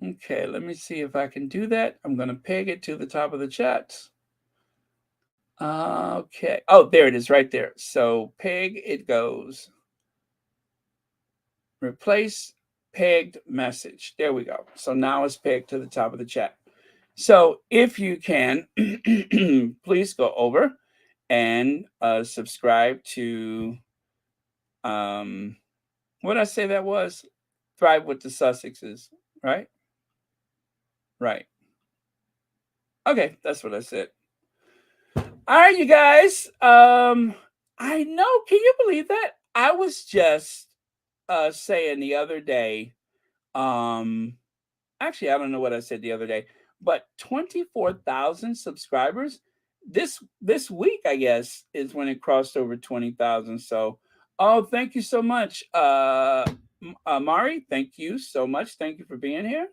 Okay, let me see if I can do that. I'm going to peg it to the top of the chat. Okay. Oh, there it is right there. So peg it goes. Replace pegged message. There we go. So now it's pegged to the top of the chat. So if you can, please go over and subscribe to what did I say that was? Thrive with the Sussexes, right? Right. Okay, that's what I said. All right, you guys. I know. Can you believe that? I was just saying the other day. Actually, I don't know what I said the other day, but 24,000 subscribers this week, I guess, is when it crossed over 20,000. So, oh, thank you so much, Mari. Thank you so much. Thank you for being here.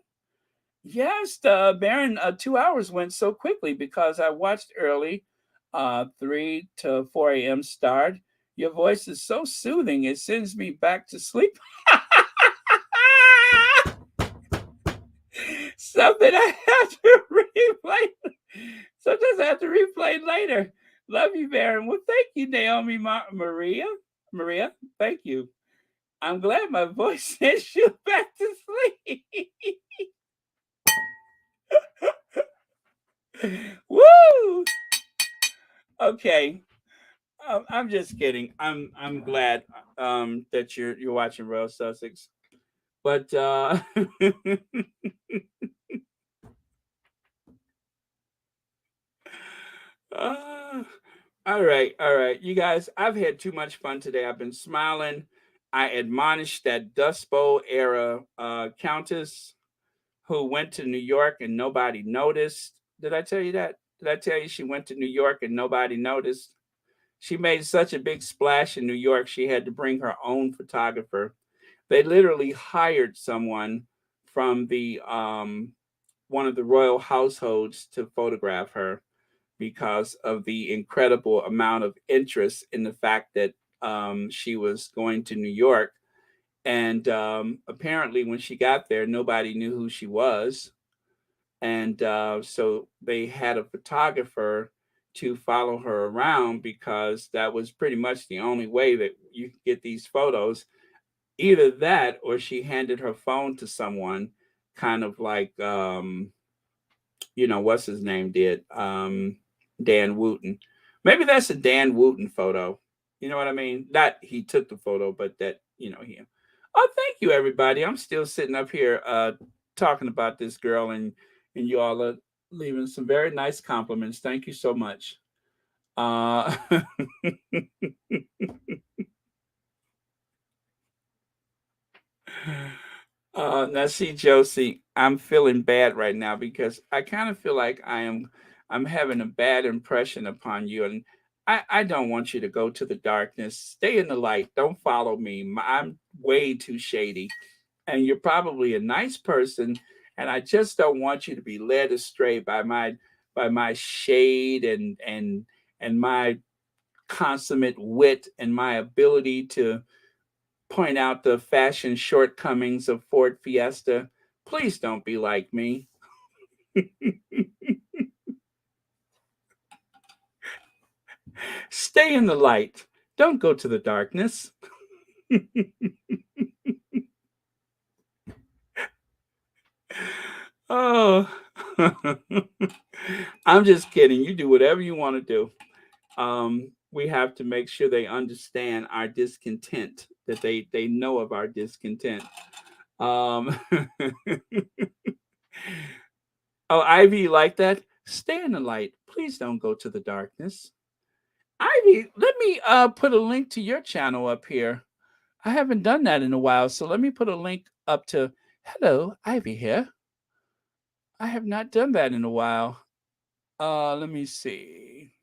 Yes, Baron, 2 hours went so quickly because I watched early, 3 to 4 a.m. start. Your voice is so soothing, it sends me back to sleep. Something I have to replay. Sometimes I have to replay later. Love you, Baron. Well, thank you, Naomi Maria. Maria, thank you. I'm glad my voice sends you back to sleep. Woo! Okay. I'm just kidding. I'm glad that you're watching Royal Sussex. But all right. You guys, I've had too much fun today. I've been smiling. I admonished that Dust Bowl era countess who went to New York and nobody noticed. Did I tell you that? Did I tell you she went to New York and nobody noticed? She made such a big splash in New York, she had to bring her own photographer. They literally hired someone from the one of the royal households to photograph her because of the incredible amount of interest in the fact that she was going to New York. And apparently, when she got there, nobody knew who she was. And so they had a photographer to follow her around because that was pretty much the only way that you could get these photos. Either that or she handed her phone to someone, kind of like what's his name did, Dan Wooten. Maybe that's a Dan Wooten photo. You know what I mean? Not he took the photo, but that him. Oh, thank you, everybody. I'm still sitting up here talking about this girl, and you all are leaving some very nice compliments. Thank you so much. Now see, Josie, I'm feeling bad right now because I kind of feel like I'm having a bad impression upon you, and I don't want you to go to the darkness. Stay in the light. Don't follow me. I'm way too shady, and you're probably a nice person, and I just don't want you to be led astray by my shade and my consummate wit and my ability to point out the fashion shortcomings of Ford Fiesta. Please don't be like me. Stay in the light. Don't go to the darkness. Oh, I'm just kidding. You do whatever you want to do. We have to make sure they understand our discontent, that they know of our discontent. Um, oh, Ivy, you like that? Stay in the light. Please don't go to the darkness. Ivy, let me put a link to your channel up here. I haven't done that in a while, so let me put a link up to hello, Ivy here. I have not done that in a while. Let me see.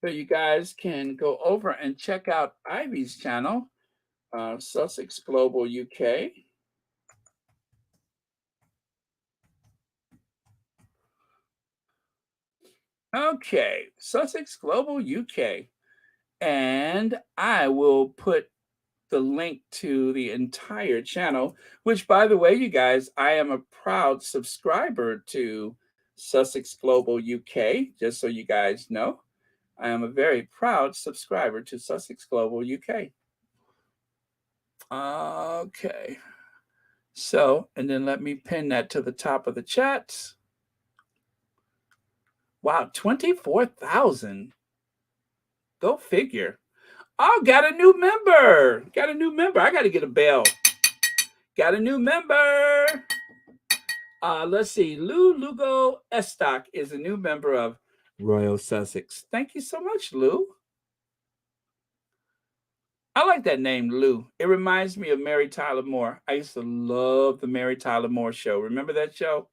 So you guys can go over and check out Ivy's channel, Sussex Global UK. Okay, Sussex Global UK. And I will put the link to the entire channel, which, by the way, you guys, I am a proud subscriber to Sussex Global UK, just so you guys know. I am a very proud subscriber to Sussex Global UK. Okay. So, and then let me pin that to the top of the chat. Wow, 24,000. Go figure. Oh, got a new member. Got a new member. I got to get a bell. Got a new member. Let's see. Lou Lugo Estock is a new member of Royal Sussex. Thank you so much, Lou. I like that name, Lou. It reminds me of Mary Tyler Moore. I used to love the Mary Tyler Moore show. Remember that show?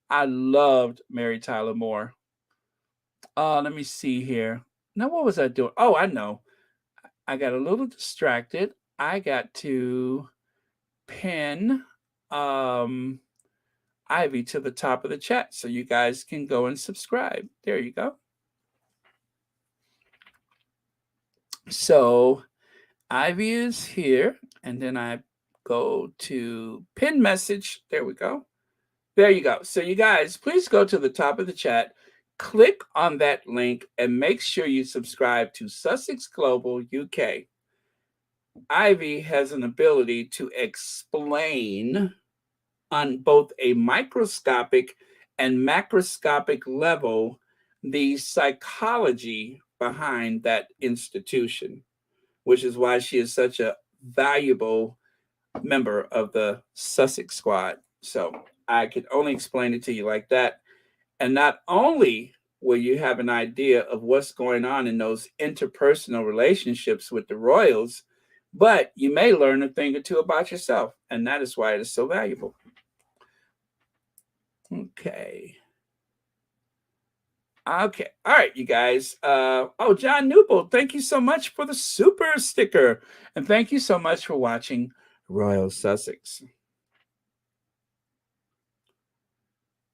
I loved Mary Tyler Moore. Let me see here. Now, what was I doing? Oh, I know. I got a little distracted. I got to pin Ivy to the top of the chat so you guys can go and subscribe. There you go. So Ivy is here, and then I go to pin message. There we go. There you go. So you guys, please go to the top of the chat, click on that link, and make sure you subscribe to Sussex Global UK. Ivy has an ability to explain on both a microscopic and macroscopic level the psychology behind that institution, which is why she is such a valuable member of the Sussex squad. So I could only explain it to you like that. And not only will you have an idea of what's going on in those interpersonal relationships with the royals, but you may learn a thing or two about yourself. And that is why it is so valuable. Okay. Okay. All right, you guys. John Newbold, thank you so much for the super sticker. And thank you so much for watching Royal Sussex.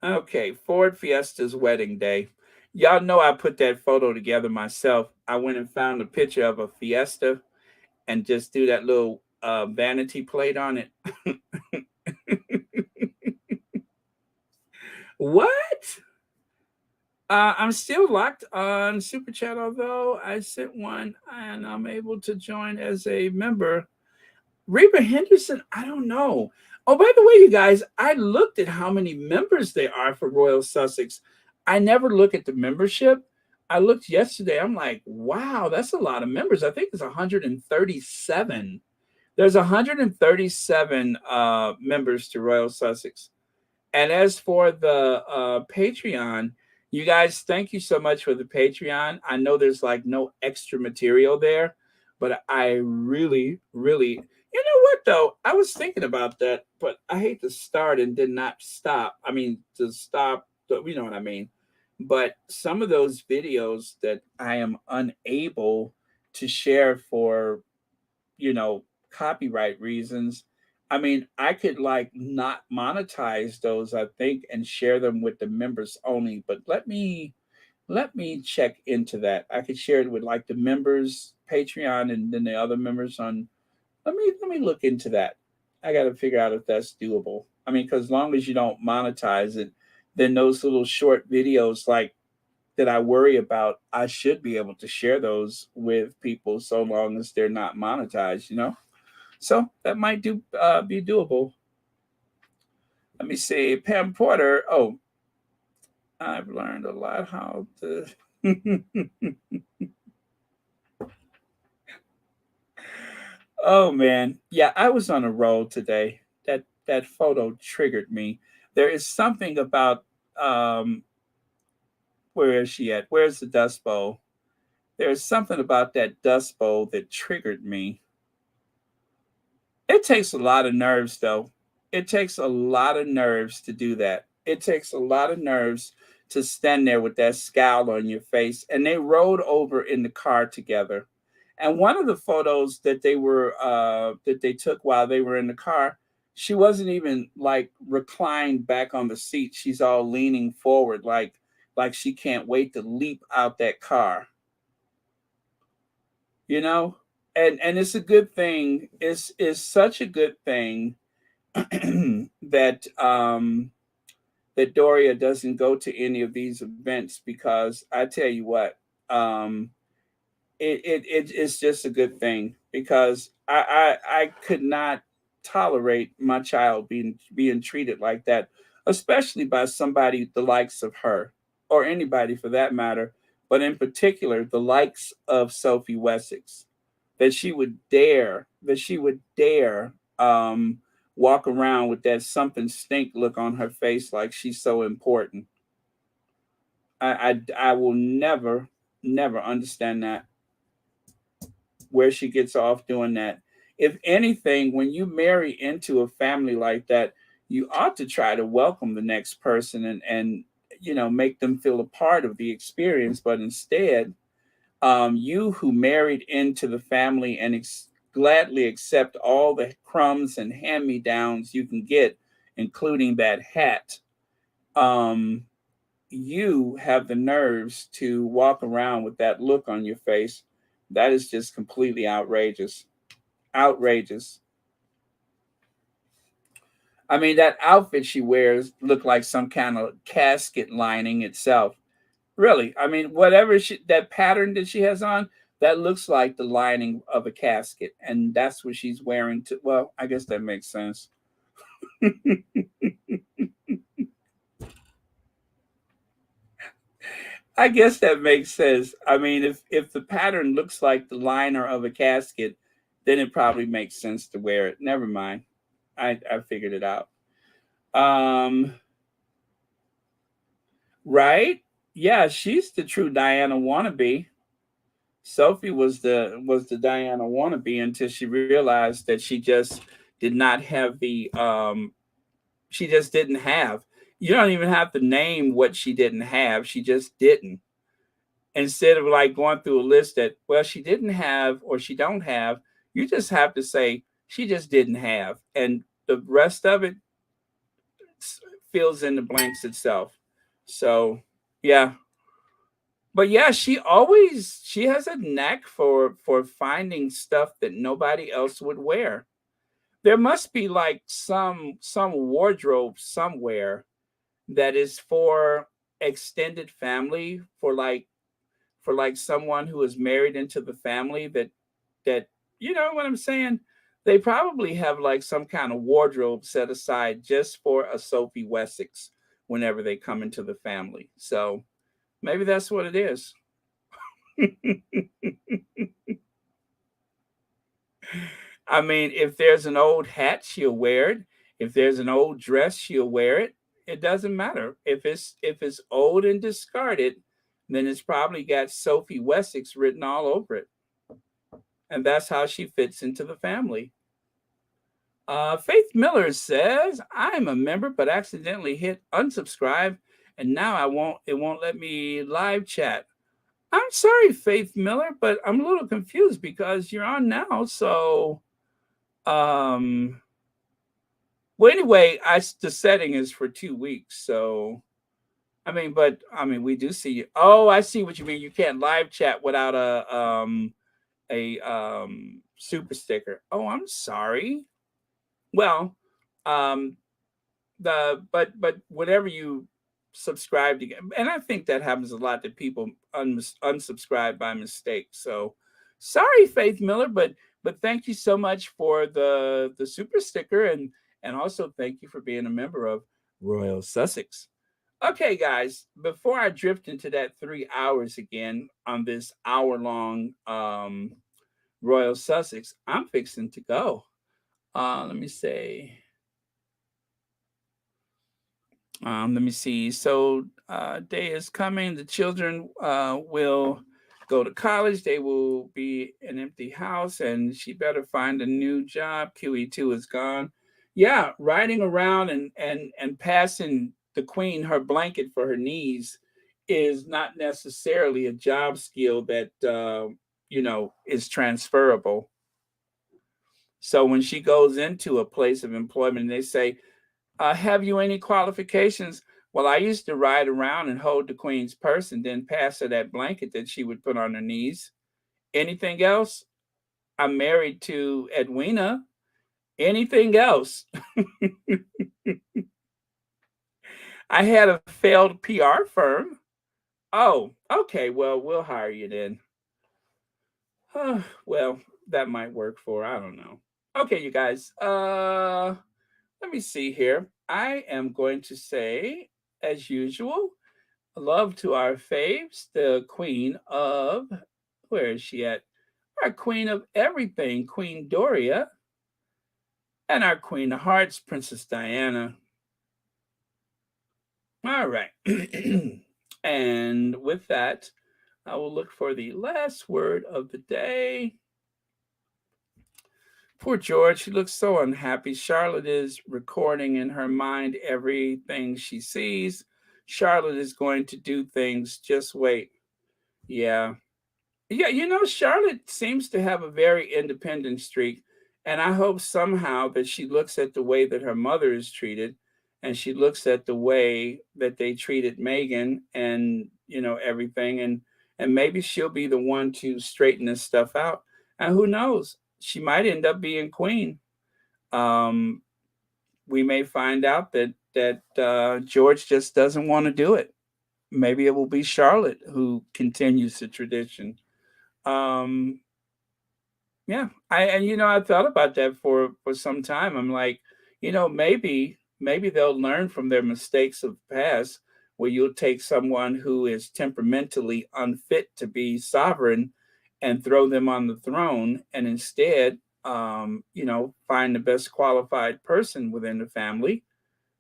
Okay, Ford Fiesta's wedding day. Y'all know I put that photo together myself. I went and found a picture of a Fiesta and just do that little vanity plate on it. What? I'm still locked on Super Chat, although I sent one and I'm able to join as a member. Reba Henderson, I don't know. Oh, by the way, you guys, I looked at how many members there are for Royal Sussex. I never look at the membership. I looked yesterday. I'm like, wow, that's a lot of members. I think it's 137. There's 137 members to Royal Sussex. And as for the Patreon, you guys, thank you so much for the Patreon. I know there's like no extra material there, but I really, really, you know what though? I was thinking about that, but I hate to start and then not stop. I mean, to stop, you know what I mean? But some of those videos that I am unable to share for, copyright reasons. I mean, I could like not monetize those, I think, and share them with the members only. But let me check into that. I could share it with like the members Patreon and then the other members on. Let me look into that. I got to figure out if that's doable. I mean, because as long as you don't monetize it, then those little short videos like that I worry about, I should be able to share those with people so long as they're not monetized. So that might be doable. Let me see. Pam Porter. Oh, I've learned a lot how to. Oh man, yeah, I was on a roll today. That photo triggered me. There is something about where is she at? Where's the Dust Bowl? There's something about that Dust Bowl that triggered me. It takes a lot of nerves, though. It takes a lot of nerves to do that. It takes a lot of nerves to stand there with that scowl on your face. And they rode over in the car together. And one of the photos that they took while they were in the car, she wasn't even like reclined back on the seat. She's all leaning forward, like she can't wait to leap out that car. You know, and it's a good thing. It's such a good thing that that Doria doesn't go to any of these events, because I tell you what, um, it's just a good thing, because I could not tolerate my child being treated like that, especially by somebody the likes of her, or anybody for that matter, but in particular the likes of Sophie Wessex, that she would dare walk around with that something stink look on her face like she's so important. I will never understand that, where she gets off doing that. If anything, when you marry into a family like that, you ought to try to welcome the next person, and make them feel a part of the experience. But instead, you who married into the family and gladly accept all the crumbs and hand me downs you can get, including that hat, um, you have the nerves to walk around with that look on your face. That is just completely outrageous. Outrageous. I mean, that outfit she wears look like some kind of casket lining itself. Really, I mean, whatever that pattern that she has on, that looks like the lining of a casket, and that's what she's wearing. To well, I guess that makes sense. I guess that makes sense. I mean, if the pattern looks like the liner of a casket, then it probably makes sense to wear it. Never mind. I figured it out. Um, right? Yeah, she's the true Diana wannabe. Sophie was the Diana wannabe until she realized that she just did not have she just didn't have. You don't even have to name what she didn't have. She just didn't. Instead of like going through a list that, well, she didn't have or she don't have, you just have to say she just didn't have, and the rest of it fills in the blanks itself. So yeah, but yeah, she has a knack for finding stuff that nobody else would wear. There must be like some wardrobe somewhere that is for extended family, for like someone who is married into the family, that you know what I'm saying? They probably have like some kind of wardrobe set aside just for a Sophie Wessex whenever they come into the family. So maybe that's what it is. I mean, if there's an old hat, she'll wear it. If there's an old dress, she'll wear it. It doesn't matter. If it's old and discarded, then it's probably got Sophie Wessex written all over it. And that's how she fits into the family. Faith Miller says, I'm a member but accidentally hit unsubscribe, and now it won't let me live chat. I'm sorry, Faith Miller, but I'm a little confused because you're on now. So um well, anyway, the setting is for 2 weeks. So I mean we do see you. Oh, I see what you mean. You can't live chat without a super sticker. Oh, I'm sorry. Well, um but whenever you subscribe to, and I think that happens a lot, that people unsubscribe by mistake. So sorry, Faith Miller, but thank you so much for the super sticker, and also thank you for being a member of Royal Sussex. Okay, guys, before I drift into that 3 hours again on this hour long Royal Sussex, I'm fixing to go. Let me say. Let me see. So, day is coming. The children will go to college, they will be an empty house, and she better find a new job. QE2 is gone. Yeah, riding around and passing the queen her blanket for her knees is not necessarily a job skill that is transferable. So when she goes into a place of employment, and they say, "Have you any qualifications?" Well, I used to ride around and hold the queen's purse and then pass her that blanket that she would put on her knees. Anything else? I'm married to Edwina. Anything else? I had a failed PR firm. Oh, okay. Well, we'll hire you then. Well, that might work for, I don't know. Okay, you guys. Let me see here. I am going to say, as usual, love to our faves, the queen of, where is she at? Our queen of everything, Queen Doria, and our queen of hearts, Princess Diana. All right. And with that, I will look for the last word of the day. Poor George, she looks so unhappy. Charlotte is recording in her mind everything she sees. Charlotte is going to do things. Just wait. Yeah. Yeah, Charlotte seems to have a very independent streak. And I hope somehow that she looks at the way that her mother is treated, and she looks at the way that they treated Meghan and, everything. And maybe she'll be the one to straighten this stuff out. And who knows? She might end up being queen. Um, we may find out that George just doesn't want to do it. Maybe it will be Charlotte who continues the tradition. Um, yeah, I thought about that for some time. I'm like, maybe they'll learn from their mistakes of the past, where you'll take someone who is temperamentally unfit to be sovereign and throw them on the throne, and instead, find the best qualified person within the family.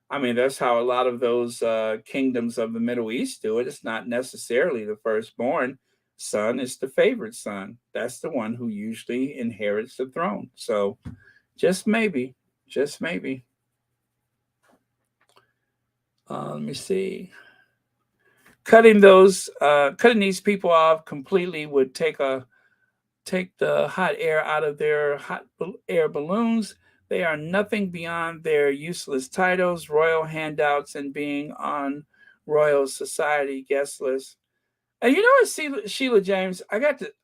I mean, that's how a lot of those kingdoms of the Middle East do it. It's not necessarily the firstborn son, it's the favorite son. That's the one who usually inherits the throne. So just maybe, just maybe. Let me see. Cutting these people off completely would take the hot air out of their air balloons. They are nothing beyond their useless titles, royal handouts, and being on Royal Society guest list. And you know what, Sheila James?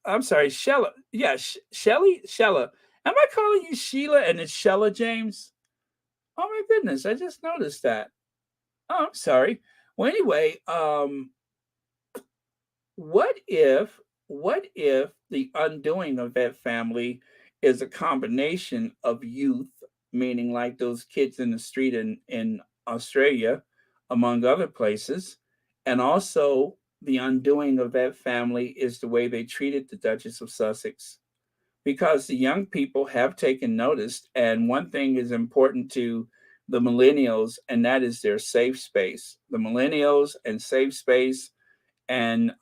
I'm sorry, Shella. Yeah, Shella. Am I calling you Sheila and it's Shella James? Oh my goodness, I just noticed that. Oh, I'm sorry. Well, anyway, what if the undoing of that family is a combination of youth, meaning like those kids in the street in Australia, among other places, and also the undoing of that family is the way they treated the Duchess of Sussex, because the young people have taken notice, and one thing is important to the millennials, and that is their safe space. The millennials and safe space, and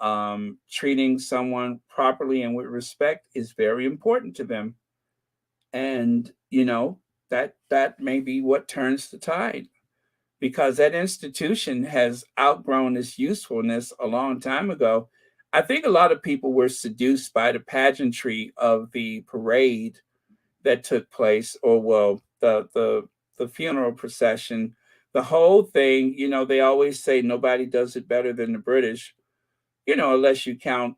treating someone properly and with respect is very important to them. And that may be what turns the tide, because that institution has outgrown its usefulness a long time ago. I think a lot of people were seduced by the pageantry of the parade that took place, or well, the funeral procession, the whole thing. They always say nobody does it better than the British, unless you count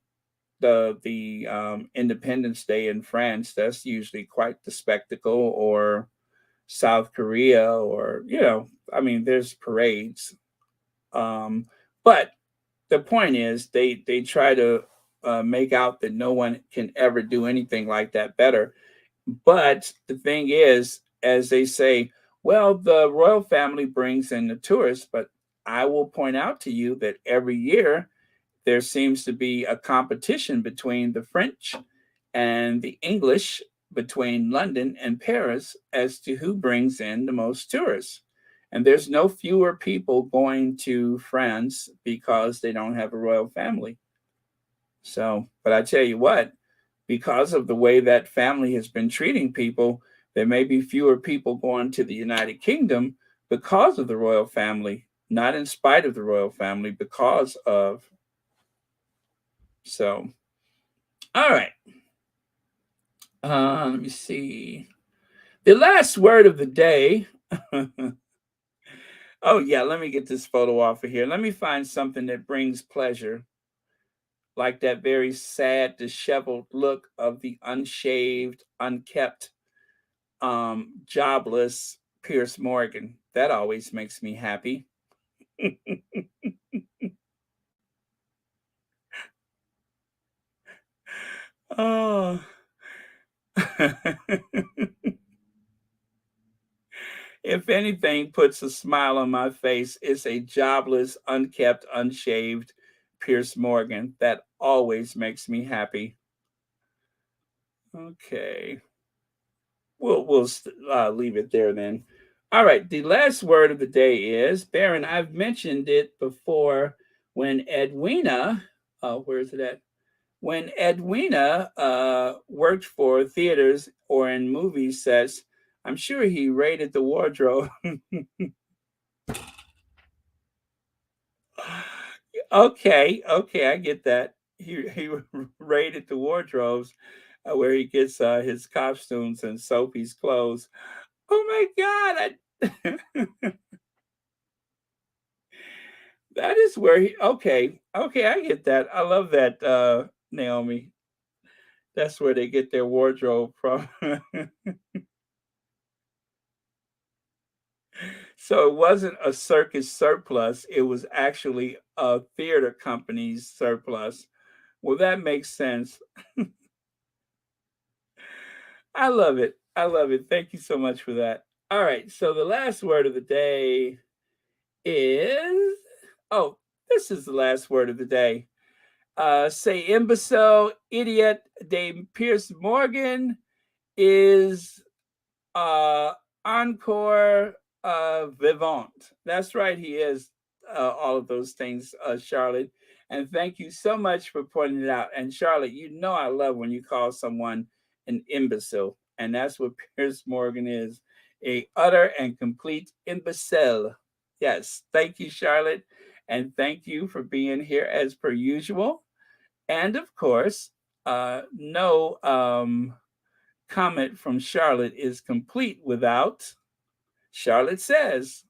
the Independence Day in France. That's usually quite the spectacle, or South Korea, or I mean, there's parades. But the point is, they try to make out that no one can ever do anything like that better. But the thing is, as they say, well, the royal family brings in the tourists, but I will point out to you that every year there seems to be a competition between the French and the English, between London and Paris, as to who brings in the most tourists. And there's no fewer people going to France because they don't have a royal family. So, but I tell you what, because of the way that family has been treating people, there may be fewer people going to the United Kingdom because of the royal family, not in spite of the royal family, because of. So, all right. Let me see. The last word of the day. Oh, yeah, let me get this photo off of here. Let me find something that brings pleasure, like that very sad, disheveled look of the unshaved, unkept, jobless Pierce Morgan. That always makes me happy. Oh. If anything puts a smile on my face, it's a jobless, unkept, unshaved Pierce Morgan. That always makes me happy. Okay. We'll leave it there then. All right. The last word of the day is Baron. I've mentioned it before when Edwina, where is it at? When Edwina worked for theaters or in movie sets, I'm sure he raided the wardrobe. Okay, I get that. He raided the wardrobes where he gets his costumes and Sophie's clothes. Oh my God! That is where he. Okay, I get that. I love that, Naomi. That's where they get their wardrobe from. So it wasn't a circus surplus, it was actually a theater company's surplus. Well, that makes sense. I love it. I love it. Thank you so much for that. All right. So the last word of the day is this is the last word of the day. Say imbecile, idiot, Dame Pierce Morgan is encore vivant. That's right, he is all of those things, Charlotte. And thank you so much for pointing it out. And Charlotte, you know I love when you call someone an imbecile, and that's what Pierce Morgan is, a utter and complete imbecile. Yes, thank you, Charlotte, and thank you for being here as per usual. And of course, no comment from Charlotte is complete without Charlotte says.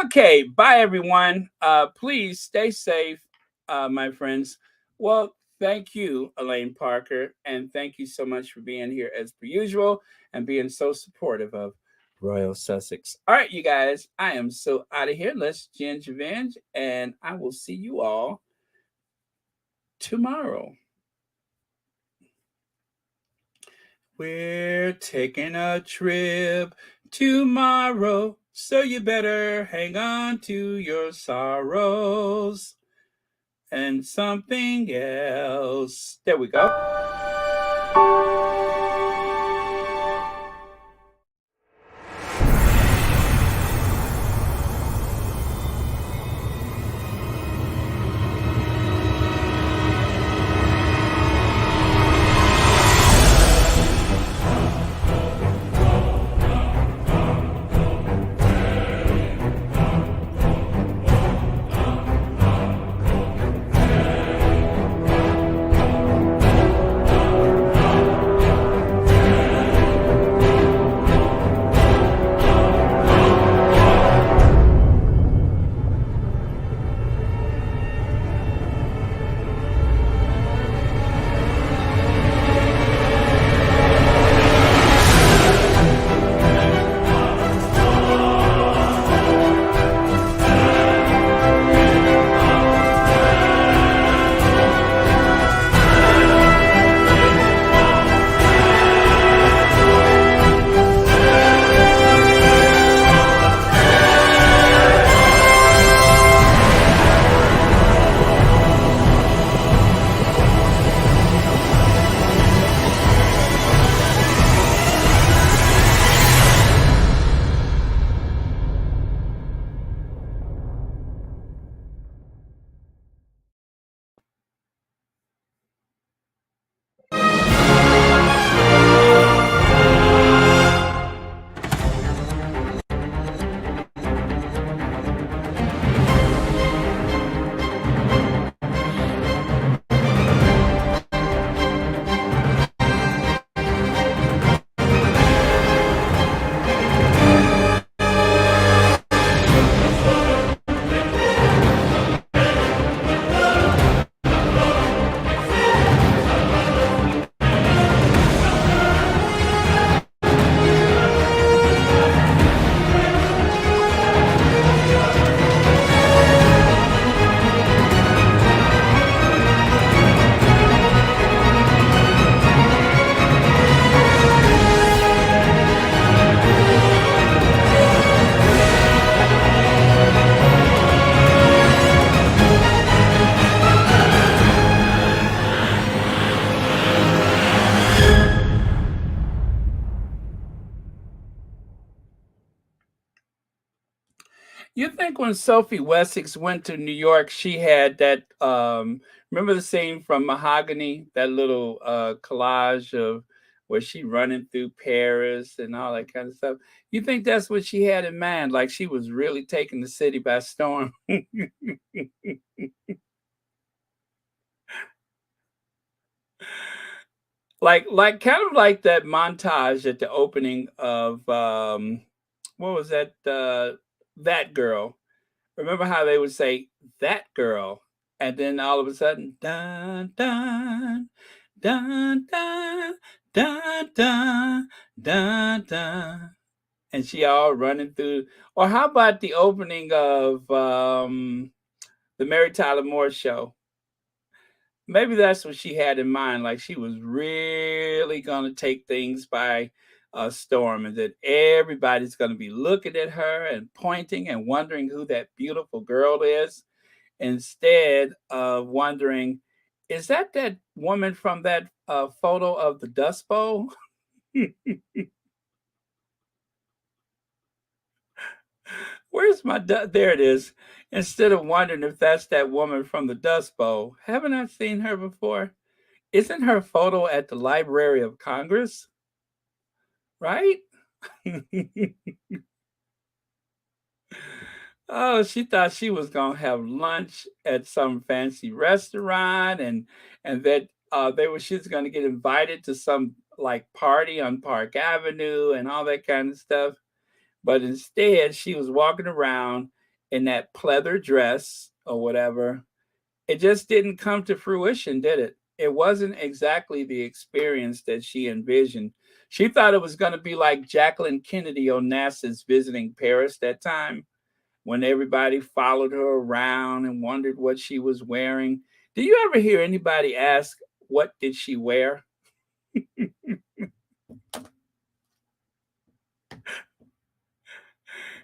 Okay, bye everyone. Please stay safe, my friends. Well, thank you, Elaine Parker, and thank you so much for being here as per usual and being so supportive of Royal Sussex. All right, you guys, I am so out of here. Let's gingervenge, and I will see you all tomorrow. We're taking a trip tomorrow, so you better hang on to your sorrows and something else. There we go. think when Sophie Wessex went to New York, she had that remember the scene from Mahogany, that little collage of where she running through Paris and all that kind of stuff. You think that's what she had in mind? Like she was really taking the city by storm? Like kind of like that montage at the opening of what was that that girl. Remember how they would say that girl, and then all of a sudden dun dun dun dun dun dun dun dun, and she all running through. Or how about the opening of the Mary Tyler Moore Show? Maybe that's what she had in mind. Like she was really gonna take things by a storm, and that everybody's gonna be looking at her and pointing and wondering who that beautiful girl is, instead of wondering, is that woman from that photo of the Dust Bowl? Where's my there it is. Instead of wondering if that's that woman from the Dust Bowl, haven't I seen her before? Isn't her photo at the Library of Congress? Right? Oh, she thought she was gonna have lunch at some fancy restaurant, and that she's gonna get invited to some like party on Park Avenue and all that kind of stuff. But instead, she was walking around in that pleather dress or whatever. It just didn't come to fruition, did it? It wasn't exactly the experience that she envisioned. She thought it was going to be like Jacqueline Kennedy Onassis visiting Paris that time, when everybody followed her around and wondered what she was wearing. Do you ever hear anybody ask, what did she wear?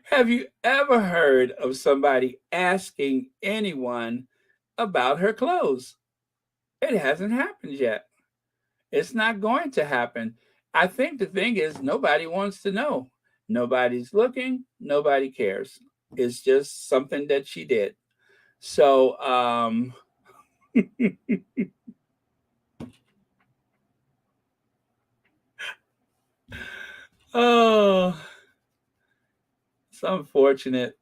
Have you ever heard of somebody asking anyone about her clothes? It hasn't happened yet. It's not going to happen. I think the thing is, nobody wants to know. Nobody's looking, nobody cares. It's just something that she did. So, oh, it's unfortunate.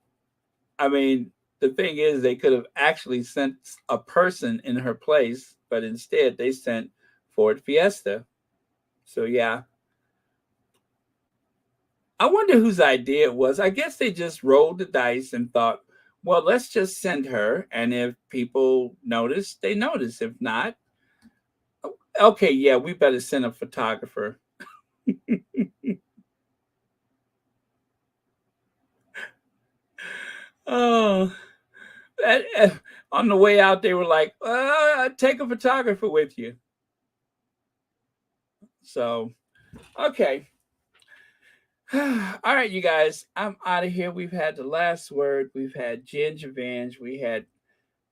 I mean, the thing is, they could have actually sent a person in her place, but instead they sent Ford Fiesta. So, yeah, I wonder whose idea it was. I guess they just rolled the dice and thought, well, let's just send her. And if people notice, they notice. If not, okay, yeah, we better send a photographer. Oh, on the way out, they were like, take a photographer with you. So, okay. All right, you guys, I'm out of here. We've had the last word. We've had Ginger Venge. We had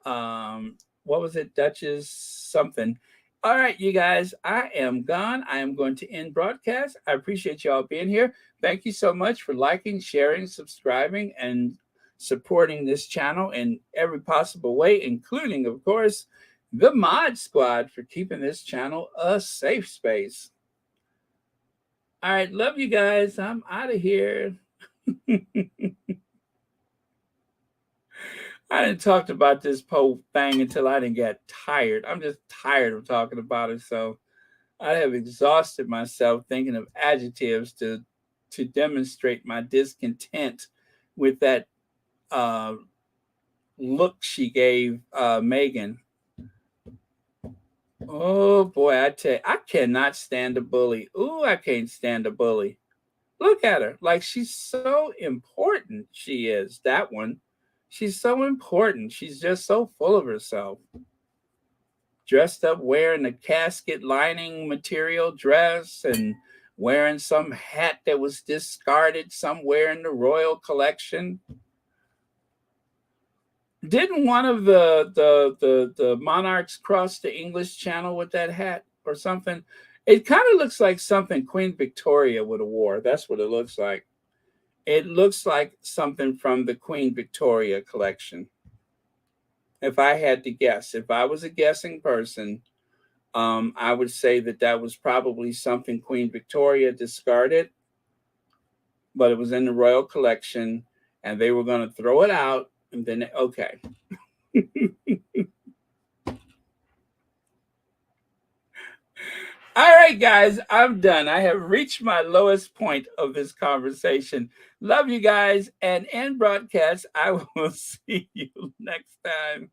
what was it, Duchess something. All right, you guys, I am gone. I am going to end broadcast. I appreciate y'all being here. Thank you so much for liking, sharing, subscribing, and supporting this channel in every possible way, including, of course, the Mod Squad for keeping this channel a safe space. All right, love you guys. I'm out of here. I didn't talk about this whole thing until I didn't get tired. I'm just tired of talking about it. So I have exhausted myself thinking of adjectives to demonstrate my discontent with that look she gave Meghan. Oh boy, I tell you, I cannot stand a bully. Ooh, I can't stand a bully. Look at her. Like she's so important. She is, that one. She's so important. She's just so full of herself. Dressed up wearing a casket lining material dress and wearing some hat that was discarded somewhere in the royal collection. Didn't one of the monarchs cross the English Channel with that hat or something? It kind of looks like something Queen Victoria would have wore. That's what it looks like. It looks like something from the Queen Victoria collection. If I had to guess, if I was a guessing person, I would say that that was probably something Queen Victoria discarded, but it was in the royal collection and they were going to throw it out. And then, okay. All right, guys, I'm done. I have reached my lowest point of this conversation. Love you guys. And in broadcast, I will see you next time.